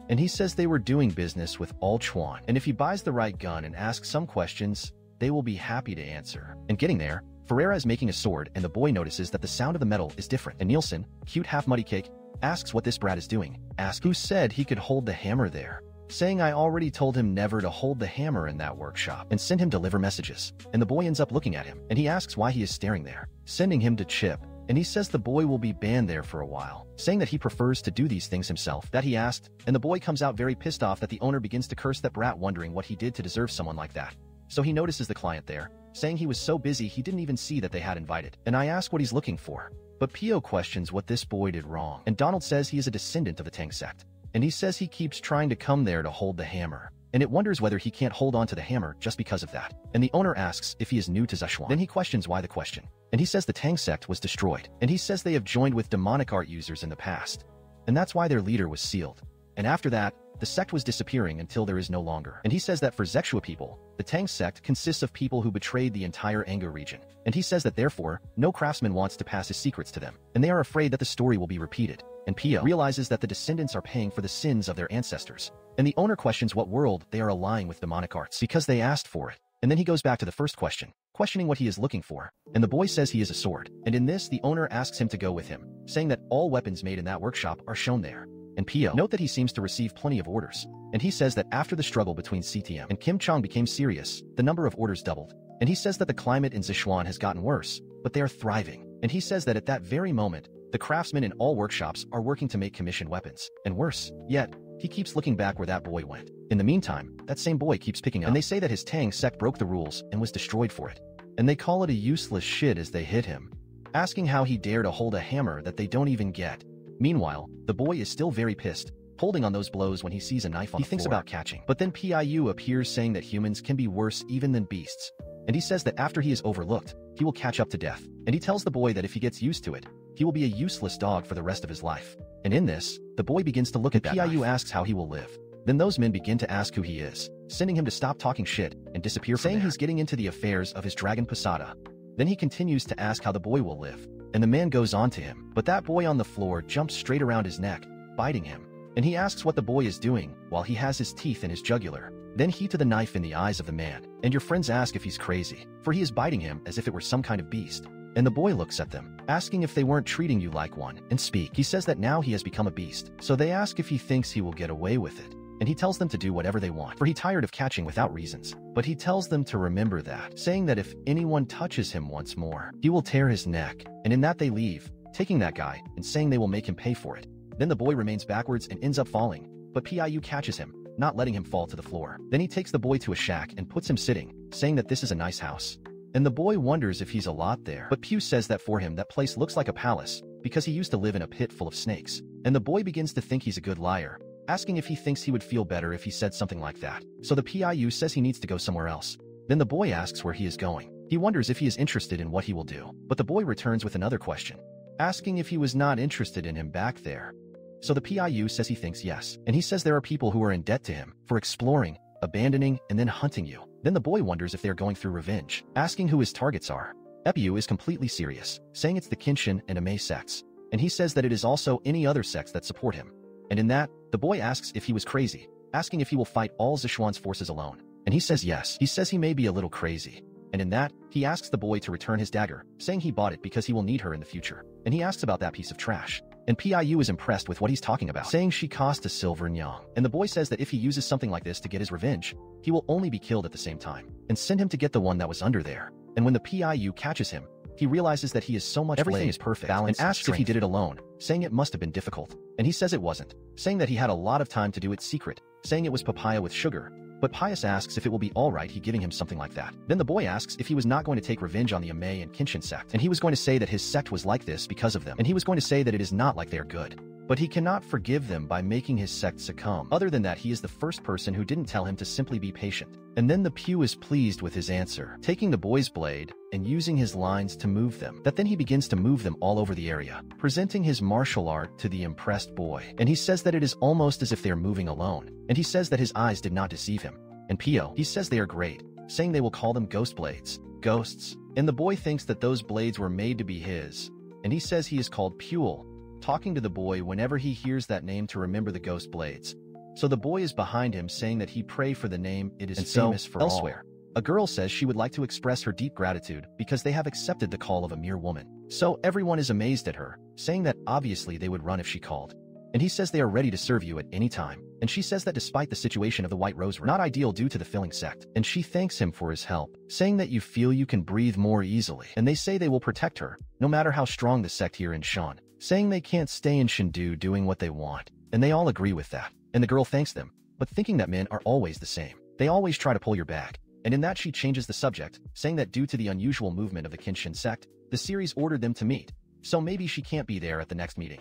And he says they were doing business with all Chuan, and if he buys the right gun and asks some questions, they will be happy to answer. And getting there, Ferreira is making a sword, and the boy notices that the sound of the metal is different. And Nielsen, cute half-muddy cake, asks what this brat is doing. Asks who said he could hold the hammer there, saying I already told him never to hold the hammer in that workshop and send him deliver messages. And the boy ends up looking at him, and he asks why he is staring there, sending him to Chip. And he says the boy will be banned there for a while, saying that he prefers to do these things himself, that he asked, and the boy comes out very pissed off that the owner begins to curse that brat, wondering what he did to deserve someone like that. So he notices the client there, saying he was so busy he didn't even see that they had invited. And I ask what he's looking for. But Pio questions what this boy did wrong, and Donald says he is a descendant of the Tang sect, and he says he keeps trying to come there to hold the hammer, and it wonders whether he can't hold on to the hammer just because of that. And the owner asks if he is new to Sichuan. Then he questions why the question, and he says the Tang sect was destroyed, and he says they have joined with demonic art users in the past, and that's why their leader was sealed. And after that, the sect was disappearing until there is no longer. And he says that for Zexua people, the Tang sect consists of people who betrayed the entire Anga region. And he says that therefore, no craftsman wants to pass his secrets to them, and they are afraid that the story will be repeated. And Pio realizes that the descendants are paying for the sins of their ancestors. And the owner questions what world they are aligning with demonic arts because they asked for it. And then he goes back to the first question, questioning what he is looking for. And the boy says he is a sword. And in this, the owner asks him to go with him, saying that all weapons made in that workshop are shown there. And Pio note that he seems to receive plenty of orders. And he says that after the struggle between CTM and Kim Chong became serious, the number of orders doubled. And he says that the climate in Sichuan has gotten worse, but they are thriving. And he says that at that very moment, the craftsmen in all workshops are working to make commissioned weapons. And worse yet, he keeps looking back where that boy went. In the meantime, that same boy keeps picking up. And they say that his Tang sect broke the rules and was destroyed for it. And they call it a useless shit as they hit him, asking how he dare to hold a hammer that they don't even get. Meanwhile, the boy is still very pissed, holding on those blows when he sees a knife on the floor. He thinks about catching. But then Piu appears saying that humans can be worse even than beasts. And he says that after he is overlooked, he will catch up to death. And he tells the boy that if he gets used to it, he will be a useless dog for the rest of his life. And in this, the boy begins to look at that Piu asks how he will live. Then those men begin to ask who he is, sending him to stop talking shit and disappear from there, saying he's getting into the affairs of his dragon Posada. Then he continues to ask how the boy will live. And the man goes on to him, but that boy on the floor jumps straight around his neck, biting him. And he asks what the boy is doing while he has his teeth in his jugular. Then he to the knife in the eyes of the man, and your friends ask if he's crazy, for he is biting him as if it were some kind of beast. And the boy looks at them, asking if they weren't treating you like one, and speak. He says that now he has become a beast, so they ask if he thinks he will get away with it. And he tells them to do whatever they want, for he's tired of catching without reasons. But he tells them to remember that, saying that if anyone touches him once more, he will tear his neck. And in that they leave, taking that guy, and saying they will make him pay for it. Then the boy remains backwards and ends up falling, but Piu catches him, not letting him fall to the floor. Then he takes the boy to a shack and puts him sitting, saying that this is a nice house. And the boy wonders if he's a lot there, but Piu says that for him that place looks like a palace, because he used to live in a pit full of snakes. And the boy begins to think he's a good liar, asking if he thinks he would feel better if he said something like that. So the Piu says he needs to go somewhere else. Then the boy asks where he is going. He wonders if he is interested in what he will do, but the boy returns with another question, asking if he was not interested in him back there. So the Piu says he thinks yes, and he says there are people who are in debt to him for exploring, abandoning, and then hunting you. Then the boy wonders if they are going through revenge, asking who his targets are. Epiu is completely serious, saying it's the Kinshin and Ame sects, and he says that it is also any other sects that support him. And in that, the boy asks if he was crazy, asking if he will fight all Sichuan's forces alone. And he says yes. He says he may be a little crazy. And in that, he asks the boy to return his dagger, saying he bought it because he will need her in the future. And he asks about that piece of trash. And Piu is impressed with what he's talking about, saying she cost a silver nyang. And the boy says that if he uses something like this to get his revenge, he will only be killed at the same time, and send him to get the one that was under there. And when the Piu catches him, he realizes that he is so much everything is perfect, balance, and asks if he did it alone, saying it must have been difficult. And he says it wasn't, saying that he had a lot of time to do it secret, saying it was papaya with sugar. But Pius asks if it will be alright he giving him something like that. Then the boy asks if he was not going to take revenge on the Ame and Kinshin sect, and he was going to say that his sect was like this because of them, and he was going to say that it is not like they are good. But he cannot forgive them by making his sect succumb. Other than that, he is the first person who didn't tell him to simply be patient. And then the Pew is pleased with his answer, taking the boy's blade and using his lines to move them. That then he begins to move them all over the area, presenting his martial art to the impressed boy. And he says that it is almost as if they are moving alone. And he says that his eyes did not deceive him. And Pio, he says they are great, saying they will call them ghost blades, ghosts. And the boy thinks that those blades were made to be his, and he says he is called Puel, talking to the boy whenever he hears that name to remember the ghost blades. So the boy is behind him saying that he pray for the name, it is famous for elsewhere. A girl says she would like to express her deep gratitude because they have accepted the call of a mere woman. So everyone is amazed at her, saying that obviously they would run if she called. And he says they are ready to serve you at any time. And she says that despite the situation of the White Rose were not ideal due to the filling sect. And she thanks him for his help, saying that you feel you can breathe more easily. And they say they will protect her, no matter how strong the sect here in Shan, saying they can't stay in Shindu doing what they want. And they all agree with that. And the girl thanks them, but thinking that men are always the same. They always try to pull your back. And in that she changes the subject, saying that due to the unusual movement of the Kinshin sect, the series ordered them to meet, so maybe she can't be there at the next meeting.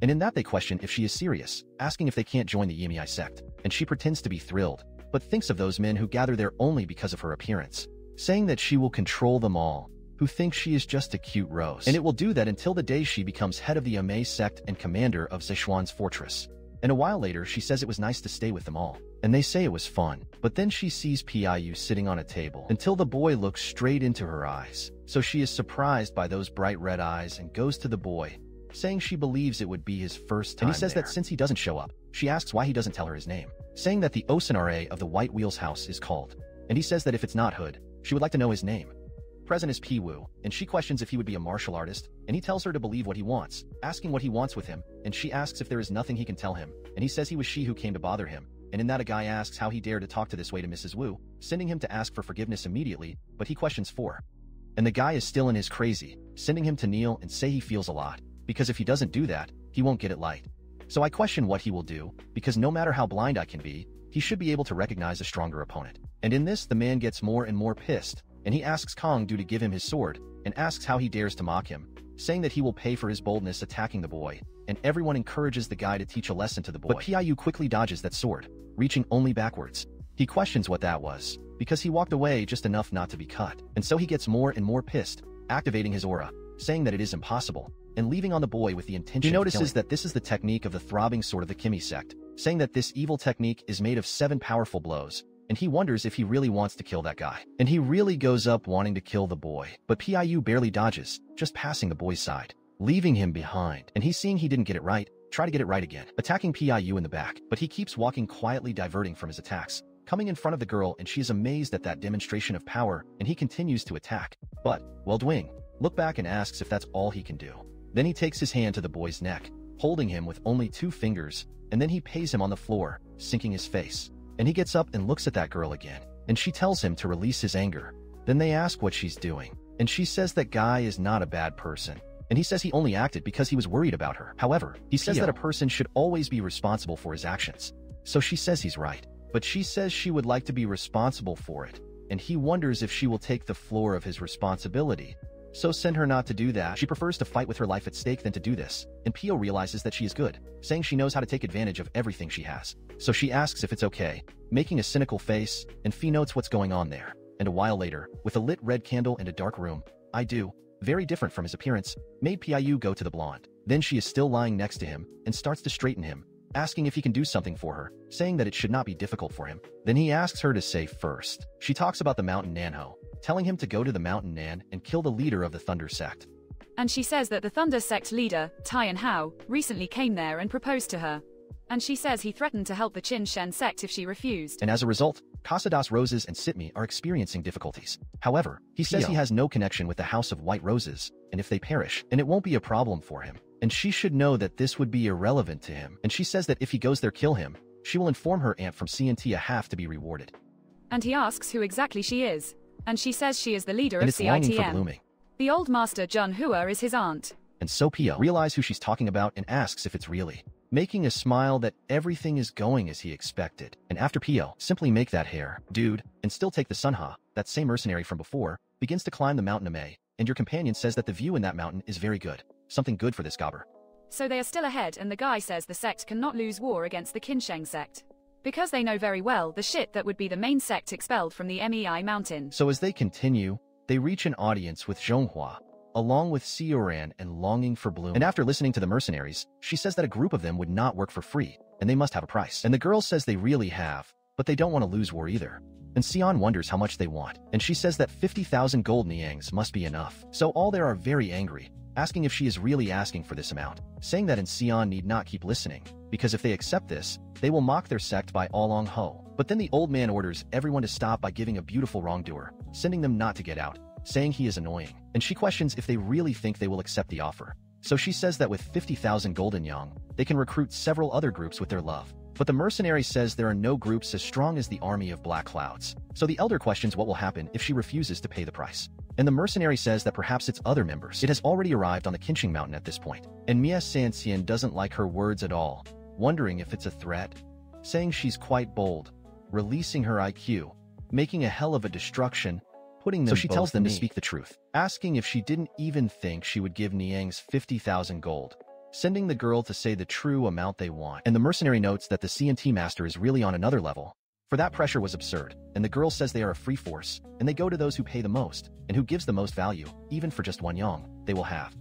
And in that they question if she is serious, asking if they can't join the Yimei sect, and she pretends to be thrilled, but thinks of those men who gather there only because of her appearance, saying that she will control them all, who think she is just a cute rose. And it will do that until the day she becomes head of the Yimei sect and commander of Sichuan's fortress. And a while later she says it was nice to stay with them all, and they say it was fun, but then she sees Piu sitting on a table until the boy looks straight into her eyes. So she is surprised by those bright red eyes and goes to the boy, saying she believes it would be his first time. And he says that since he doesn't show up, she asks why he doesn't tell her his name, saying that the Osanare of the White Wheels house is called. And he says that if it's not Hood, she would like to know his name. Present is Piwu, and she questions if he would be a martial artist, and he tells her to believe what he wants, asking what he wants with him, and she asks if there is nothing he can tell him, and he says he was she who came to bother him. And in that a guy asks how he dared to talk to this way to Mrs. Wu, sending him to ask for forgiveness immediately, but he questions for. And the guy is still in his crazy, sending him to kneel and say he feels a lot, because if he doesn't do that, he won't get it light. So I question what he will do, because no matter how blind I can be, he should be able to recognize a stronger opponent. And in this the man gets more and more pissed, and he asks Kong Du to give him his sword, and asks how he dares to mock him, saying that he will pay for his boldness attacking the boy, and everyone encourages the guy to teach a lesson to the boy. But Piu quickly dodges that sword, reaching only backwards. He questions what that was, because he walked away just enough not to be cut, and so he gets more and more pissed, activating his aura, saying that it is impossible, and leaving on the boy with the intention. He notices that this is the technique of the throbbing sword of the Kimi sect, saying that this evil technique is made of 7 powerful blows, and he wonders if he really wants to kill that guy. And he really goes up wanting to kill the boy, but Piu barely dodges, just passing the boy's side, leaving him behind. And he's seeing he didn't get it right, try to get it right again, attacking Piu in the back, but he keeps walking quietly, diverting from his attacks, coming in front of the girl, and she is amazed at that demonstration of power, and he continues to attack. But, well, Dwing, look back and asks if that's all he can do. Then he takes his hand to the boy's neck, holding him with only 2 fingers, and then he pays him on the floor, sinking his face. And he gets up and looks at that girl again, and she tells him to release his anger. Then they ask what she's doing, and she says that Guy is not a bad person, and he says he only acted because he was worried about her. However, he says that a person should always be responsible for his actions. So she says he's right, but she says she would like to be responsible for it, and he wonders if she will take the floor of his responsibility. So send her not to do that. She prefers to fight with her life at stake than to do this, and Pio realizes that she is good, saying she knows how to take advantage of everything she has. So she asks if it's okay, making a cynical face, and Fee notes what's going on there. And a while later, with a lit red candle and a dark room, I do, very different from his appearance, made Piu go to the blonde. Then she is still lying next to him, and starts to straighten him, asking if he can do something for her, saying that it should not be difficult for him. Then he asks her to say first. She talks about the mountain Nanho, telling him to go to the mountain Nan and kill the leader of the Thunder sect. And she says that the Thunder sect leader, Tai Hao, recently came there and proposed to her. And she says he threatened to help the Qin Shen sect if she refused. And as a result, Casadas Roses and Sitmi are experiencing difficulties. However, he says he has no connection with the House of White Roses, and if they perish, then it won't be a problem for him. And she should know that this would be irrelevant to him. And she says that if he goes there kill him, she will inform her aunt from CNT a half to be rewarded. And he asks who exactly she is. And she says she is the leader and of it's longing for CITM. blooming. The old master Jun Hua is his aunt. And so Pio realizes who she's talking about and asks if it's really, making a smile that everything is going as he expected. And after Pio simply make that hair, dude, and still take the Sunha, that same mercenary from before, begins to climb the mountain Ame, and your companion says that the view in that mountain is very good. Something good for this gobber. So they are still ahead, and the guy says the sect cannot lose war against the Qinsheng sect, because they know very well the shit that would be the main sect expelled from the MEI mountain. So as they continue, they reach an audience with Zhonghua, along with Sioran and Longing for Bloom. And after listening to the mercenaries, she says that a group of them would not work for free, and they must have a price. And the girl says they really have, but they don't want to lose war either. and Sion wonders how much they want, and she says that 50,000 gold niangs must be enough. So all there are very angry, asking if she is really asking for this amount, saying that Sion need not keep listening, because if they accept this, they will mock their sect by Along Ho. But then the old man orders everyone to stop by giving a beautiful wrongdoer, sending them not to get out, saying he is annoying, and she questions if they really think they will accept the offer. So she says that with 50,000 golden yang, they can recruit several other groups with their love. But the mercenary says there are no groups as strong as the army of black clouds. So the elder questions what will happen if she refuses to pay the price. And the mercenary says that perhaps it's other members. It has already arrived on the Qinsheng mountain at this point. And Mia Sanxian doesn't like her words at all, wondering if it's a threat, saying she's quite bold, releasing her IQ, making a hell of a destruction, putting them. So she tells them to speak the truth, asking if she didn't even think she would give Niang's 50,000 gold, sending the girl to say the true amount they want. And the mercenary notes that the CNT master is really on another level, for that pressure was absurd, and the girl says they are a free force, and they go to those who pay the most, and who gives the most value, even for just one yang, they will have.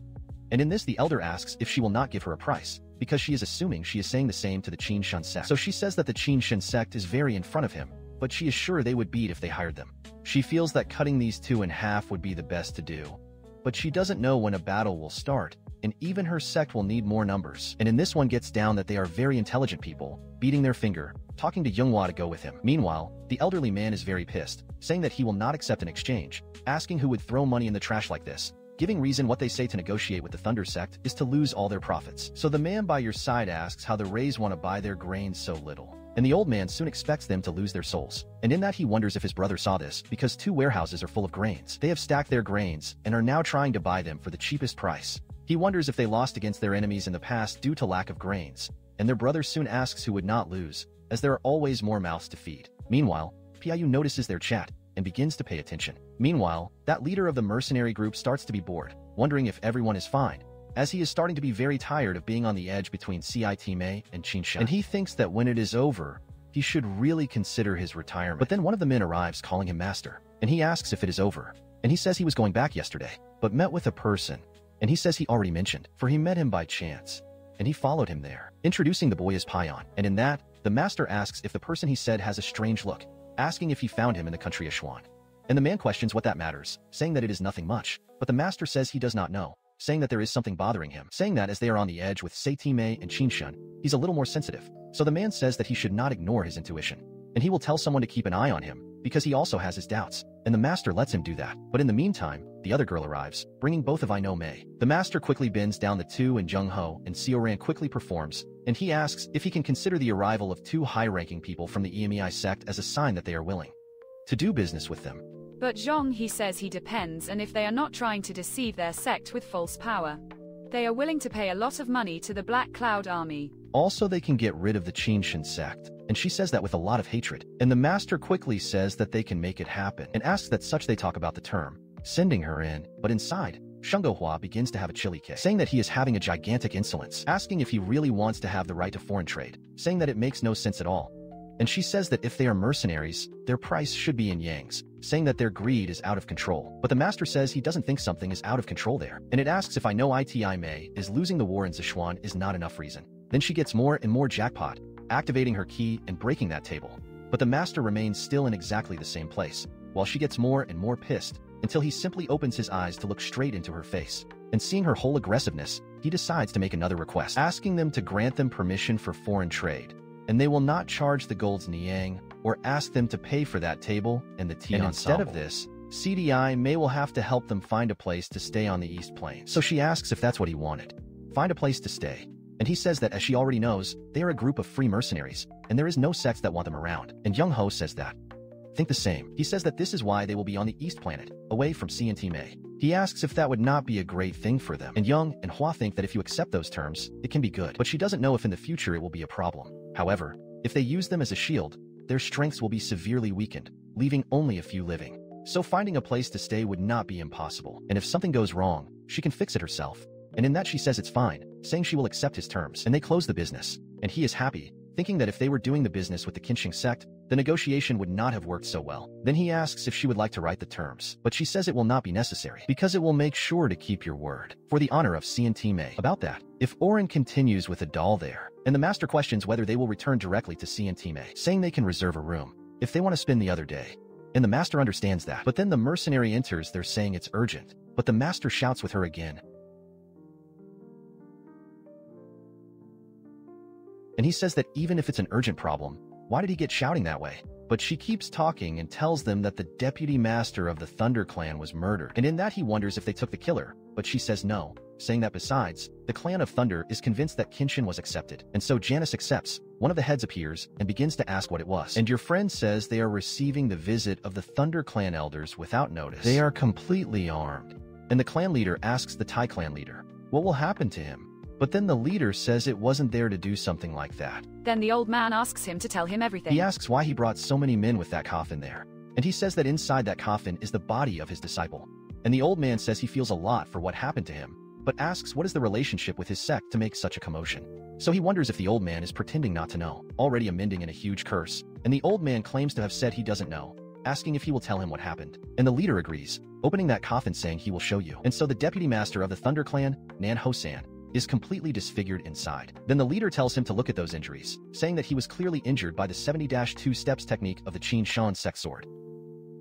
And in this the elder asks if she will not give her a price, because she is assuming she is saying the same to the Qin Shen sect. So she says that the Qin Shen sect is very in front of him, but she is sure they would beat if they hired them. She feels that cutting these two in half would be the best to do, but she doesn't know when a battle will start, and even her sect will need more numbers. And in this one gets down that they are very intelligent people, beating their finger, talking to Younghua to go with him. Meanwhile, the elderly man is very pissed, saying that he will not accept an exchange, asking who would throw money in the trash like this, giving reason what they say to negotiate with the Thunder sect is to lose all their profits. So the man by your side asks how the Rays want to buy their grains so little. And the old man soon expects them to lose their souls. And in that he wonders if his brother saw this, because 2 warehouses are full of grains. They have stacked their grains, and are now trying to buy them for the cheapest price. He wonders if they lost against their enemies in the past due to lack of grains, and their brother soon asks who would not lose, as there are always more mouths to feed. Meanwhile, Piayu notices their chat, and begins to pay attention. Meanwhile, that leader of the mercenary group starts to be bored, wondering if everyone is fine, as he is starting to be very tired of being on the edge between Citme and Qinshan. And he thinks that when it is over, he should really consider his retirement. But then one of the men arrives calling him master, and he asks if it is over, and he says he was going back yesterday, but met with a person, and he says he already mentioned, for he met him by chance, and he followed him there, introducing the boy as Pion. And in that, the master asks if the person he said has a strange look, asking if he found him in the country of Xuan. And the man questions what that matters, saying that it is nothing much, but the master says he does not know, saying that there is something bothering him, saying that as they are on the edge with Citme and Qinshan, he's a little more sensitive. So the man says that he should not ignore his intuition, and he will tell someone to keep an eye on him, because he also has his doubts, and the master lets him do that. But in the meantime, the other girl arrives, bringing both of I Know Mei. The master quickly bends down the 2 and Jung Ho, and Sioran quickly performs, and he asks if he can consider the arrival of 2 high-ranking people from the EMEI sect as a sign that they are willing to do business with them. But Zhong he says he depends, and if they are not trying to deceive their sect with false power, they are willing to pay a lot of money to the Black Cloud Army. Also, they can get rid of the Qinshan sect, and she says that with a lot of hatred. And the master quickly says that they can make it happen, and asks that such they talk about the term, sending her in. But inside, Shungohua begins to have a chilly kick, saying that he is having a gigantic insolence, asking if he really wants to have the right to foreign trade, saying that it makes no sense at all. And she says that if they are mercenaries, their price should be in yangs, saying that their greed is out of control. But the master says he doesn't think something is out of control there, and it asks if I Know Itime is losing the war in Sichuan is not enough reason. Then she gets more and more jackpot, activating her key and breaking that table. But the master remains still in exactly the same place, while she gets more and more pissed, until he simply opens his eyes to look straight into her face. And seeing her whole aggressiveness, he decides to make another request, asking them to grant them permission for foreign trade, and they will not charge the gold's niang, or ask them to pay for that table and the tea ensemble. Instead of this, CDI May will have to help them find a place to stay on the East Plains. So she asks if that's what he wanted. Find a place to stay. And he says that as she already knows, they are a group of free mercenaries, and there is no sects that want them around. And Young Ho says that. Think the same. He says that this is why they will be on the East Planet, away from CNT May. He asks if that would not be a great thing for them. And Young and Hua think that if you accept those terms, it can be good. But she doesn't know if in the future it will be a problem. However, if they use them as a shield, their strengths will be severely weakened, leaving only a few living. So finding a place to stay would not be impossible. And if something goes wrong, she can fix it herself. And in that she says it's fine, saying she will accept his terms. And they close the business. And he is happy, thinking that if they were doing the business with the Qinsheng sect, the negotiation would not have worked so well. Then he asks if she would like to write the terms, but she says it will not be necessary, because it will make sure to keep your word, for the honor of CNT May. About that, if Oren continues with a doll there, and the master questions whether they will return directly to CNT May, saying they can reserve a room, if they want to spend the other day. And the master understands that. But then the mercenary enters there saying it's urgent, but the master shouts with her again. And he says that even if it's an urgent problem, why did he get shouting that way? But she keeps talking and tells them that the deputy master of the Thunder Clan was murdered. And in that he wonders if they took the killer, but she says no, saying that besides, the Clan of Thunder is convinced that Kinshin was accepted. And so Janice accepts. One of the heads appears and begins to ask what it was. And your friend says they are receiving the visit of the Thunder Clan elders without notice. They are completely armed. And the clan leader asks the Tai clan leader, what will happen to him? But then the leader says it wasn't there to do something like that. Then the old man asks him to tell him everything. He asks why he brought so many men with that coffin there. And he says that inside that coffin is the body of his disciple. And the old man says he feels a lot for what happened to him, but asks what is the relationship with his sect to make such a commotion. So he wonders if the old man is pretending not to know, already amending in a huge curse. And the old man claims to have said he doesn't know, asking if he will tell him what happened. And the leader agrees, opening that coffin saying he will show you. And so the deputy master of the Thunder Clan, Nan Hosan, is completely disfigured inside. Then the leader tells him to look at those injuries, saying that he was clearly injured by the 70-2 steps technique of the Qin Shan sect sword.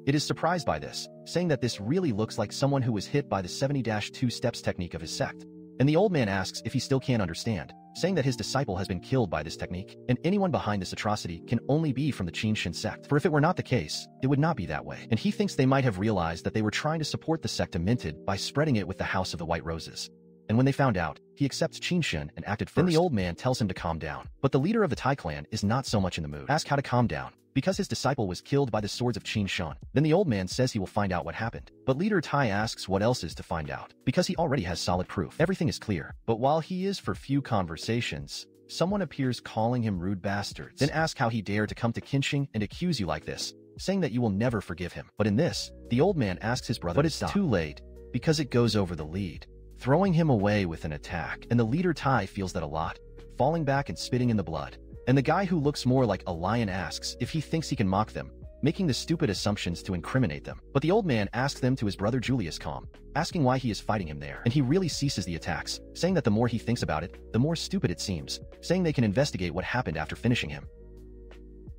It is surprised by this, saying that this really looks like someone who was hit by the 70-2 steps technique of his sect. And the old man asks if he still can't understand, saying that his disciple has been killed by this technique, and anyone behind this atrocity can only be from the Qin Shan sect. For if it were not the case, it would not be that way. And he thinks they might have realized that they were trying to support the sect minted by spreading it with the House of the White Roses. And when they found out, he accepts Qin Shan and acted first. Then the old man tells him to calm down. But the leader of the Tai clan is not so much in the mood. Ask how to calm down, because his disciple was killed by the swords of Qin Shan. Then the old man says he will find out what happened. But leader Tai asks what else is to find out, because he already has solid proof. Everything is clear. But while he is for few conversations, someone appears calling him rude bastards. Then ask how he dared to come to Qinsheng and accuse you like this, saying that you will never forgive him. But in this, the old man asks his brother to stop. But it's too late, because it goes over the lead, throwing him away with an attack. And the leader Tai feels that a lot, falling back and spitting in the blood. And the guy who looks more like a lion asks if he thinks he can mock them, making the stupid assumptions to incriminate them. But the old man asks them to his brother Julius calm, asking why he is fighting him there. And he really ceases the attacks, saying that the more he thinks about it, the more stupid it seems, saying they can investigate what happened after finishing him.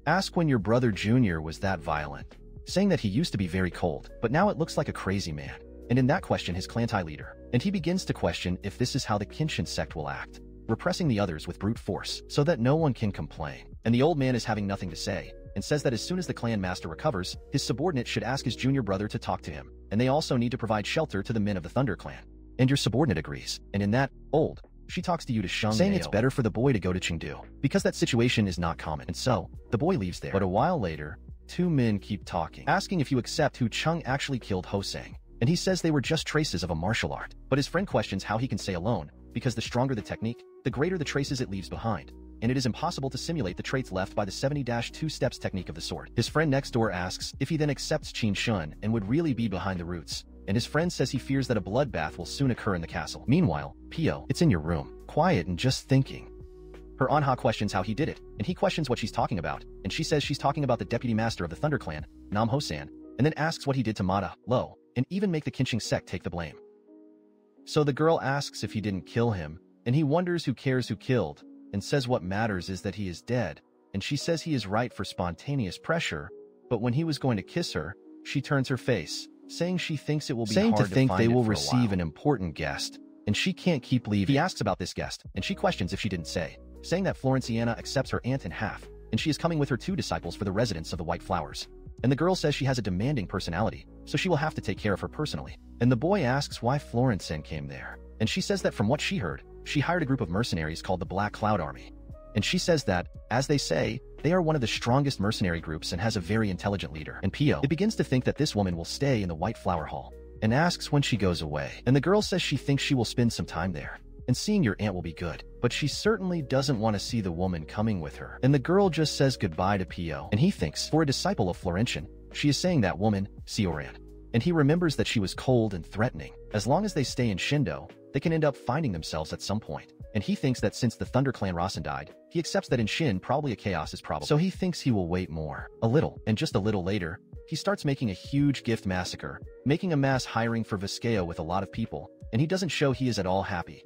Ask when your brother Junior was that violent, saying that he used to be very cold, but now it looks like a crazy man. And in that question his clan Tai leader, and he begins to question if this is how the Kinshin sect will act, repressing the others with brute force, so that no one can complain. And the old man is having nothing to say, and says that as soon as the clan master recovers, his subordinate should ask his junior brother to talk to him, and they also need to provide shelter to the men of the Thunder Clan. And your subordinate agrees, and in that, she talks to you to Sheng, saying it's better for the boy to go to Chengdu, because that situation is not common. And so, the boy leaves there. But a while later, two men keep talking, asking if you accept who Cheng actually killed Hosang. And he says they were just traces of a martial art. But his friend questions how he can say alone, because the stronger the technique, the greater the traces it leaves behind. And it is impossible to simulate the traits left by the 70-2 steps technique of the sword. His friend next door asks if he then accepts Qin Shun and would really be behind the roots. And his friend says he fears that a bloodbath will soon occur in the castle. Meanwhile, Pio, it's in your room, quiet and just thinking. Her Anha questions how he did it, and he questions what she's talking about, and she says she's talking about the deputy master of the Thunder Clan, Nam Hosan, and then asks what he did to Mada, Lo, and even make the Kinshing sect take the blame. So the girl asks if he didn't kill him, and he wonders who cares who killed, and says what matters is that he is dead, and she says he is right for spontaneous pressure, but when he was going to kiss her, she turns her face, saying she thinks it will be hard to think they will receive an important guest, and she can't keep leaving. He asks about this guest, and she questions if she didn't say, saying that Florenciana accepts her aunt in half, and she is coming with her 2 disciples for the residence of the White Flowers. And the girl says she has a demanding personality, so she will have to take care of her personally. And the boy asks why Florencin came there, and she says that from what she heard, she hired a group of mercenaries called the Black Cloud Army. And she says that, as they say, they are one of the strongest mercenary groups and has a very intelligent leader. And Pio, it begins to think that this woman will stay in the White Flower Hall, and asks when she goes away. And the girl says she thinks she will spend some time there, and seeing your aunt will be good. But she certainly doesn't want to see the woman coming with her. And the girl just says goodbye to Pio, and he thinks, for a disciple of Florentian, she is saying that woman, Sioran. And he remembers that she was cold and threatening. As long as they stay in Shindo, they can end up finding themselves at some point. And he thinks that since the Thunder Clan Rasen died, he accepts that in Shin probably a chaos is probable. So he thinks he will wait more. A little. And just a little later, he starts making a huge gift massacre, making a mass hiring for Visceo with a lot of people, and he doesn't show he is at all happy.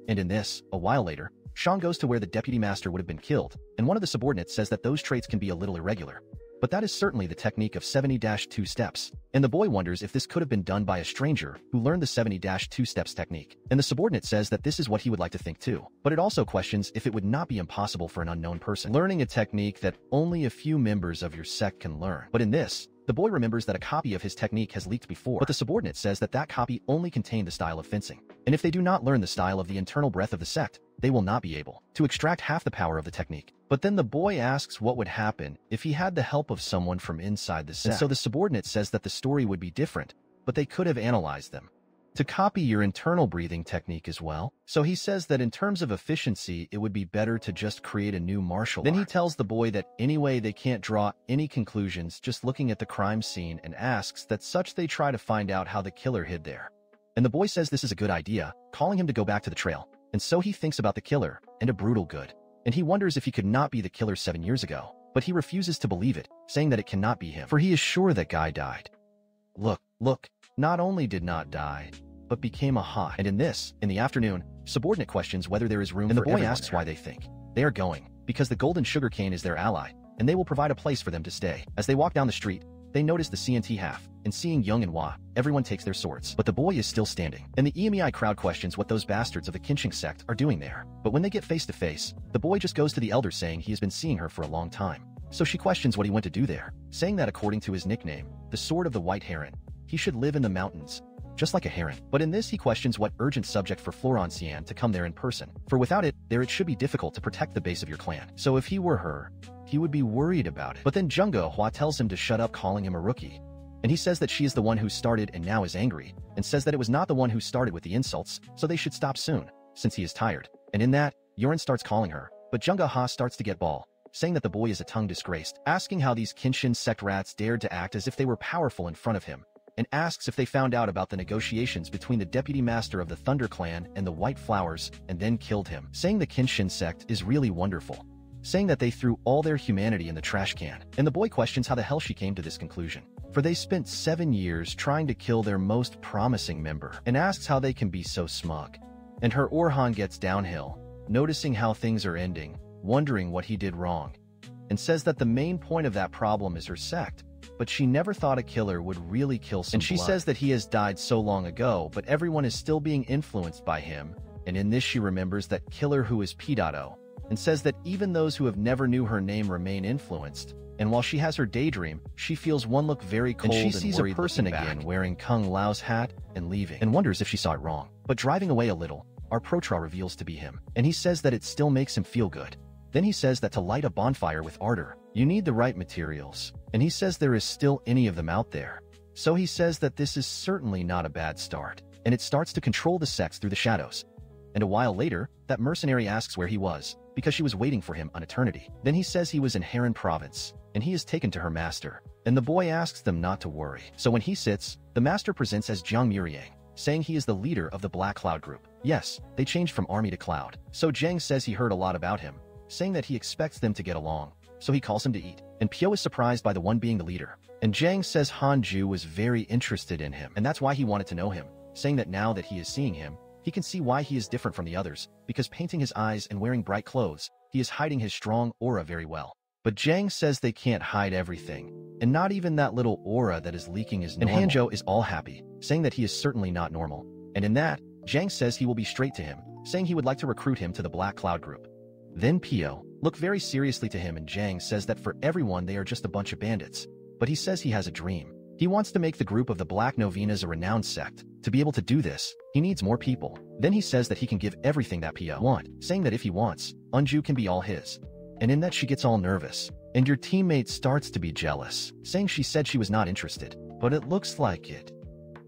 And in this, a while later, Shang goes to where the deputy master would have been killed, and one of the subordinates says that those traits can be a little irregular. but that is certainly the technique of 70-2 steps. And the boy wonders if this could have been done by a stranger who learned the 70-2 steps technique. And the subordinate says that this is what he would like to think too. But it also questions if it would not be impossible for an unknown person learning a technique that only a few members of your sect can learn. But in this, the boy remembers that a copy of his technique has leaked before, but the subordinate says that that copy only contained the style of fencing. And if they do not learn the style of the internal breath of the sect, they will not be able to extract half the power of the technique. But then the boy asks what would happen if he had the help of someone from inside the sect. And so the subordinate says that the story would be different, but they could have analyzed them to copy your internal breathing technique as well. So he says that in terms of efficiency, it would be better to just create a new martial art. Then he tells the boy that anyway they can't draw any conclusions just looking at the crime scene and asks that such they try to find out how the killer hid there. And the boy says this is a good idea, calling him to go back to the trail. And so he thinks about the killer and a brutal good. And he wonders if he could not be the killer 7 years ago, but he refuses to believe it, saying that it cannot be him, for he is sure that guy died. Look, not only did not die, but became a hot. And in the afternoon, subordinate questions whether there is room for everyone. And the boy asks why they think they are going, because the golden sugarcane is their ally, and they will provide a place for them to stay. As they walk down the street, they notice the CNT half, and seeing Young and Hwa, everyone takes their swords. But the boy is still standing, and the EMEI crowd questions what those bastards of the Kinshing sect are doing there. But when they get face to face, the boy just goes to the elder saying he has been seeing her for a long time. So she questions what he went to do there, saying that according to his nickname, the Sword of the White Heron, he should live in the mountains, just like a heron. But in this he questions what urgent subject for Florentian to come there in person, for without it, there it should be difficult to protect the base of your clan. So if he were her, he would be worried about it. But then Jungo Hwa tells him to shut up, calling him a rookie. And he says that she is the one who started and now is angry, and says that it was not the one who started with the insults, so they should stop soon, since he is tired. And in that, Yorin starts calling her, but Jungo Hwa starts to get ball, saying that the boy is a tongue disgraced, asking how these Kinshin sect rats dared to act as if they were powerful in front of him, and asks if they found out about the negotiations between the deputy master of the Thunder Clan and the White Flowers, and then killed him, saying the Kinshin sect is really wonderful, saying that they threw all their humanity in the trash can. And the boy questions how the hell she came to this conclusion, for they spent 7 years trying to kill their most promising member, and asks how they can be so smug. And her Orhan gets downhill, noticing how things are ending, wondering what he did wrong, and says that the main point of that problem is her sect, but she never thought a killer would really kill some blood. And she says that he has died so long ago, but everyone is still being influenced by him, and in this she remembers that killer who is Pidato, and says that even those who have never knew her name remain influenced, and while she has her daydream, she feels one look very cold and she sees a person again wearing Kung Lao's hat and leaving, and wonders if she saw it wrong. But driving away a little, our Protra reveals to be him, and he says that it still makes him feel good. Then he says that to light a bonfire with ardor, you need the right materials, and he says there is still any of them out there. So he says that this is certainly not a bad start, and it starts to control the sects through the shadows. And a while later, that mercenary asks where he was, because she was waiting for him on eternity. Then he says he was in Heron province, and he is taken to her master, and the boy asks them not to worry. So when he sits, the master presents as Jiang Muriang, saying he is the leader of the Black Cloud group. Yes, they changed from army to cloud. So Jiang says he heard a lot about him, saying that he expects them to get along, so he calls him to eat. And Pyo is surprised by the one being the leader. And Jiang says Hanju was very interested in him, and that's why he wanted to know him, saying that now that he is seeing him, he can see why he is different from the others, because painting his eyes and wearing bright clothes, he is hiding his strong aura very well. But Jiang says they can't hide everything, and not even that little aura that is leaking is normal. And Hanjo is all happy, saying that he is certainly not normal. And in that, Jiang says he will be straight to him, saying he would like to recruit him to the Black Cloud group. Then Pio look very seriously to him, and Jiang says that for everyone they are just a bunch of bandits. But he says he has a dream. He wants to make the group of the Black Novenas a renowned sect. To be able to do this, he needs more people. Then he says that he can give everything that Pio wants, saying that if he wants, Unju can be all his. And in that she gets all nervous, and your teammate starts to be jealous, saying she said she was not interested, but it looks like it.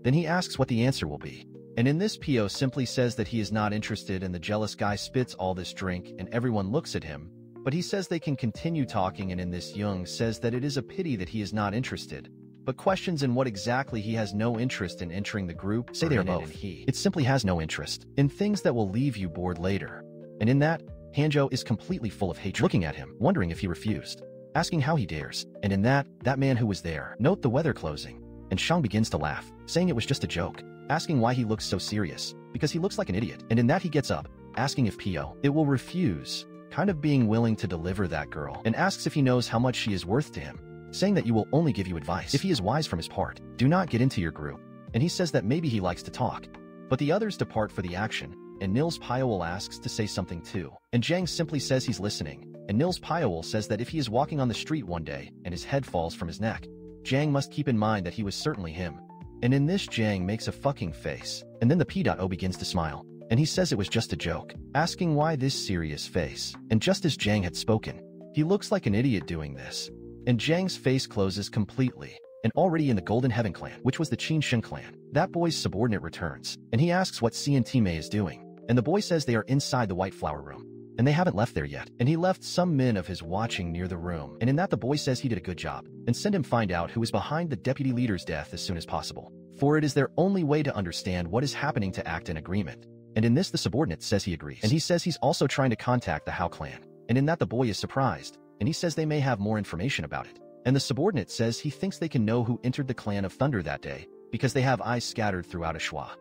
Then he asks what the answer will be. And in this, Pio simply says that he is not interested, and the jealous guy spits all this drink and everyone looks at him. But he says they can continue talking, and in this Young says that it is a pity that he is not interested, but questions in what exactly he has no interest in entering the group, say they are both. It simply has no interest in things that will leave you bored later. And in that, Hanjo is completely full of hatred, looking at him, wondering if he refused, asking how he dares. And in that man who was there, note the weather closing. And Shang begins to laugh, saying it was just a joke, asking why he looks so serious, because he looks like an idiot. And in that he gets up, asking if Pio it will refuse, kind of being willing to deliver that girl, and asks if he knows how much she is worth to him, saying that you will only give you advice if he is wise from his part. Do not get into your group. And he says that maybe he likes to talk. But the others depart for the action, and Nils Pyowel asks to say something too. And Jang simply says he's listening, and Nils Pyowel says that if he is walking on the street one day and his head falls from his neck, Jang must keep in mind that he was certainly him. And in this, Jang makes a fucking face, and then the P.O begins to smile, and he says it was just a joke, asking why this serious face. And just as Jang had spoken, he looks like an idiot doing this. And Jang's face closes completely, and already in the Golden Heaven clan, which was the Qin Shen clan, that boy's subordinate returns, and he asks what CNT Mei is doing, and the boy says they are inside the White Flower Room, and they haven't left there yet, and he left some men of his watching near the room, and in that the boy says he did a good job, and send him find out who is behind the deputy leader's death as soon as possible, for it is their only way to understand what is happening to act in agreement. And in this the subordinate says he agrees, and he says he's also trying to contact the Hao clan, and in that the boy is surprised, and he says they may have more information about it. And the subordinate says he thinks they can know who entered the clan of Thunder that day, because they have eyes scattered throughout Ashua,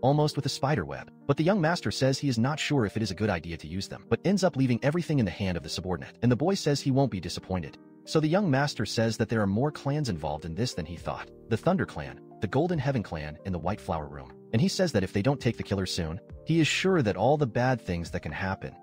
almost with a spider web. But the young master says he is not sure if it is a good idea to use them, but ends up leaving everything in the hand of the subordinate. And the boy says he won't be disappointed. So the young master says that there are more clans involved in this than he thought. The Thunder clan, the Golden Heaven clan, and the White Flower Room. And he says that if they don't take the killer soon, he is sure that all the bad things that can happen.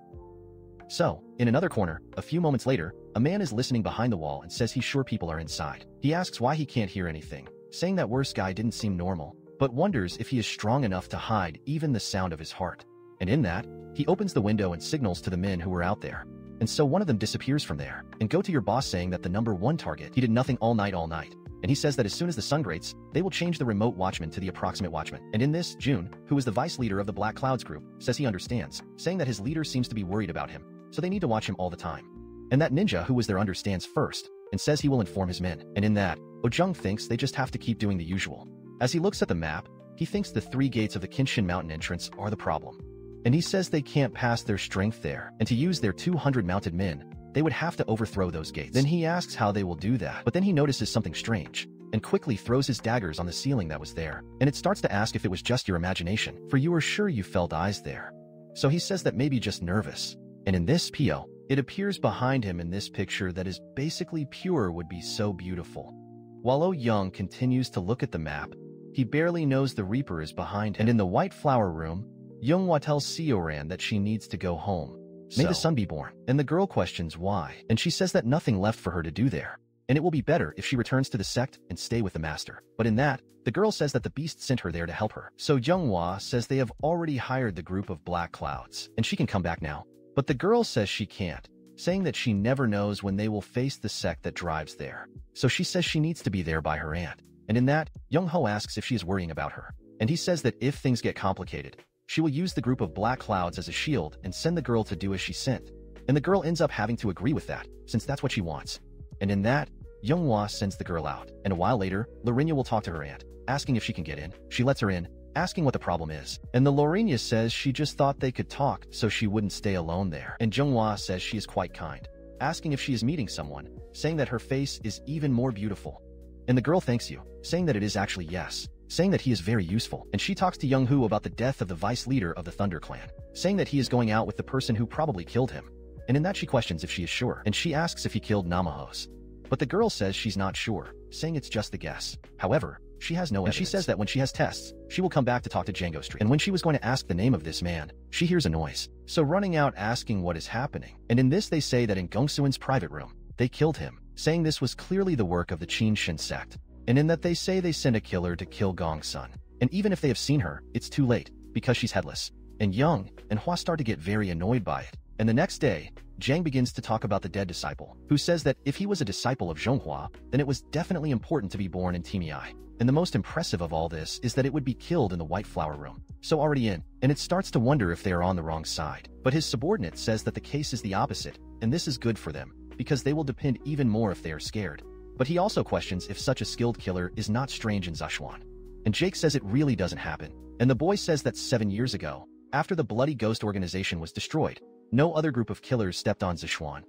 So, in another corner, a few moments later, a man is listening behind the wall and says he's sure people are inside. He asks why he can't hear anything, saying that worst guy didn't seem normal, but wonders if he is strong enough to hide even the sound of his heart. And in that, he opens the window and signals to the men who were out there. And so one of them disappears from there, and go to your boss saying that the number one target, he did nothing all night. And he says that as soon as the sun grates, they will change the remote watchman to the approximate watchman. And in this, June, who is the vice leader of the Black Clouds group, says he understands, saying that his leader seems to be worried about him, so they need to watch him all the time. And that ninja who was there understands first, and says he will inform his men. And in that, Ojung thinks they just have to keep doing the usual. As he looks at the map, he thinks the 3 gates of the Qinshan Mountain entrance are the problem. And he says they can't pass their strength there, and to use their 200 mounted men, they would have to overthrow those gates. Then he asks how they will do that, but then he notices something strange, and quickly throws his daggers on the ceiling that was there. And it starts to ask if it was just your imagination, for you were sure you felt eyes there. So he says that maybe just nervous. And in this PO, it appears behind him in this picture that is basically pure would be so beautiful. While Oh Young continues to look at the map, he barely knows the Reaper is behind him. And in the White Flower Room, Younghwa tells Sioran that she needs to go home. May the sun be born. And the girl questions why, and she says that nothing left for her to do there, and it will be better if she returns to the sect and stay with the master. But in that, the girl says that the beast sent her there to help her. So Younghwa says they have already hired the group of Black Clouds, and she can come back now. But the girl says she can't, saying that she never knows when they will face the sect that drives there. So she says she needs to be there by her aunt. And in that, Young-ho asks if she is worrying about her. And he says that if things get complicated, she will use the group of Black Clouds as a shield and send the girl to do as she sent. And the girl ends up having to agree with that, since that's what she wants. And in that, Younghwa sends the girl out. And a while later, Lorinya will talk to her aunt, asking if she can get in. She lets her in, asking what the problem is. And the Lorinya says she just thought they could talk so she wouldn't stay alone there. And Younghwa says she is quite kind, asking if she is meeting someone, saying that her face is even more beautiful. And the girl thanks you, saying that it is actually yes, saying that he is very useful. And she talks to Young-hoo about the death of the vice leader of the Thunder clan, saying that he is going out with the person who probably killed him. And in that she questions if she is sure, and she asks if he killed Namahos. But the girl says she's not sure, saying it's just a guess. However, she has no evidence. And she says that when she has tests, she will come back to talk to Django Street. And when she was going to ask the name of this man, she hears a noise. So running out asking what is happening. And in this they say that in Gongsuin's private room, they killed him, saying this was clearly the work of the Qin Shin sect. And in that they say they sent a killer to kill Gongsun. And even if they have seen her, it's too late, because she's headless. And Young and Hua start to get very annoyed by it. And the next day, Zhang begins to talk about the dead disciple, who says that if he was a disciple of Zhonghua, then it was definitely important to be born in Timiai. And the most impressive of all this is that it would be killed in the White Flower Room. So already in, and it starts to wonder if they are on the wrong side. But his subordinate says that the case is the opposite, and this is good for them, because they will depend even more if they are scared. But he also questions if such a skilled killer is not strange in Zeshuan. And Jake says it really doesn't happen. And the boy says that 7 years ago, after the Bloody Ghost organization was destroyed, no other group of killers stepped on Zeshuan.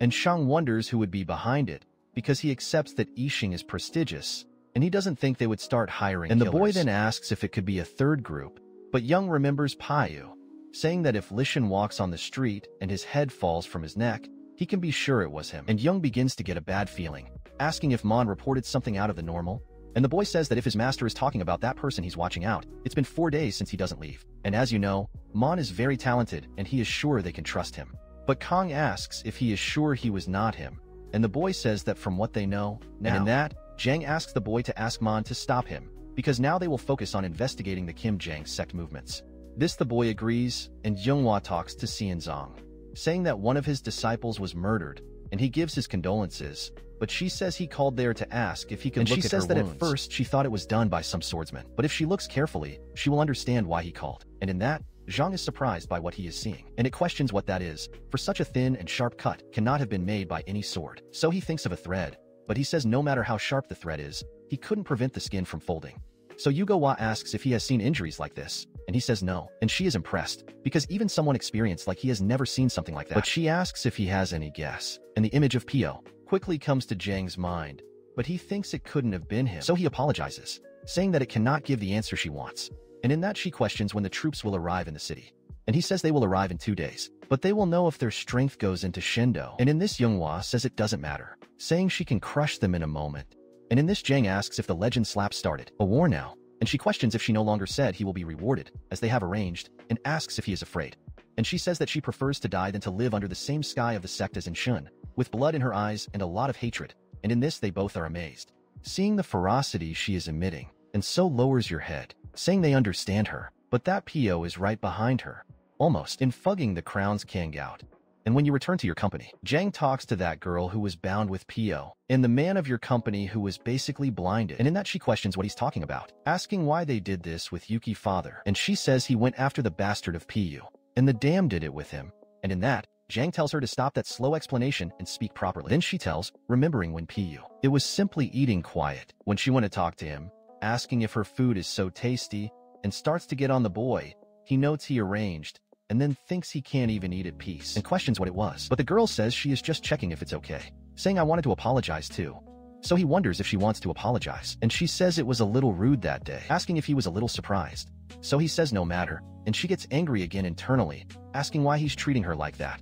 And Shang wonders who would be behind it, because he accepts that Yixing is prestigious, and he doesn't think they would start hiring killers. And the boy then asks if it could be a third group, but Young remembers Payu, saying that if Lishan walks on the street and his head falls from his neck, he can be sure it was him. And Young begins to get a bad feeling, asking if Mon reported something out of the normal. And the boy says that if his master is talking about that person he's watching out, it's been 4 days since he doesn't leave. And as you know, Mon is very talented and he is sure they can trust him. But Kong asks if he is sure he was not him. And the boy says that from what they know, now. And in that, Jang asks the boy to ask Mon to stop him, because now they will focus on investigating the Kim Jang sect movements. This the boy agrees, and Yoonghwa talks to Xianzong, saying that one of his disciples was murdered, and he gives his condolences, but she says he called there to ask if he could look at her wounds. And she says that at first she thought it was done by some swordsman, but if she looks carefully, she will understand why he called. And in that, Zhang is surprised by what he is seeing, and it questions what that is, for such a thin and sharp cut cannot have been made by any sword. So he thinks of a thread, but he says no matter how sharp the thread is, he couldn't prevent the skin from folding. So Yoonghwa asks if he has seen injuries like this, and he says no, and she is impressed, because even someone experienced like he has never seen something like that. But she asks if he has any guess, and the image of Pio quickly comes to Jang's mind, but he thinks it couldn't have been him, so he apologizes, saying that it cannot give the answer she wants. And in that she questions when the troops will arrive in the city. And he says they will arrive in 2 days, but they will know if their strength goes into Shendo. And in this Yoonghwa says it doesn't matter, saying she can crush them in a moment. And in this Jang asks if the legend slap started a war now, and she questions if she no longer said he will be rewarded, as they have arranged, and asks if he is afraid. And she says that she prefers to die than to live under the same sky of the sect as in Shun, with blood in her eyes and a lot of hatred, and in this they both are amazed, seeing the ferocity she is emitting, and so lowers your head, saying they understand her, but that Pio is right behind her, almost in fugging the crown's Kangout. And when you return to your company, Jang talks to that girl who was bound with Pio, and the man of your company who was basically blinded, and in that she questions what he's talking about, asking why they did this with Yuki's father, and she says he went after the bastard of Pio, and the dam did it with him, and in that, Jang tells her to stop that slow explanation and speak properly. Then she tells, remembering when Pio, it was simply eating quiet, when she went to talk to him, asking if her food is so tasty, and starts to get on the boy. He notes he arranged, and then thinks he can't even eat at peace, and questions what it was. But the girl says she is just checking if it's okay, saying I wanted to apologize too. So he wonders if she wants to apologize, and she says it was a little rude that day, asking if he was a little surprised. So he says no matter, and she gets angry again internally, asking why he's treating her like that.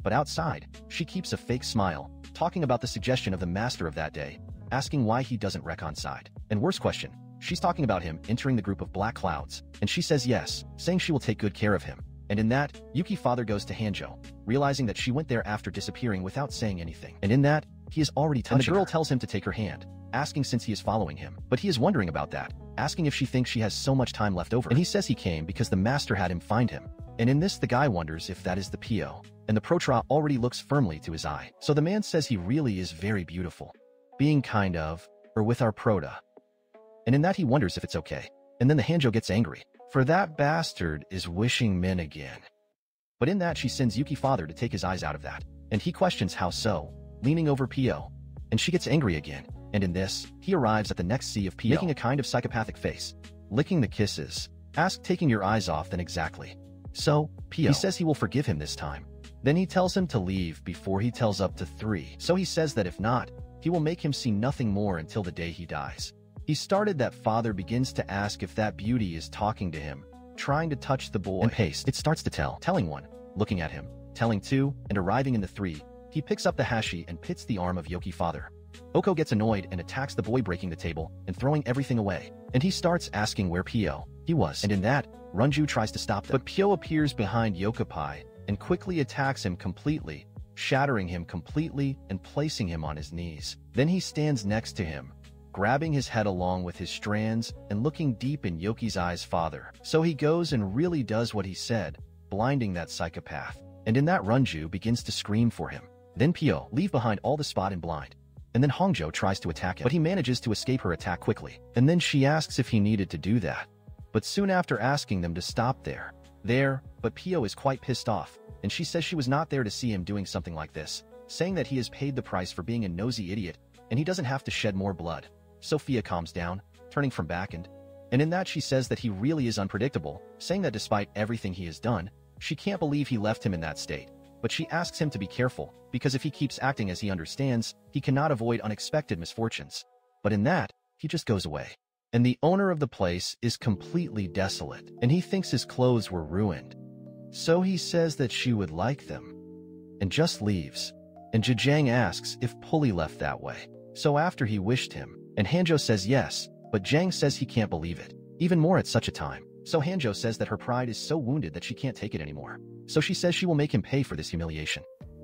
But outside, she keeps a fake smile, talking about the suggestion of the master of that day, asking why he doesn't wreck on side. And worse question, she's talking about him entering the group of black clouds, and she says yes, saying she will take good care of him. And in that, Yuki's father goes to Hanzhou, realizing that she went there after disappearing without saying anything. And in that, he is already touching her. And the girl tells him to take her hand, asking since he is following him. But he is wondering about that, asking if she thinks she has so much time left over. And he says he came because the master had him find him. And in this the guy wonders if that is the Pio, and the Protra already looks firmly to his eye. So the man says he really is very beautiful, being kind of, or with our Prota. And in that he wonders if it's okay. And then the Hanzhou gets angry, for that bastard is wishing men again. But in that she sends Yuki's father to take his eyes out of that, and he questions how so, leaning over Pio, and she gets angry again. And in this, he arrives at the next sea of Pio, making a kind of psychopathic face, licking the kisses, ask taking your eyes off then exactly. So, Pio, he says he will forgive him this time. Then he tells him to leave before he tells up to 3. So he says that if not, he will make him see nothing more until the day he dies. He started that father begins to ask if that beauty is talking to him, trying to touch the boy. And paste, it starts to telling 1, looking at him, telling 2, and arriving in the 3, he picks up the hashi and pits the arm of Yuki's father. Oko gets annoyed and attacks the boy, breaking the table and throwing everything away. And he starts asking where Pio he was. And in that, Runju tries to stop them. But Pio appears behind Yokapai and quickly attacks him completely, shattering him completely and placing him on his knees. Then he stands next to him, grabbing his head along with his strands and looking deep in Yoki's eyes father. So he goes and really does what he said, blinding that psychopath. And in that Runju begins to scream for him. Then Pio leave behind all the spot and blind. And then Hongzhou tries to attack him, but he manages to escape her attack quickly. And then she asks if he needed to do that. But soon after asking them to stop but Pio is quite pissed off, and she says she was not there to see him doing something like this, saying that he has paid the price for being a nosy idiot, and he doesn't have to shed more blood. Sophia calms down, turning from back and in that she says that he really is unpredictable, saying that despite everything he has done, she can't believe he left him in that state. But she asks him to be careful, because if he keeps acting as he understands, he cannot avoid unexpected misfortunes. But in that, he just goes away. And the owner of the place is completely desolate, and he thinks his clothes were ruined. So he says that she would like them, and just leaves. And Zhejiang asks if Pulley left that way. So after he wished him, and Hanjo says yes, but Jang says he can't believe it, even more at such a time. So Hanjo says that her pride is so wounded that she can't take it anymore. So she says she will make him pay for this humiliation.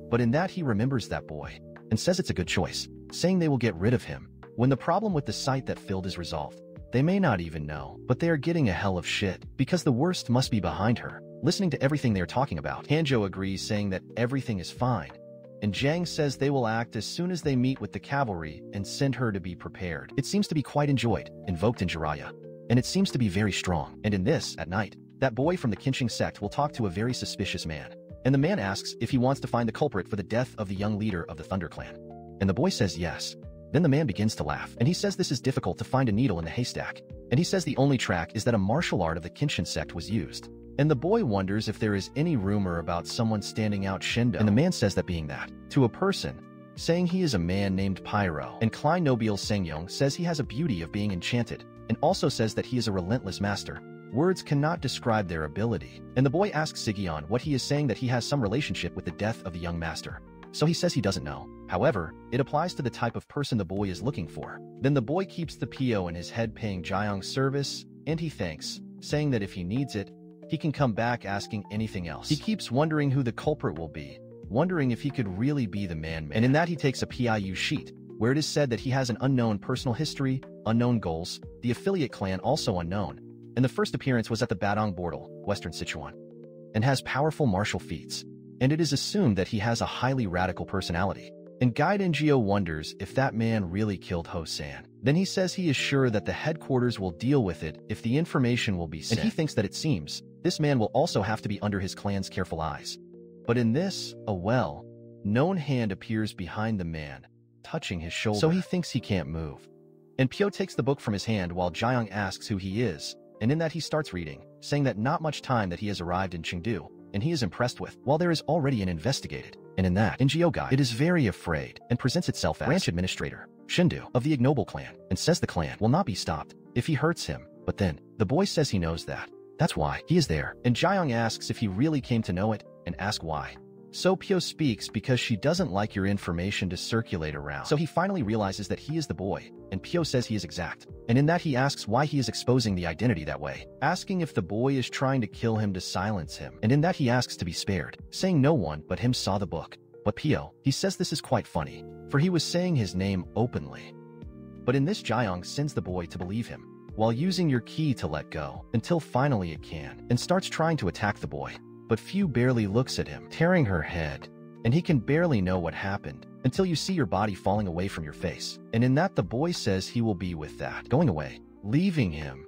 But in that he remembers that boy, and says it's a good choice, saying they will get rid of him. When the problem with the site that filled is resolved, they may not even know, but they are getting a hell of shit, because the worst must be behind her. Listening to everything they are talking about, Hanjo agrees, saying that everything is fine. And Jang says they will act as soon as they meet with the cavalry and send her to be prepared. It seems to be quite enjoyed, invoked in Jiraiya, and it seems to be very strong. And in this, at night, that boy from the Kinshing sect will talk to a very suspicious man. And the man asks if he wants to find the culprit for the death of the young leader of the Thunder Clan. And the boy says yes. Then the man begins to laugh, and he says this is difficult to find a needle in the haystack. And he says the only track is that a martial art of the Kinshin sect was used. And the boy wonders if there is any rumor about someone standing out Shindo. And the man says that being that, to a person, saying he is a man named Pyro. And Klein Nobile Sengyong says he has a beauty of being enchanted, and also says that he is a relentless master. Words cannot describe their ability. And the boy asks Sigyeon what he is saying, that he has some relationship with the death of the young master. So he says he doesn't know. However, it applies to the type of person the boy is looking for. Then the boy keeps the PO in his head, paying Jayong's service, and he thanks, saying that if he needs it, he can come back asking anything else. He keeps wondering who the culprit will be, wondering if he could really be the man. And in that he takes a PIU sheet, where it is said that he has an unknown personal history, unknown goals, the affiliate clan also unknown, and the first appearance was at the Badong Bordal, Western Sichuan, and has powerful martial feats. And it is assumed that he has a highly radical personality. And Guide Ngio wonders if that man really killed Ho-san. Then he says he is sure that the headquarters will deal with it if the information will be sent. And he thinks that it seems this man will also have to be under his clan's careful eyes. But in this, a well-known hand appears behind the man, touching his shoulder. So he thinks he can't move. And Pyo takes the book from his hand while Jayong asks who he is, and in that he starts reading, saying that not much time that he has arrived in Chengdu, and he is impressed with, while there is already an investigated. And in that, NGO guy, it is very afraid, and presents itself as branch administrator, Shindu, of the ignoble clan, and says the clan will not be stopped if he hurts him. But then, the boy says he knows that. That's why he is there. And Jayong asks if he really came to know it, and asks why. So Pyo speaks because she doesn't like your information to circulate around. So he finally realizes that he is the boy, and Pyo says he is exact. And in that he asks why he is exposing the identity that way, asking if the boy is trying to kill him to silence him. And in that he asks to be spared, saying no one but him saw the book. But Pyo, he says this is quite funny, for he was saying his name openly. But in this Jayong sends the boy to believe him, while using your key to let go, until finally it can, and starts trying to attack the boy. But Few barely looks at him, tearing her head, and he can barely know what happened, until you see your body falling away from your face. And in that the boy says he will be with that, going away, leaving him.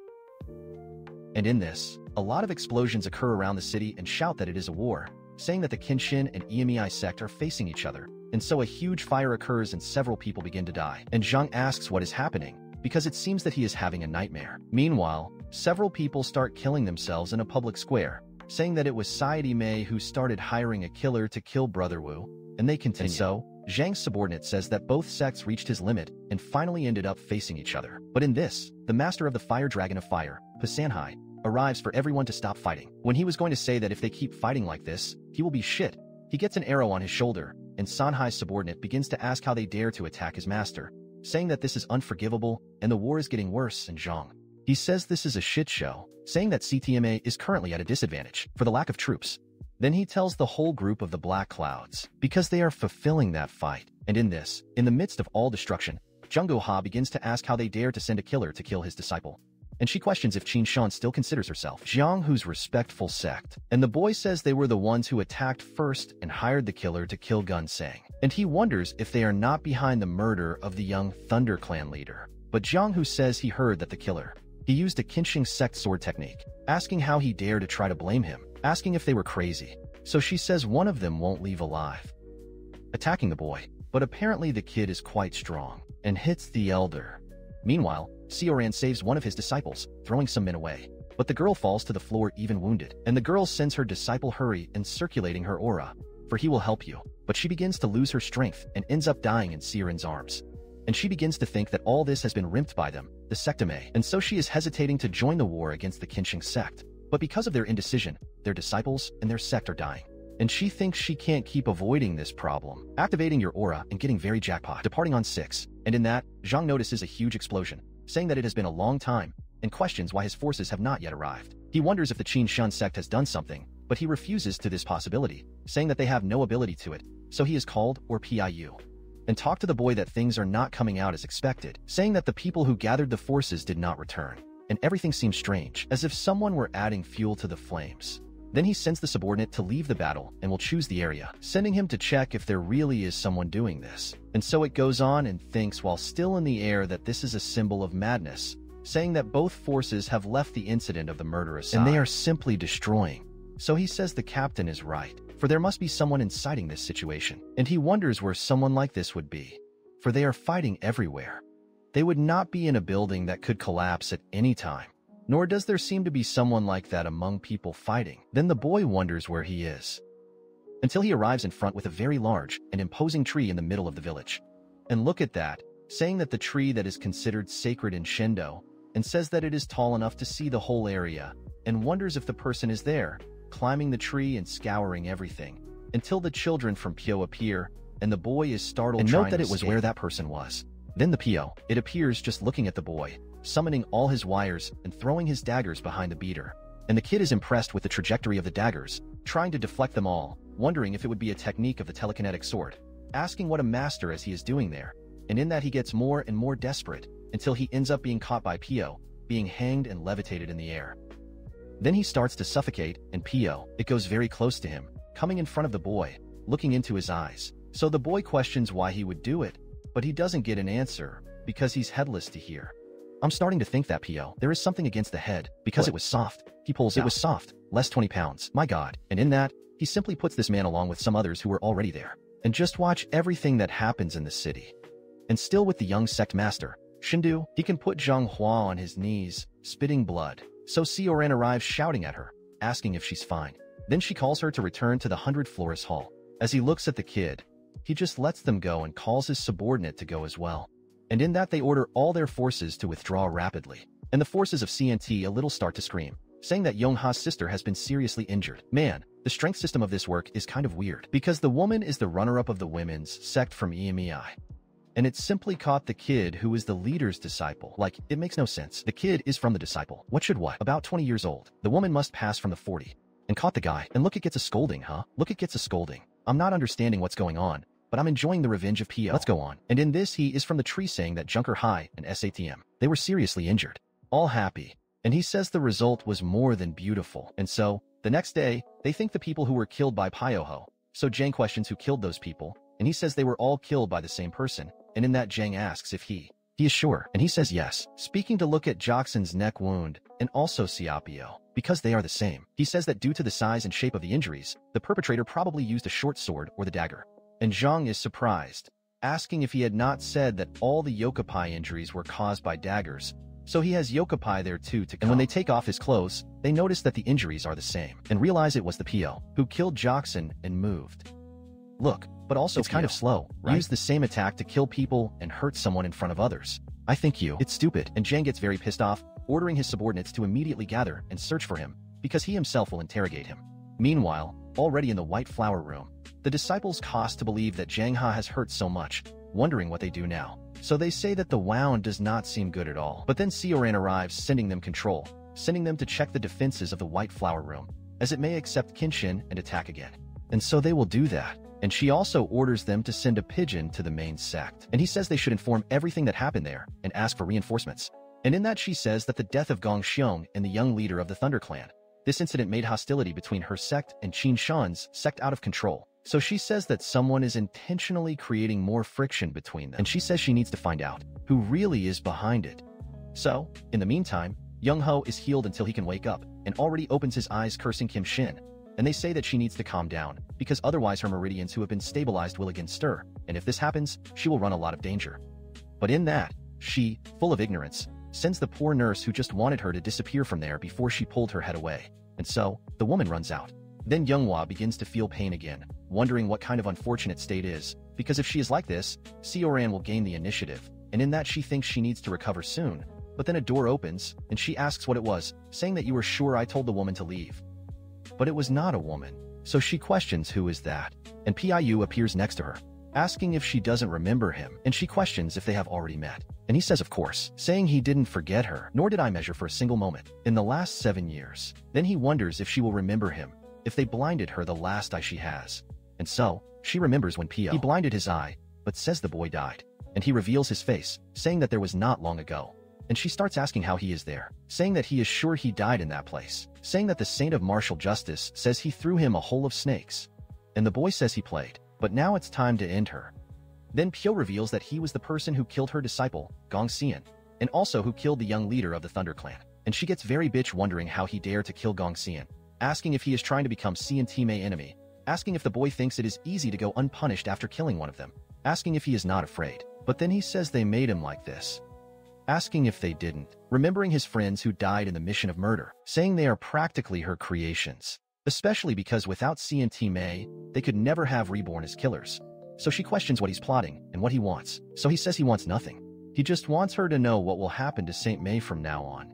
And in this, a lot of explosions occur around the city and shout that it is a war, saying that the Kinshin and EMEI sect are facing each other. And so a huge fire occurs and several people begin to die. And Zhang asks what is happening, because it seems that he is having a nightmare. Meanwhile, several people start killing themselves in a public square, saying that it was Saidi Mei who started hiring a killer to kill Brother Wu, and they continue. And so, Zhang's subordinate says that both sects reached his limit and finally ended up facing each other. But in this, the master of the Fire Dragon of Fire, Pasanhai, arrives for everyone to stop fighting. When he was going to say that if they keep fighting like this, he will be shit, he gets an arrow on his shoulder, and Sanhai's subordinate begins to ask how they dare to attack his master, saying that this is unforgivable and the war is getting worse. And Zhang, he says this is a shit show, saying that CTMA is currently at a disadvantage for the lack of troops. Then he tells the whole group of the Black Clouds, because they are fulfilling that fight. And in this, in the midst of all destruction, Junggo Ha begins to ask how they dare to send a killer to kill his disciple. And she questions if Qin Shan still considers herself Jiang Hu's respectful sect. And the boy says they were the ones who attacked first and hired the killer to kill Gun Sang. And he wonders if they are not behind the murder of the young Thunder Clan leader. But Jiang Hu says he heard that the killer, he used a Qinsheng sect sword technique, asking how he dared to try to blame him, asking if they were crazy. So she says one of them won't leave alive, attacking the boy. But apparently the kid is quite strong, and hits the elder. Meanwhile, Sioran saves one of his disciples, throwing some men away. But the girl falls to the floor even wounded, and the girl sends her disciple hurry and circulating her aura, for he will help you. But she begins to lose her strength and ends up dying in Sioran's arms. And she begins to think that all this has been rimped by them, the Sectame, and so she is hesitating to join the war against the Qinsheng sect. But because of their indecision, their disciples and their sect are dying. and she thinks she can't keep avoiding this problem, activating your aura and getting very jackpot, departing on 6. And in that, Zhang notices a huge explosion, saying that it has been a long time, and questions why his forces have not yet arrived. He wonders if the Qin Shan sect has done something, but he refuses to this possibility, saying that they have no ability to it, so he is called or PIU. And talk to the boy that things are not coming out as expected, saying that the people who gathered the forces did not return, and everything seems strange, as if someone were adding fuel to the flames. Then he sends the subordinate to leave the battle and will choose the area, sending him to check if there really is someone doing this. And so it goes on and thinks while still in the air that this is a symbol of madness, saying that both forces have left the incident of the murder aside, and they are simply destroying. So he says the captain is right, for there must be someone inciting this situation, and he wonders where someone like this would be, for they are fighting everywhere. They would not be in a building that could collapse at any time, nor does there seem to be someone like that among people fighting. Then the boy wonders where he is, until he arrives in front with a very large and imposing tree in the middle of the village. And look at that, saying that the tree that is considered sacred in Shendo, and says that it is tall enough to see the whole area, and wonders if the person is there, climbing the tree and scouring everything, until the children from Pyo appear, and the boy is startled and note that it was where that person was. Then the Pyo, it appears just looking at the boy, summoning all his wires and throwing his daggers behind the beater. And the kid is impressed with the trajectory of the daggers, trying to deflect them all, wondering if it would be a technique of the telekinetic sword, asking what a master as he is doing there. And in that he gets more and more desperate, until he ends up being caught by Pyo, being hanged and levitated in the air. Then he starts to suffocate, and Pyo, it goes very close to him, coming in front of the boy, looking into his eyes. So the boy questions why he would do it, but he doesn't get an answer, because he's headless to hear. I'm starting to think that Pyo, there is something against the head, because it was soft. He pulls it was soft, less 20 pounds, my god. And in that, he simply puts this man along with some others who were already there. And just watch everything that happens in the city. And still with the young sect master, Shindu, he can put Zhang Hua on his knees, spitting blood. So Sioran arrives shouting at her, asking if she's fine. Then she calls her to return to the 100 Florist Hall. As he looks at the kid, he just lets them go and calls his subordinate to go as well. And in that they order all their forces to withdraw rapidly. And the forces of CNT a little start to scream, saying that Yongha's sister has been seriously injured. Man, the strength system of this work is kind of weird, because the woman is the runner-up of the women's sect from EMEI. And it simply caught the kid who is the leader's disciple. Like, it makes no sense. The kid is from the disciple. What should what? About 20 years old. The woman must pass from the 40. And caught the guy. And look, it gets a scolding, huh? Look, it gets a scolding. I'm not understanding what's going on, but I'm enjoying the revenge of Pyo. Let's go on. And in this, he is from the tree saying that Junker High and SATM, they were seriously injured. All happy. And he says the result was more than beautiful. And so, the next day, they think the people who were killed by Pyoho. So Jang questions who killed those people, and he says they were all killed by the same person. And in that, Jang asks if he is sure, and he says yes, speaking to look at Jokson's neck wound, and also Siapio, because they are the same. He says that due to the size and shape of the injuries, the perpetrator probably used a short sword or the dagger. And Zhang is surprised, asking if he had not said that all the Yokapai injuries were caused by daggers, so he has Yokapai there too to come. And when they take off his clothes, they notice that the injuries are the same, and realize it was the Pyo who killed Jokson and moved. Look, but also it's kind of slow, right? Use the same attack to kill people and hurt someone in front of others. I think it's stupid. And Jang gets very pissed off, ordering his subordinates to immediately gather and search for him, because he himself will interrogate him. Meanwhile, already in the White Flower Room, the disciples cause to believe that Jang Ha has hurt so much, wondering what they do now. So they say that the wound does not seem good at all. But then Sioran arrives, sending them control, sending them to check the defenses of the White Flower Room, as it may accept Kinshin and attack again. And so they will do that. And she also orders them to send a pigeon to the main sect. And he says they should inform everything that happened there and ask for reinforcements. And in that she says that the death of Gong Xiong and the young leader of the Thunder Clan, this incident made hostility between her sect and Qin Shan's sect out of control. So she says that someone is intentionally creating more friction between them. And she says she needs to find out who really is behind it. So, in the meantime, Young Ho is healed until he can wake up and already opens his eyes cursing Kim Shin. And they say that she needs to calm down, because otherwise her meridians who have been stabilized will again stir, and if this happens, she will run a lot of danger. But in that, she, full of ignorance, sends the poor nurse who just wanted her to disappear from there before she pulled her head away. And so, the woman runs out. Then Younghwa begins to feel pain again, wondering what kind of unfortunate state is, because if she is like this, Sioran will gain the initiative, and in that she thinks she needs to recover soon. But then a door opens, and she asks what it was, saying that you were sure I told the woman to leave. But it was not a woman. So she questions who is that, and Piu appears next to her, asking if she doesn't remember him, and she questions if they have already met. And he says of course, saying he didn't forget her, nor did I measure for a single moment, in the last 7 years. Then he wonders if she will remember him, if they blinded her the last eye she has. And so, she remembers when He blinded his eye, but says the boy died. And he reveals his face, saying that there was not long ago. And she starts asking how he is there, saying that he is sure he died in that place, saying that the saint of martial justice says he threw him a hole of snakes. And the boy says he played, but now it's time to end her. Then Pyo reveals that he was the person who killed her disciple, Gong Xian, and also who killed the young leader of the Thunder Clan. And she gets very bitch wondering how he dared to kill Gong Xian, asking if he is trying to become Xian Team A enemy, asking if the boy thinks it is easy to go unpunished after killing one of them, asking if he is not afraid. But then he says they made him like this, asking if they didn't, remembering his friends who died in the mission of murder, saying they are practically her creations, especially because without Xian Team A, they could never have reborn as killers. So she questions what he's plotting and what he wants. So he says he wants nothing. He just wants her to know what will happen to Saint Mei from now on.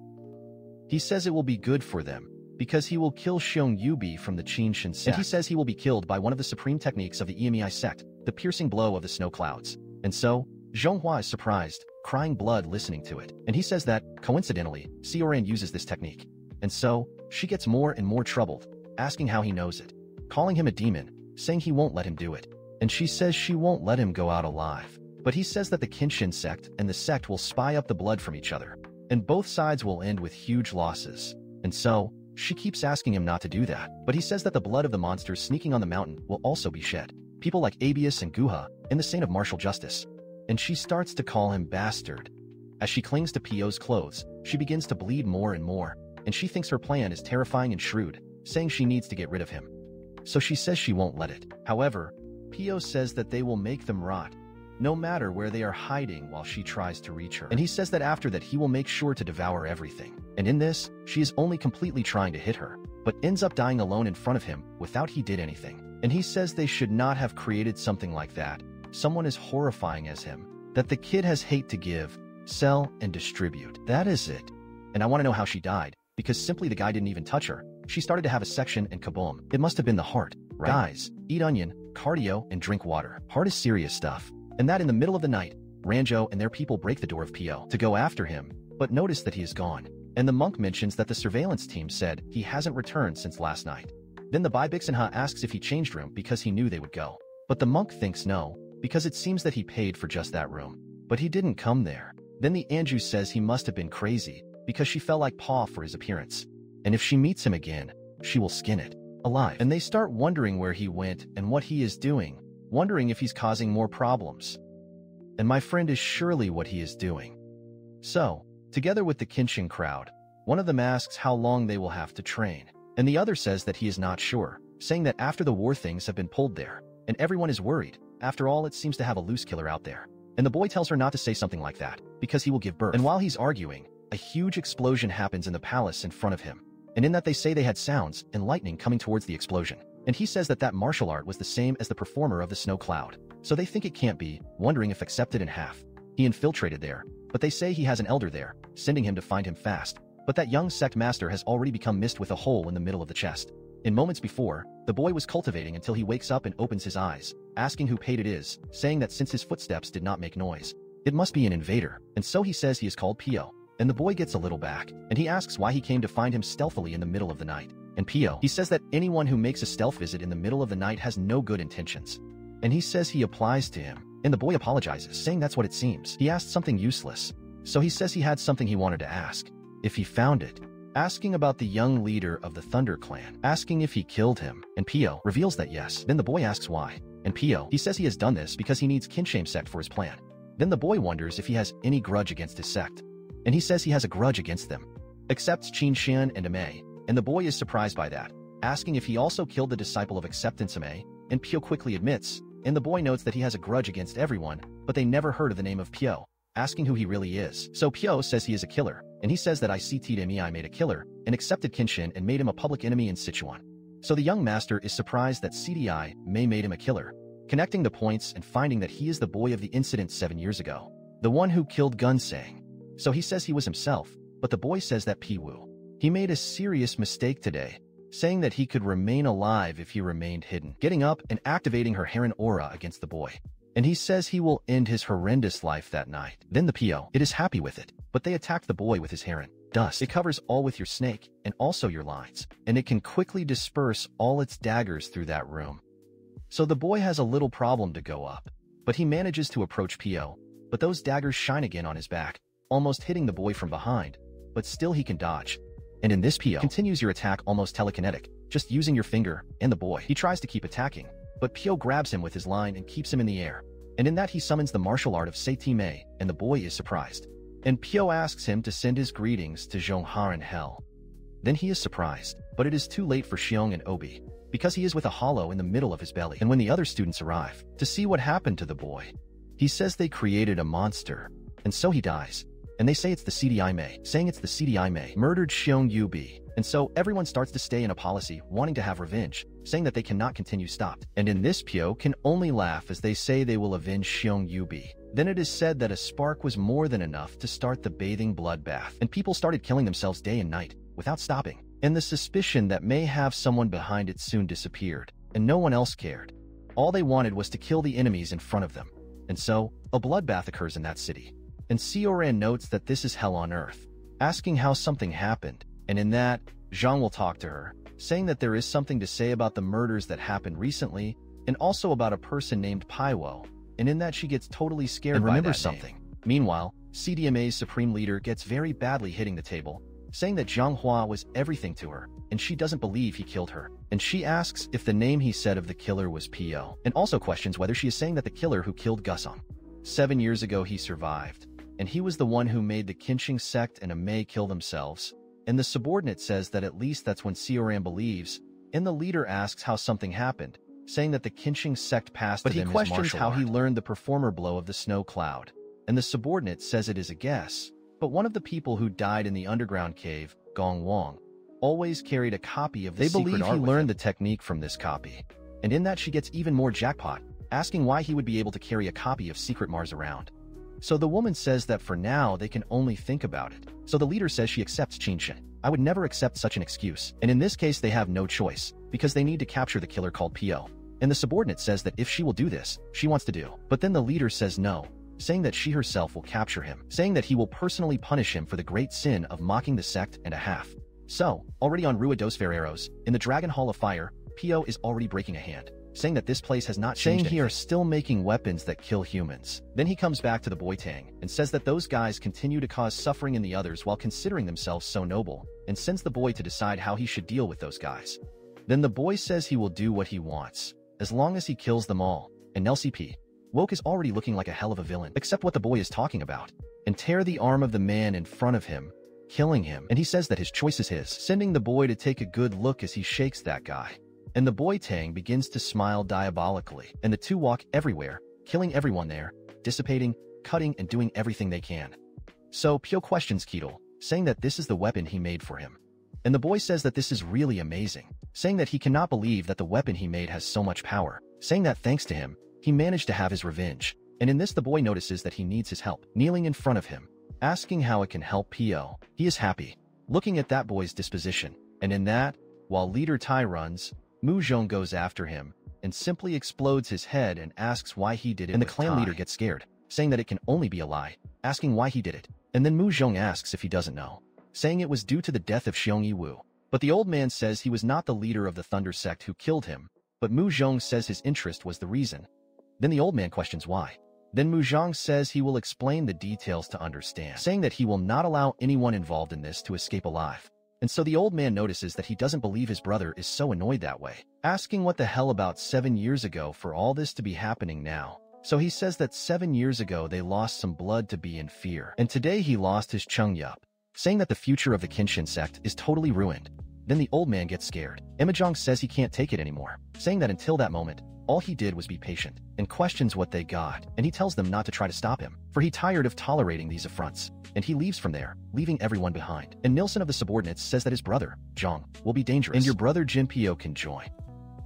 He says it will be good for them, because he will kill Xiong Yubi from the Qinshan sect. And he says he will be killed by one of the supreme techniques of the Emei sect, the piercing blow of the snow clouds. And so, Zhonghua is surprised, crying blood listening to it. And he says that, coincidentally, Sioran uses this technique. And so, she gets more and more troubled, asking how he knows it, calling him a demon, saying he won't let him do it. And she says she won't let him go out alive. But he says that the Qinshan sect and the sect will spy up the blood from each other, and both sides will end with huge losses. And so, she keeps asking him not to do that, but he says that the blood of the monsters sneaking on the mountain will also be shed. People like Abius and Guha, and the Saint of Martial Justice. And she starts to call him bastard. As she clings to Pio's clothes, she begins to bleed more and more, and she thinks her plan is terrifying and shrewd, saying she needs to get rid of him. So she says she won't let it. However, Pio says that they will make them rot, no matter where they are hiding while she tries to reach her. And he says that after that he will make sure to devour everything. And in this, she is only completely trying to hit her, but ends up dying alone in front of him without he did anything. And he says they should not have created something like that. Someone as horrifying as him, that the kid has hate to give, sell, and distribute. That is it. And I want to know how she died, because simply the guy didn't even touch her. She started to have a section and kaboom. It must have been the heart, right? Guys, eat onion, cardio, and drink water. Heart is serious stuff. And that in the middle of the night, Ranjo and their people break the door of Pio to go after him, but notice that he is gone. And the monk mentions that the surveillance team said he hasn't returned since last night. Then the Bixinha asks if he changed room because he knew they would go. But the monk thinks no, because it seems that he paid for just that room. But he didn't come there. Then the Anju says he must have been crazy, because she fell like paw for his appearance. And if she meets him again, she will skin it alive. And they start wondering where he went and what he is doing, wondering if he's causing more problems. And my friend is surely what he is doing. So, together with the Qinshan crowd, one of them asks how long they will have to train, and the other says that he is not sure, saying that after the war things have been pulled there, and everyone is worried. After all, it seems to have a loose killer out there. And the boy tells her not to say something like that, because he will give birth. And while he's arguing, a huge explosion happens in the palace in front of him. And in that they say they had sounds and lightning coming towards the explosion. And he says that that martial art was the same as the performer of the snow cloud. So they think it can't be, wondering if accepted in half. He infiltrated there, but they say he has an elder there, sending him to find him fast. But that young sect master has already become mist with a hole in the middle of the chest. In moments before, the boy was cultivating until he wakes up and opens his eyes, asking who paid it is, saying that since his footsteps did not make noise, it must be an invader. And so he says he is called Pio. And the boy gets a little back, and he asks why he came to find him stealthily in the middle of the night. And Pio, he says that anyone who makes a stealth visit in the middle of the night has no good intentions. And he says he applies to him, and the boy apologizes, saying that's what it seems. He asked something useless. So he says he had something he wanted to ask, if he found it. Asking about the young leader of the Thunder Clan, asking if he killed him, and Pio reveals that yes. Then the boy asks why, and Pio, he says he has done this because he needs Qinshan sect for his plan. Then the boy wonders if he has any grudge against his sect, and he says he has a grudge against them, except Qinshan and Amei, and the boy is surprised by that, asking if he also killed the disciple of Acceptance Amei, and Pio quickly admits, and the boy notes that he has a grudge against everyone, but they never heard of the name of Pio, asking who he really is. So Pio says he is a killer, and he says that ICT made a killer, and accepted Qinshan and made him a public enemy in Sichuan. So the young master is surprised that CDI Mei made him a killer, connecting the points and finding that he is the boy of the incident 7 years ago, the one who killed Gunsang. So he says he was himself, but the boy says that Piwu, he made a serious mistake today, saying that he could remain alive if he remained hidden, getting up and activating her heron aura against the boy. And he says he will end his horrendous life that night. Then the PO, it is happy with it, but they attack the boy with his heron dust. It covers all with your snake and also your lines, and it can quickly disperse all its daggers through that room. So the boy has a little problem to go up, but he manages to approach PO, but those daggers shine again on his back, almost hitting the boy from behind, but still he can dodge. And in this PO, continues your attack almost telekinetic, just using your finger, and the boy. He tries to keep attacking, but PO grabs him with his line and keeps him in the air. And in that he summons the martial art of Seitime, and the boy is surprised. And PO asks him to send his greetings to Zhonghar in hell. Then he is surprised, but it is too late for Xiong and Obi, because he is with a hollow in the middle of his belly. And when the other students arrive to see what happened to the boy, he says they created a monster, and so he dies. And they say it's the CDI saying it's the CDI murdered Xiong Yubi. And so everyone starts to stay in a policy wanting to have revenge, saying that they cannot continue stopped. And in this PO can only laugh as they say they will avenge Xiong Yubi. Then it is said that a spark was more than enough to start the bathing bloodbath, and people started killing themselves day and night without stopping. And the suspicion that may have someone behind it soon disappeared, and no one else cared. All they wanted was to kill the enemies in front of them. And so, a bloodbath occurs in that city. And Sioran notes that this is hell on earth, asking how something happened. And in that, Zhang will talk to her, saying that there is something to say about the murders that happened recently, and also about a person named Paiwo. And in that she gets totally scared and remembers something. Meanwhile, CDMA's supreme leader gets very badly hitting the table, saying that Zhang Hua was everything to her, and she doesn't believe he killed her. And she asks if the name he said of the killer was PO, and also questions whether she is saying that the killer who killed Gusong 7 years ago he survived, and he was the one who made the Qinsheng sect and a Mei kill themselves. And the subordinate says that at least that's when Sioran believes, and the leader asks how something happened, saying that the Qinsheng sect passed but to them his martial art. But he questions how he learned the performer blow of the snow cloud, and the subordinate says it is a guess. But one of the people who died in the underground cave, Gong Wang, always carried a copy of the secret art. They believe he learned the technique from this copy. And in that she gets even more jackpot, asking why he would be able to carry a copy of Secret Mars around. So the woman says that for now they can only think about it. So the leader says she accepts Qinshen. I would never accept such an excuse. And in this case they have no choice, because they need to capture the killer called PO. And the subordinate says that if she will do this, she wants to do. But then the leader says no, saying that she herself will capture him, saying that he will personally punish him for the great sin of mocking the sect and a half. So, already on Rua dos Ferreiros, in the Dragon Hall of Fire, PO is already breaking a hand, saying that this place has not changed, saying he are still making weapons that kill humans. Then he comes back to the boy Tang, and says that those guys continue to cause suffering in the others while considering themselves so noble, and sends the boy to decide how he should deal with those guys. Then the boy says he will do what he wants, as long as he kills them all, and LCP. Woke is already looking like a hell of a villain, except what the boy is talking about, and tear the arm of the man in front of him, killing him. And he says that his choice is his, sending the boy to take a good look as he shakes that guy. And the boy Tang begins to smile diabolically, and the two walk everywhere, killing everyone there, dissipating, cutting, and doing everything they can. So Pyo questions Keatle, saying that this is the weapon he made for him. And the boy says that this is really amazing, saying that he cannot believe that the weapon he made has so much power, saying that thanks to him, he managed to have his revenge. And in this the boy notices that he needs his help, kneeling in front of him, asking how it can help PO. He is happy, looking at that boy's disposition. And in that, while leader Tai runs, Mu Zhong goes after him, and simply explodes his head and asks why he did it. And the clan leader gets scared, saying that it can only be a lie, asking why he did it. And then Mu Zhong asks if he doesn't know, saying it was due to the death of Xiong Yiwu. But the old man says he was not the leader of the Thunder sect who killed him, but Mu Zhong says his interest was the reason. Then the old man questions why. Then Mu Zhong says he will explain the details to understand, saying that he will not allow anyone involved in this to escape alive. And so the old man notices that he doesn't believe his brother is so annoyed that way, asking what the hell about 7 years ago for all this to be happening now. So he says that 7 years ago they lost some blood to be in fear, and today he lost his Chung Yup, saying that the future of the Qinsheng sect is totally ruined. Then the old man gets scared. Emma Zhang says he can't take it anymore, saying that until that moment, all he did was be patient, and questions what they got, and he tells them not to try to stop him, for he tired of tolerating these affronts, and he leaves from there, leaving everyone behind. And Nilsson of the subordinates says that his brother, Zhang, will be dangerous, and your brother Jin Pio can join.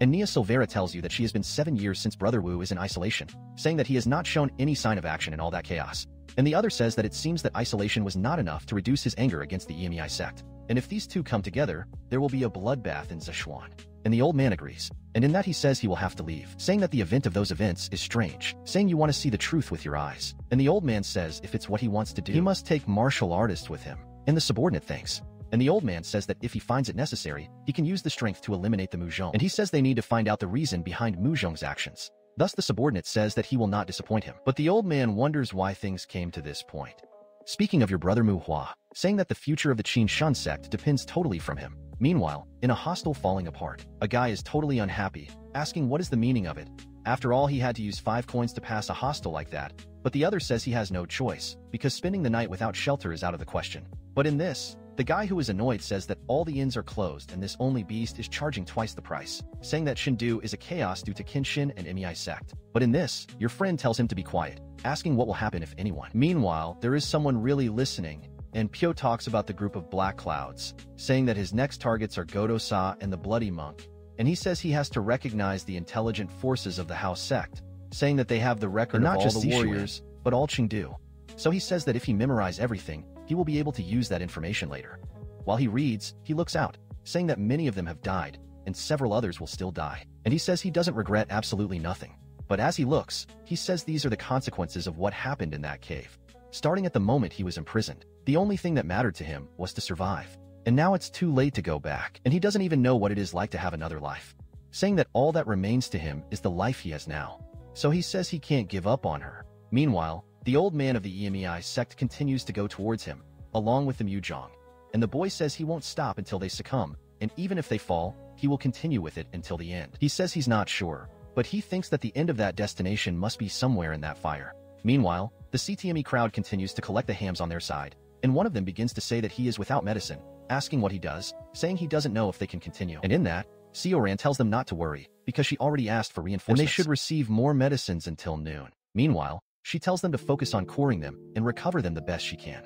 And Nia Silvera tells you that she has been 7 years since Brother Wu is in isolation, saying that he has not shown any sign of action in all that chaos. And the other says that it seems that isolation was not enough to reduce his anger against the EMEI sect. And if these two come together, there will be a bloodbath in Sichuan. And the old man agrees. And in that he says he will have to leave, saying that the event of those events is strange, saying you want to see the truth with your eyes. And the old man says if it's what he wants to do, he must take martial artists with him. And the subordinate thinks. And the old man says that if he finds it necessary, he can use the strength to eliminate the Muzhong. And he says they need to find out the reason behind Muzhong's actions. Thus the subordinate says that he will not disappoint him. But the old man wonders why things came to this point. Speaking of your brother Manhwa, saying that the future of the Qin Shan sect depends totally from him. Meanwhile, in a hostel falling apart, a guy is totally unhappy, asking what is the meaning of it. After all, he had to use 5 coins to pass a hostel like that, but the other says he has no choice, because spending the night without shelter is out of the question. But in this, the guy who is annoyed says that all the inns are closed and this only beast is charging twice the price, saying that Shindu is a chaos due to Kenshin and Emei sect. But in this, your friend tells him to be quiet, asking what will happen if anyone. Meanwhile, there is someone really listening, and Pyo talks about the group of black clouds, saying that his next targets are Godo-sa and the Bloody Monk, and he says he has to recognize the intelligent forces of the House sect, saying that they have the record of all the warriors, but all Chengdu. So he says that if he memorize everything, he will be able to use that information later. While he reads, he looks out, saying that many of them have died, and several others will still die. And he says he doesn't regret absolutely nothing. But as he looks, he says these are the consequences of what happened in that cave. Starting at the moment he was imprisoned, the only thing that mattered to him was to survive. And now it's too late to go back, and he doesn't even know what it is like to have another life. Saying that all that remains to him is the life he has now. So he says he can't give up on her. Meanwhile, the old man of the EMEI sect continues to go towards him, along with the Muzhong. And the boy says he won't stop until they succumb, and even if they fall, he will continue with it until the end. He says he's not sure, but he thinks that the end of that destination must be somewhere in that fire. Meanwhile, the CTME crowd continues to collect the hams on their side, and one of them begins to say that he is without medicine, asking what he does, saying he doesn't know if they can continue. And in that, Sioran tells them not to worry, because she already asked for reinforcements, and they should receive more medicines until noon. Meanwhile, she tells them to focus on curing them and recover them the best she can.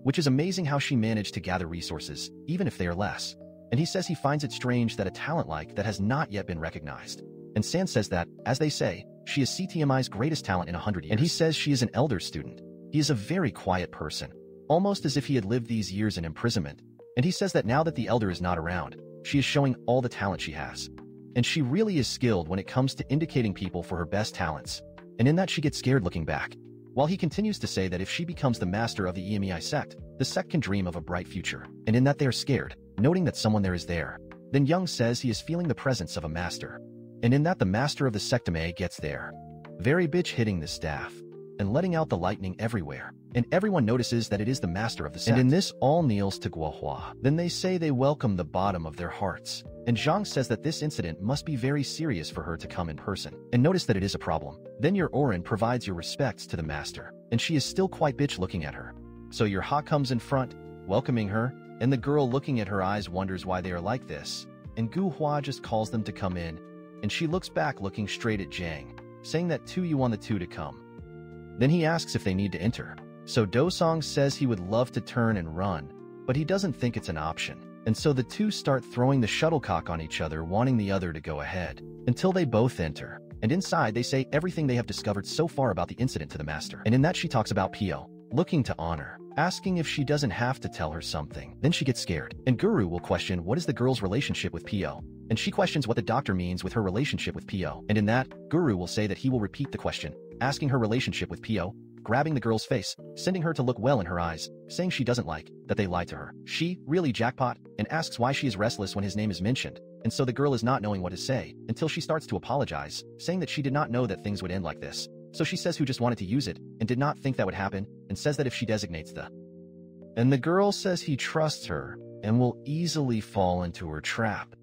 Which is amazing how she managed to gather resources, even if they are less. And he says he finds it strange that a talent like that has not yet been recognized. And San says that, as they say, she is CTMI's greatest talent in 100 years. And he says she is an elder student. He is a very quiet person, almost as if he had lived these years in imprisonment. And he says that now that the elder is not around, she is showing all the talent she has. And she really is skilled when it comes to indicating people for her best talents. And in that she gets scared looking back. While he continues to say that if she becomes the master of the EMEI sect, the sect can dream of a bright future. And in that they are scared, noting that someone there is there. Then Young says he is feeling the presence of a master. And in that the master of the sectame gets there. Very bitch hitting the staff, and letting out the lightning everywhere. And everyone notices that it is the master of the sect. And in this all kneels to Guohua. Then they say they welcome the bottom of their hearts. And Zhang says that this incident must be very serious for her to come in person. And notice that it is a problem. Then your Orin provides your respects to the master. And she is still quite bitch looking at her. So your Ha comes in front, welcoming her. And the girl looking at her eyes wonders why they are like this. And Gu Hua just calls them to come in. And she looks back looking straight at Zhang, saying that you want the two to come. Then he asks if they need to enter. So Dosong says he would love to turn and run, but he doesn't think it's an option. And so the two start throwing the shuttlecock on each other, wanting the other to go ahead, until they both enter. And inside they say everything they have discovered so far about the incident to the master. And in that she talks about Pio, looking to honor, asking if she doesn't have to tell her something. Then she gets scared, and Guru will question what is the girl's relationship with Pio. And she questions what the doctor means with her relationship with Pio. And in that, Guru will say that he will repeat the question, asking her relationship with Pio, grabbing the girl's face, sending her to look well in her eyes, saying she doesn't like that they lied to her. She, really jackpot, and asks why she is restless when his name is mentioned. And so the girl is not knowing what to say, until she starts to apologize, saying that she did not know that things would end like this. So she says who just wanted to use it, and did not think that would happen, and says that if she designates the... And the girl says he trusts her, and will easily fall into her trap.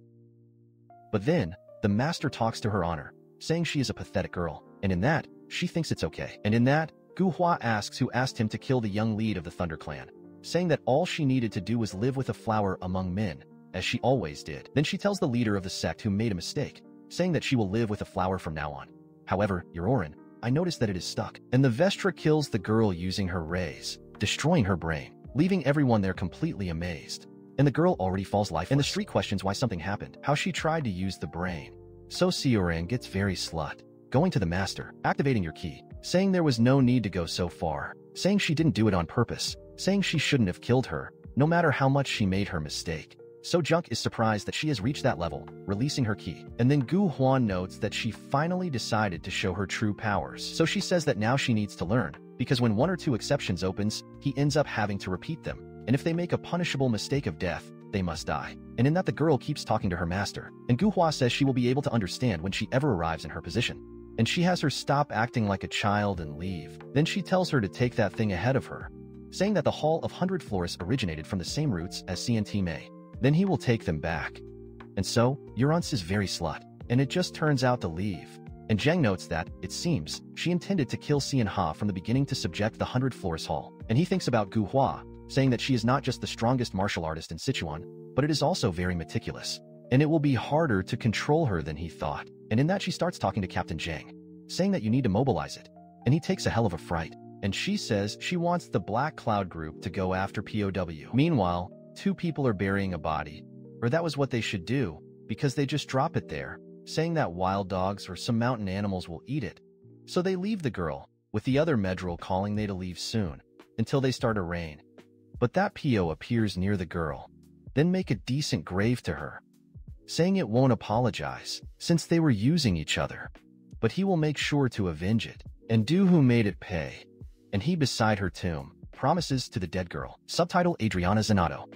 But then, the master talks to her honor, saying she is a pathetic girl, and in that, she thinks it's okay. And in that, Gu Hua asks who asked him to kill the young lead of the Thunder Clan, saying that all she needed to do was live with a flower among men, as she always did. Then she tells the leader of the sect who made a mistake, saying that she will live with a flower from now on. However, your Orin, I noticed that it is stuck. And the Vestra kills the girl using her rays, destroying her brain, leaving everyone there completely amazed. And the girl already falls lifeless. And the street questions why something happened, how she tried to use the brain. So Sioran gets very slut, going to the master, activating your key, saying there was no need to go so far, saying she didn't do it on purpose, saying she shouldn't have killed her, no matter how much she made her mistake. So Junk is surprised that she has reached that level, releasing her key. And then Gu Huan notes that she finally decided to show her true powers. So she says that now she needs to learn, because when 1 or 2 exceptions opens, he ends up having to repeat them. And if they make a punishable mistake of death, they must die. And in that the girl keeps talking to her master, and Gu Hua says she will be able to understand when she ever arrives in her position. And she has her stop acting like a child and leave. Then she tells her to take that thing ahead of her, saying that the Hall of 100 Florists originated from the same roots as CNT May. Then he will take them back. And so, Urance is very slut, and it just turns out to leave. And Zhang notes that, it seems, she intended to kill Xian Ha from the beginning to subject the 100 Florist Hall. And he thinks about Gu Hua, saying that she is not just the strongest martial artist in Sichuan, but it is also very meticulous. And it will be harder to control her than he thought. And in that she starts talking to Captain Zhang, saying that you need to mobilize it. And he takes a hell of a fright. And she says she wants the Black Cloud group to go after POW. Meanwhile, 2 people are burying a body, or that was what they should do, because they just drop it there, saying that wild dogs or some mountain animals will eat it. So they leave the girl, with the other Medril calling they to leave soon, until they start a rain. But that PO appears near the girl, then make a decent grave to her, saying it won't apologize, since they were using each other. But he will make sure to avenge it, and do who made it pay. And he beside her tomb, promises to the dead girl. Subtitle Adriana Zanato.